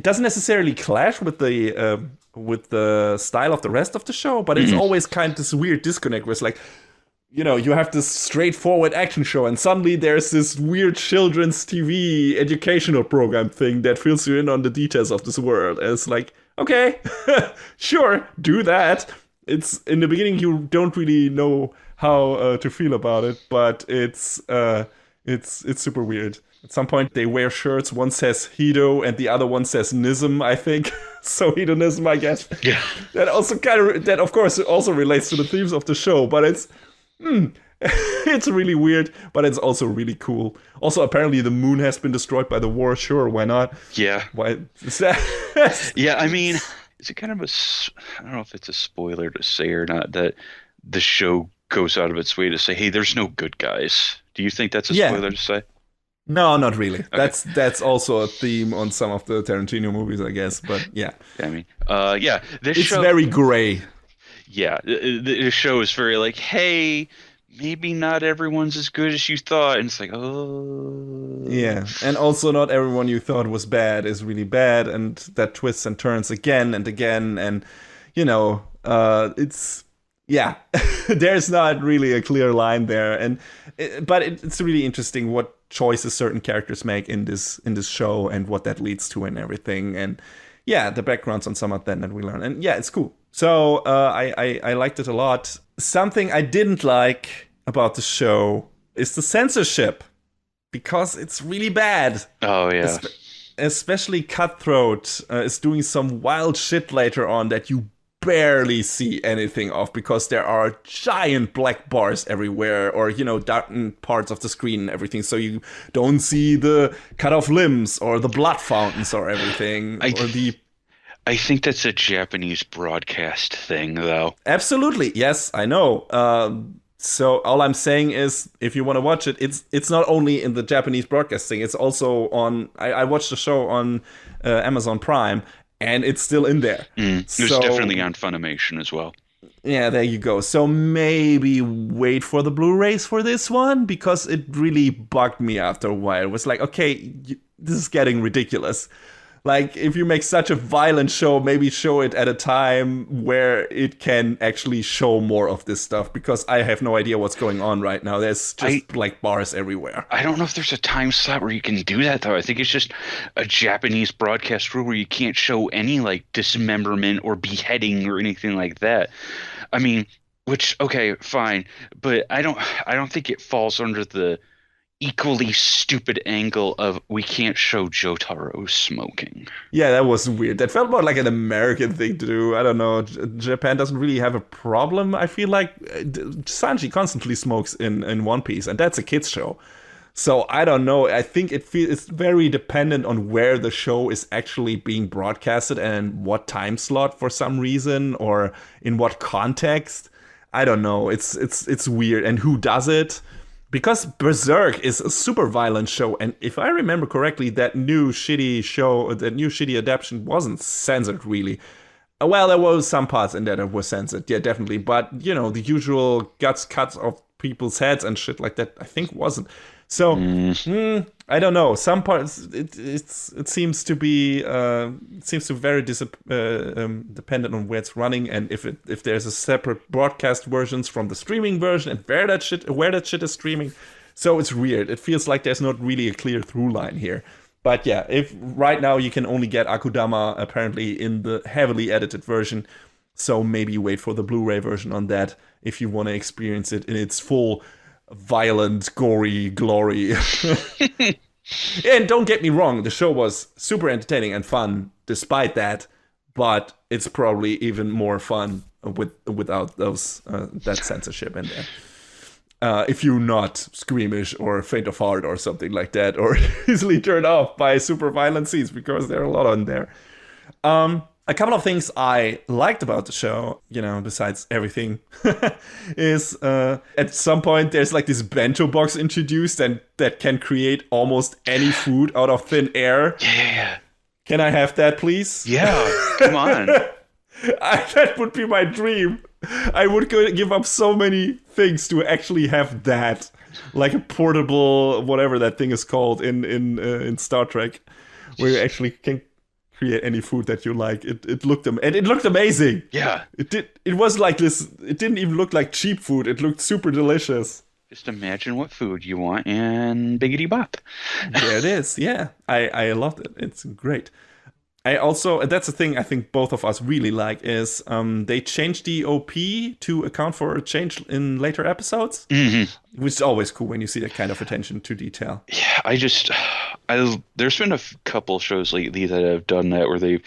Speaker 1: doesn't necessarily clash with the style of the rest of the show, but it's always kind of this weird disconnect where it's like, you have this straightforward action show, and suddenly there's this weird children's TV educational program thing that fills you in on the details of this world. And it's like, okay, sure, do that. It's in the beginning you don't really know how to feel about it, but it's super weird. At some point they wear shirts. One says Hedo and the other one says Nism, I think. So hedonism, I guess.
Speaker 2: Yeah.
Speaker 1: That of course also relates to the themes of the show, but it's it's really weird, but it's also really cool. Also, apparently the moon has been destroyed by the war. Sure, why not?
Speaker 2: Yeah.
Speaker 1: Why?
Speaker 2: Yeah, I mean, is it kind of I don't know if it's a spoiler to say or not, that the show goes out of its way to say, hey, there's no good guys. Do you think that's a spoiler to say?
Speaker 1: No, not really.
Speaker 2: Okay.
Speaker 1: That's also a theme on some of the Tarantino movies, I guess. But yeah.
Speaker 2: I mean, this
Speaker 1: it's
Speaker 2: show,
Speaker 1: very gray.
Speaker 2: Yeah, the show is very like, hey, maybe not everyone's as good as you thought, and it's like, oh.
Speaker 1: Yeah, and also not everyone you thought was bad is really bad, and that twists and turns again and again, and it's there's not really a clear line there, but it's really interesting what choices certain characters make in this show and what that leads to and everything, and yeah, the backgrounds on some of that we learn, and yeah, it's cool. So I liked it a lot. Something I didn't like about the show is the censorship, because it's really bad.
Speaker 2: Oh yeah.
Speaker 1: Especially Cutthroat is doing some wild shit later on that you barely see anything of, because there are giant black bars everywhere, or darkened parts of the screen and everything, so you don't see the cut off limbs or the blood fountains or everything.
Speaker 2: I think that's a Japanese broadcast thing, though.
Speaker 1: Absolutely, yes, I know. So all I'm saying is, if you want to watch it, it's not only in the Japanese broadcasting, it's also on. I watched the show on Amazon Prime, and it's still in there.
Speaker 2: It was definitely on Funimation as well.
Speaker 1: Yeah, there you go. So maybe wait for the Blu-rays for this one, because it really bugged me after a while. It was like, okay, this is getting ridiculous. Like, if you make such a violent show, maybe show it at a time where it can actually show more of this stuff, because I have no idea what's going on right now. There's just like bars everywhere.
Speaker 2: I don't know if there's a time slot where you can do that, though. I think it's just a Japanese broadcast rule where you can't show any like dismemberment or beheading or anything like that. I mean, which, okay, fine, but I don't think it falls under the equally stupid angle of we can't show Jotaro smoking.
Speaker 1: Yeah, that was weird. That felt more like an American thing to do. I don't know. Japan doesn't really have a problem. I feel like Sanji constantly smokes in One Piece, and that's a kids show. So I don't know. I think it's very dependent on where the show is actually being broadcasted and what time slot for some reason, or in what context. I don't know. It's weird, and who does it? Because Berserk is a super violent show, and if I remember correctly, that new shitty adaptation wasn't censored really. Well, there was some parts in there that were censored, yeah, definitely. But the usual guts cuts of people's heads and shit like that, I think wasn't. So I don't know. Some parts it seems to be very dependent on where it's running, and if there's a separate broadcast versions from the streaming version and where that shit is streaming. So it's weird. It feels like there's not really a clear through line here. But yeah, if right now you can only get Akudama apparently in the heavily edited version, so maybe wait for the Blu-ray version on that if you want to experience it in its full violent, gory glory. And don't get me wrong, the show was super entertaining and fun despite that, but it's probably even more fun without that censorship in there. If you're not squeamish or faint of heart or something like that, or easily turned off by super violent scenes, because there are a lot on there. A couple of things I liked about the show, besides everything, is at some point there's like this bento box introduced and that can create almost any food out of thin air.
Speaker 2: Yeah.
Speaker 1: Can I have that, please?
Speaker 2: Yeah, come on.
Speaker 1: That would be my dream. I would give up so many things to actually have that, like a portable whatever that thing is called in Star Trek, where you actually can create any food that you like. It looked amazing.
Speaker 2: Yeah.
Speaker 1: It was like this. It didn't even look like cheap food. It looked super delicious.
Speaker 2: Just imagine what food you want and biggity bop.
Speaker 1: There it is. Yeah. I loved it. It's great. That's the thing I think both of us really like is they changed the OP to account for a change in later episodes, which is always cool when you see that kind of attention to detail.
Speaker 2: Yeah, there's been a couple shows lately that have done that where they've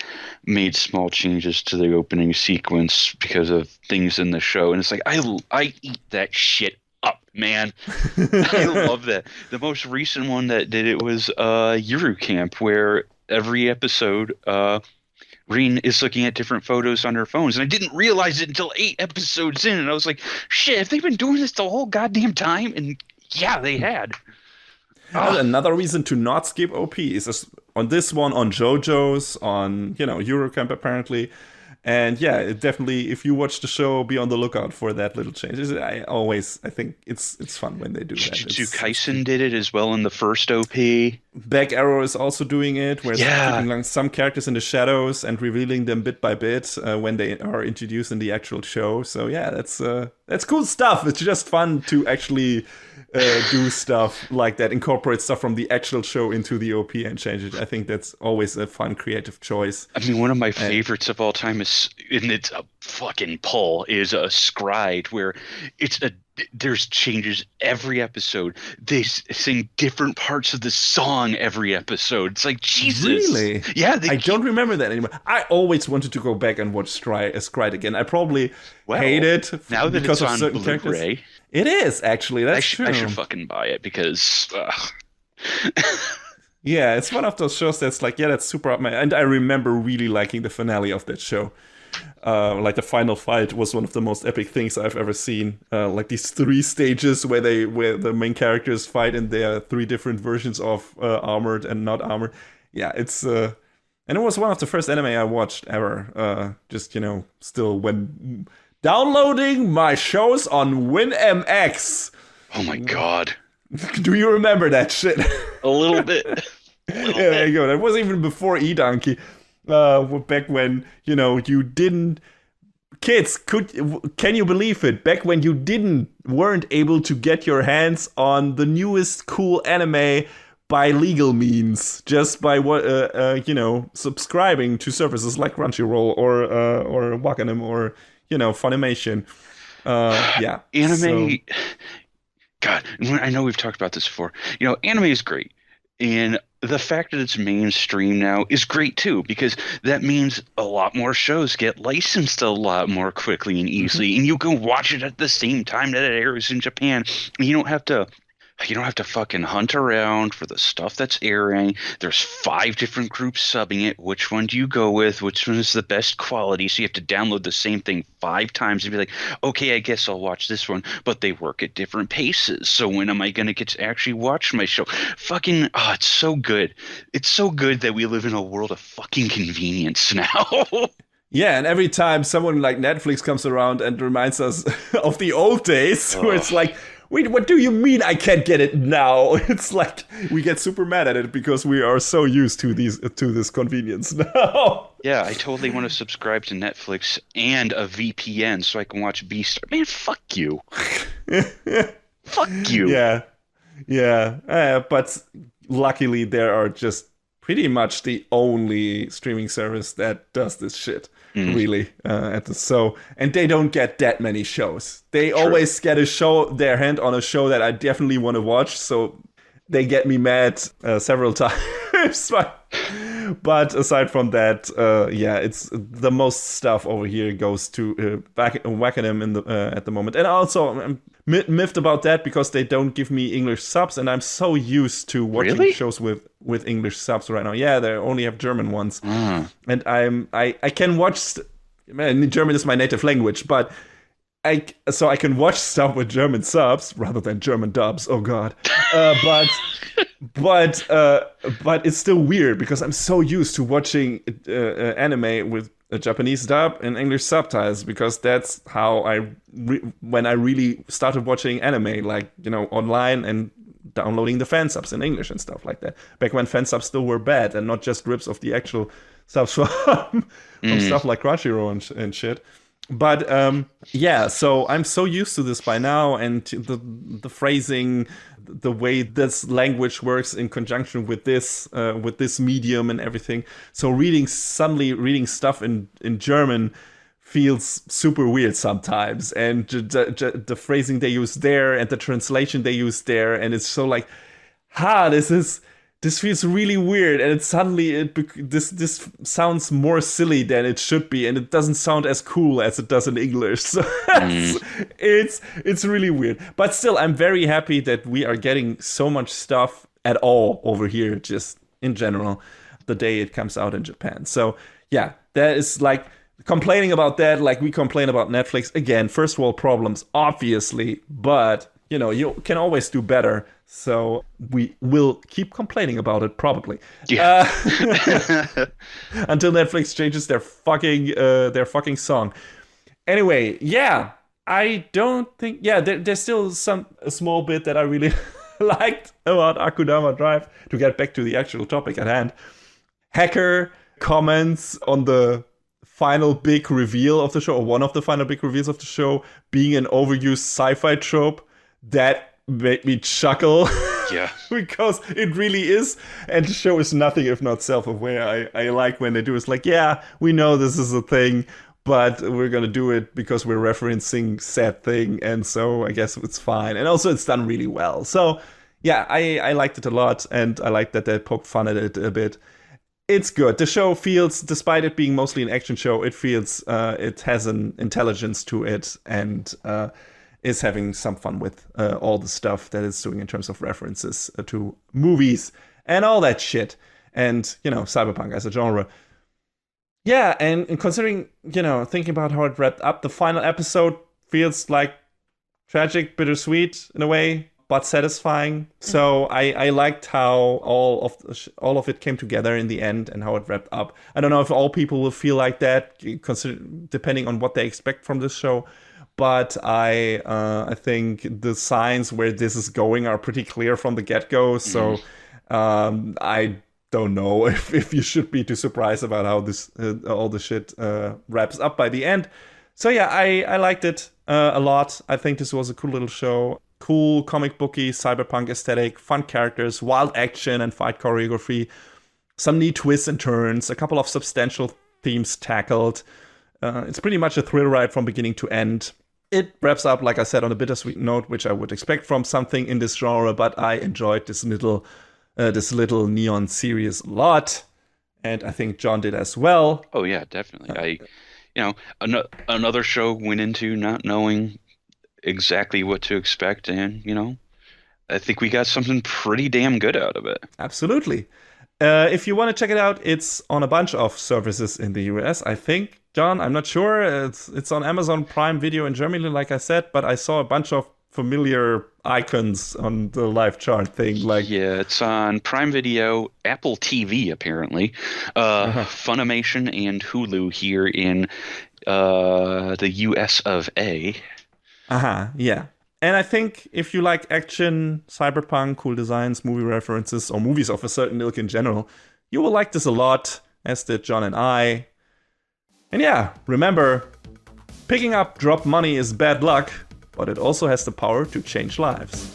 Speaker 2: made small changes to the opening sequence because of things in the show, and it's like I eat that shit up, man. I love that. The most recent one that did it was Yuru Camp, where every episode, Rin is looking at different photos on her phones, and I didn't realize it until 8 episodes in, and I was like, shit, have they been doing this the whole goddamn time? And yeah, they had.
Speaker 1: Another reason to not skip OP is on this one, on JoJo's, on, Eurocamp apparently. And yeah, it definitely, if you watch the show, be on the lookout for that little change. I think it's fun when they do that.
Speaker 2: Jujutsu Kaisen did it as well in the first OP.
Speaker 1: Back Arrow is also doing it, where they're keeping some characters in the shadows and revealing them bit by bit when they are introduced in the actual show. So yeah, that's cool stuff. It's just fun to actually do stuff like that, incorporate stuff from the actual show into the OP and change it. I think that's always a fun, creative choice.
Speaker 2: I mean, one of my favorites of all time is, and it's a fucking pull, is a Scride, where there's changes every episode. They sing different parts of the song every episode. It's like, Jesus.
Speaker 1: Really?
Speaker 2: Yeah.
Speaker 1: I don't remember that anymore. I always wanted to go back and watch Scride again. I probably hate it
Speaker 2: now that
Speaker 1: because
Speaker 2: it's
Speaker 1: of
Speaker 2: on
Speaker 1: certain
Speaker 2: Blu-ray.
Speaker 1: characters. It is, actually. That's true.
Speaker 2: I should fucking buy it because...
Speaker 1: Yeah, it's one of those shows that's like, yeah, that's super up my... And I remember really liking the finale of that show. Like the final fight was one of the most epic things I've ever seen. Like these 3 stages where the main characters fight in their 3 different versions of armored and not armored. Yeah, it's... and it was one of the first anime I watched ever. Just, still when... Downloading my shows on WinMX.
Speaker 2: Oh my god.
Speaker 1: Do you remember that shit?
Speaker 2: A little bit.
Speaker 1: Yeah, there you go. That was even before eDonkey. Back when, you didn't... Kids, can you believe it? Back when you weren't able to get your hands on the newest cool anime by legal means, just by subscribing to services like Crunchyroll or Wakanim or Funimation. Yeah.
Speaker 2: Anime... God, I know we've talked about this before. Anime is great. And the fact that it's mainstream now is great too, because that means a lot more shows get licensed a lot more quickly and
Speaker 1: Mhm.
Speaker 2: easily. And you can watch it at the same time that it airs in Japan. You don't have to fucking hunt around for the stuff that's airing. There's 5 different groups subbing it. Which one do you go with? Which one is the best quality? So you have to download the same thing 5 times and be like, okay, I guess I'll watch this one. But they work at different paces. So when am I gonna get to actually watch my show? Fucking, oh, it's so good. It's so good that we live in a world of fucking convenience now.
Speaker 1: Yeah, and every time someone like Netflix comes around and reminds us of the old days, where it's
Speaker 2: Ugh.
Speaker 1: like, wait, what do you mean I can't get it now? It's like we get super mad at it because we are so used to this convenience now.
Speaker 2: Yeah, I totally want to subscribe to Netflix and a VPN so I can watch Beast. Man, fuck you. Fuck you.
Speaker 1: Yeah, yeah, but luckily there are just pretty much the only streaming service that does this shit.
Speaker 2: Mm,
Speaker 1: Really, and they don't get that many shows. They
Speaker 2: true.
Speaker 1: always get their hand on a show that I definitely want to watch. So they get me mad several times. But aside from that, yeah, it's the most stuff over here goes to Wackenham at the moment, and also I'm miffed about that because they don't give me English subs, and I'm so used to watching
Speaker 2: Really?
Speaker 1: shows with English subs right now. Yeah, they only have German ones,
Speaker 2: Ah.
Speaker 1: and I can watch. Man, German is my native language, but so I can watch stuff with German subs rather than German dubs. Oh God, but but uh, but it's still weird because I'm so used to watching anime with a Japanese dub and English subtitles because that's how when I really started watching anime, like online and downloading the fan subs in English and stuff like that. Back when fan subs still were bad and not just rips of the actual subs from
Speaker 2: Mm.
Speaker 1: stuff like Crunchyroll and shit. But yeah, so I'm so used to this by now, and the phrasing, the way this language works in conjunction with this medium and everything. So suddenly reading stuff in German feels super weird sometimes, and the phrasing they use there and the translation they use there, and it's so like, this feels really weird, and this sounds more silly than it should be, and it doesn't sound as cool as it does in English. So
Speaker 2: Mm.
Speaker 1: it's really weird. But still, I'm very happy that we are getting so much stuff at all over here, just in general, the day it comes out in Japan. So yeah, that is like complaining about that, like we complain about Netflix again. First world problems, obviously, but you can always do better. So we will keep complaining about it probably
Speaker 2: Yeah.
Speaker 1: until Netflix changes their fucking song. Anyway, yeah, I don't think. Yeah, there's still a small bit that I really liked about Akudama Drive. To get back to the actual topic at hand, Hacker comments on the final big reveal of the show, or one of the final big reveals of the show, being an overused sci-fi trope. That made me chuckle.
Speaker 2: Yeah.
Speaker 1: Because it really is, and the show is nothing if not self-aware. I like when they do. It's like, yeah, we know this is a thing, but we're gonna do it because we're referencing said thing, and so I guess it's fine. And also, it's done really well. So yeah, I liked it a lot, and I like that they poked fun at it a bit. It's good. The show feels, despite it being mostly an action show, it has an intelligence to it, and is having some fun with all the stuff that it's doing in terms of references to movies and all that shit. And, cyberpunk as a genre. Yeah, and considering, thinking about how it wrapped up, the final episode feels like tragic, bittersweet in a way, but satisfying. So I liked how all of it came together in the end and how it wrapped up. I don't know if all people will feel like that, depending on what they expect from this show. But I think the signs where this is going are pretty clear from the get-go. So
Speaker 2: Mm.
Speaker 1: I don't know if you should be too surprised about how this all the shit wraps up by the end. So yeah, I liked it a lot. I think this was a cool little show. Cool comic booky cyberpunk aesthetic, fun characters, wild action and fight choreography, some neat twists and turns, a couple of substantial themes tackled. It's pretty much a thrill ride from beginning to end. It wraps up, like I said, on a bittersweet note, which I would expect from something in this genre, but I enjoyed this little neon series a lot, and I think John did as well.
Speaker 2: Oh yeah, definitely. Another show went into not knowing exactly what to expect, and I think we got something pretty damn good out of it.
Speaker 1: Absolutely. If you want to check it out, it's on a bunch of services in the US, I think. John, I'm not sure. It's on Amazon Prime Video in Germany, like I said, but I saw a bunch of familiar icons on the live chart thing.
Speaker 2: Yeah, it's on Prime Video, Apple TV apparently, Funimation, and Hulu here in the US of A.
Speaker 1: Yeah. And I think if you like action, cyberpunk, cool designs, movie references, or movies of a certain ilk in general, you will like this a lot, as did John and I. And yeah, remember, picking up drop money is bad luck, but it also has the power to change lives.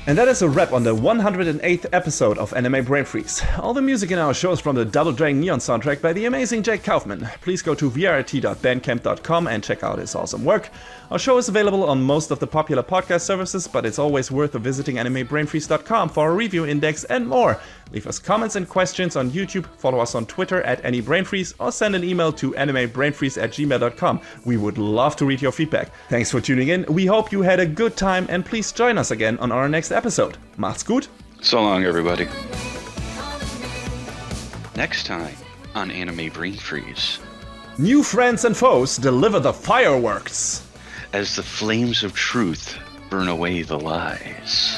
Speaker 1: And that is a wrap on the 108th episode of Anime Brain Freeze. All the music in our show is from the Double Dragon Neon soundtrack by the amazing Jake Kaufman. Please go to vrt.bandcamp.com and check out his awesome work. Our show is available on most of the popular podcast services, but it's always worth visiting animebrainfreeze.com for a review index and more. Leave us comments and questions on YouTube, follow us on Twitter at AnyBrainFreeze, or send an email to animebrainfreeze@gmail.com. We would love to read your feedback. Thanks for tuning in. We hope you had a good time, and please join us again on our next episode. Macht's gut.
Speaker 2: So long, everybody. Next time on Anime Brain Freeze.
Speaker 1: New friends and foes deliver the fireworks
Speaker 2: as the flames of truth burn away the lies.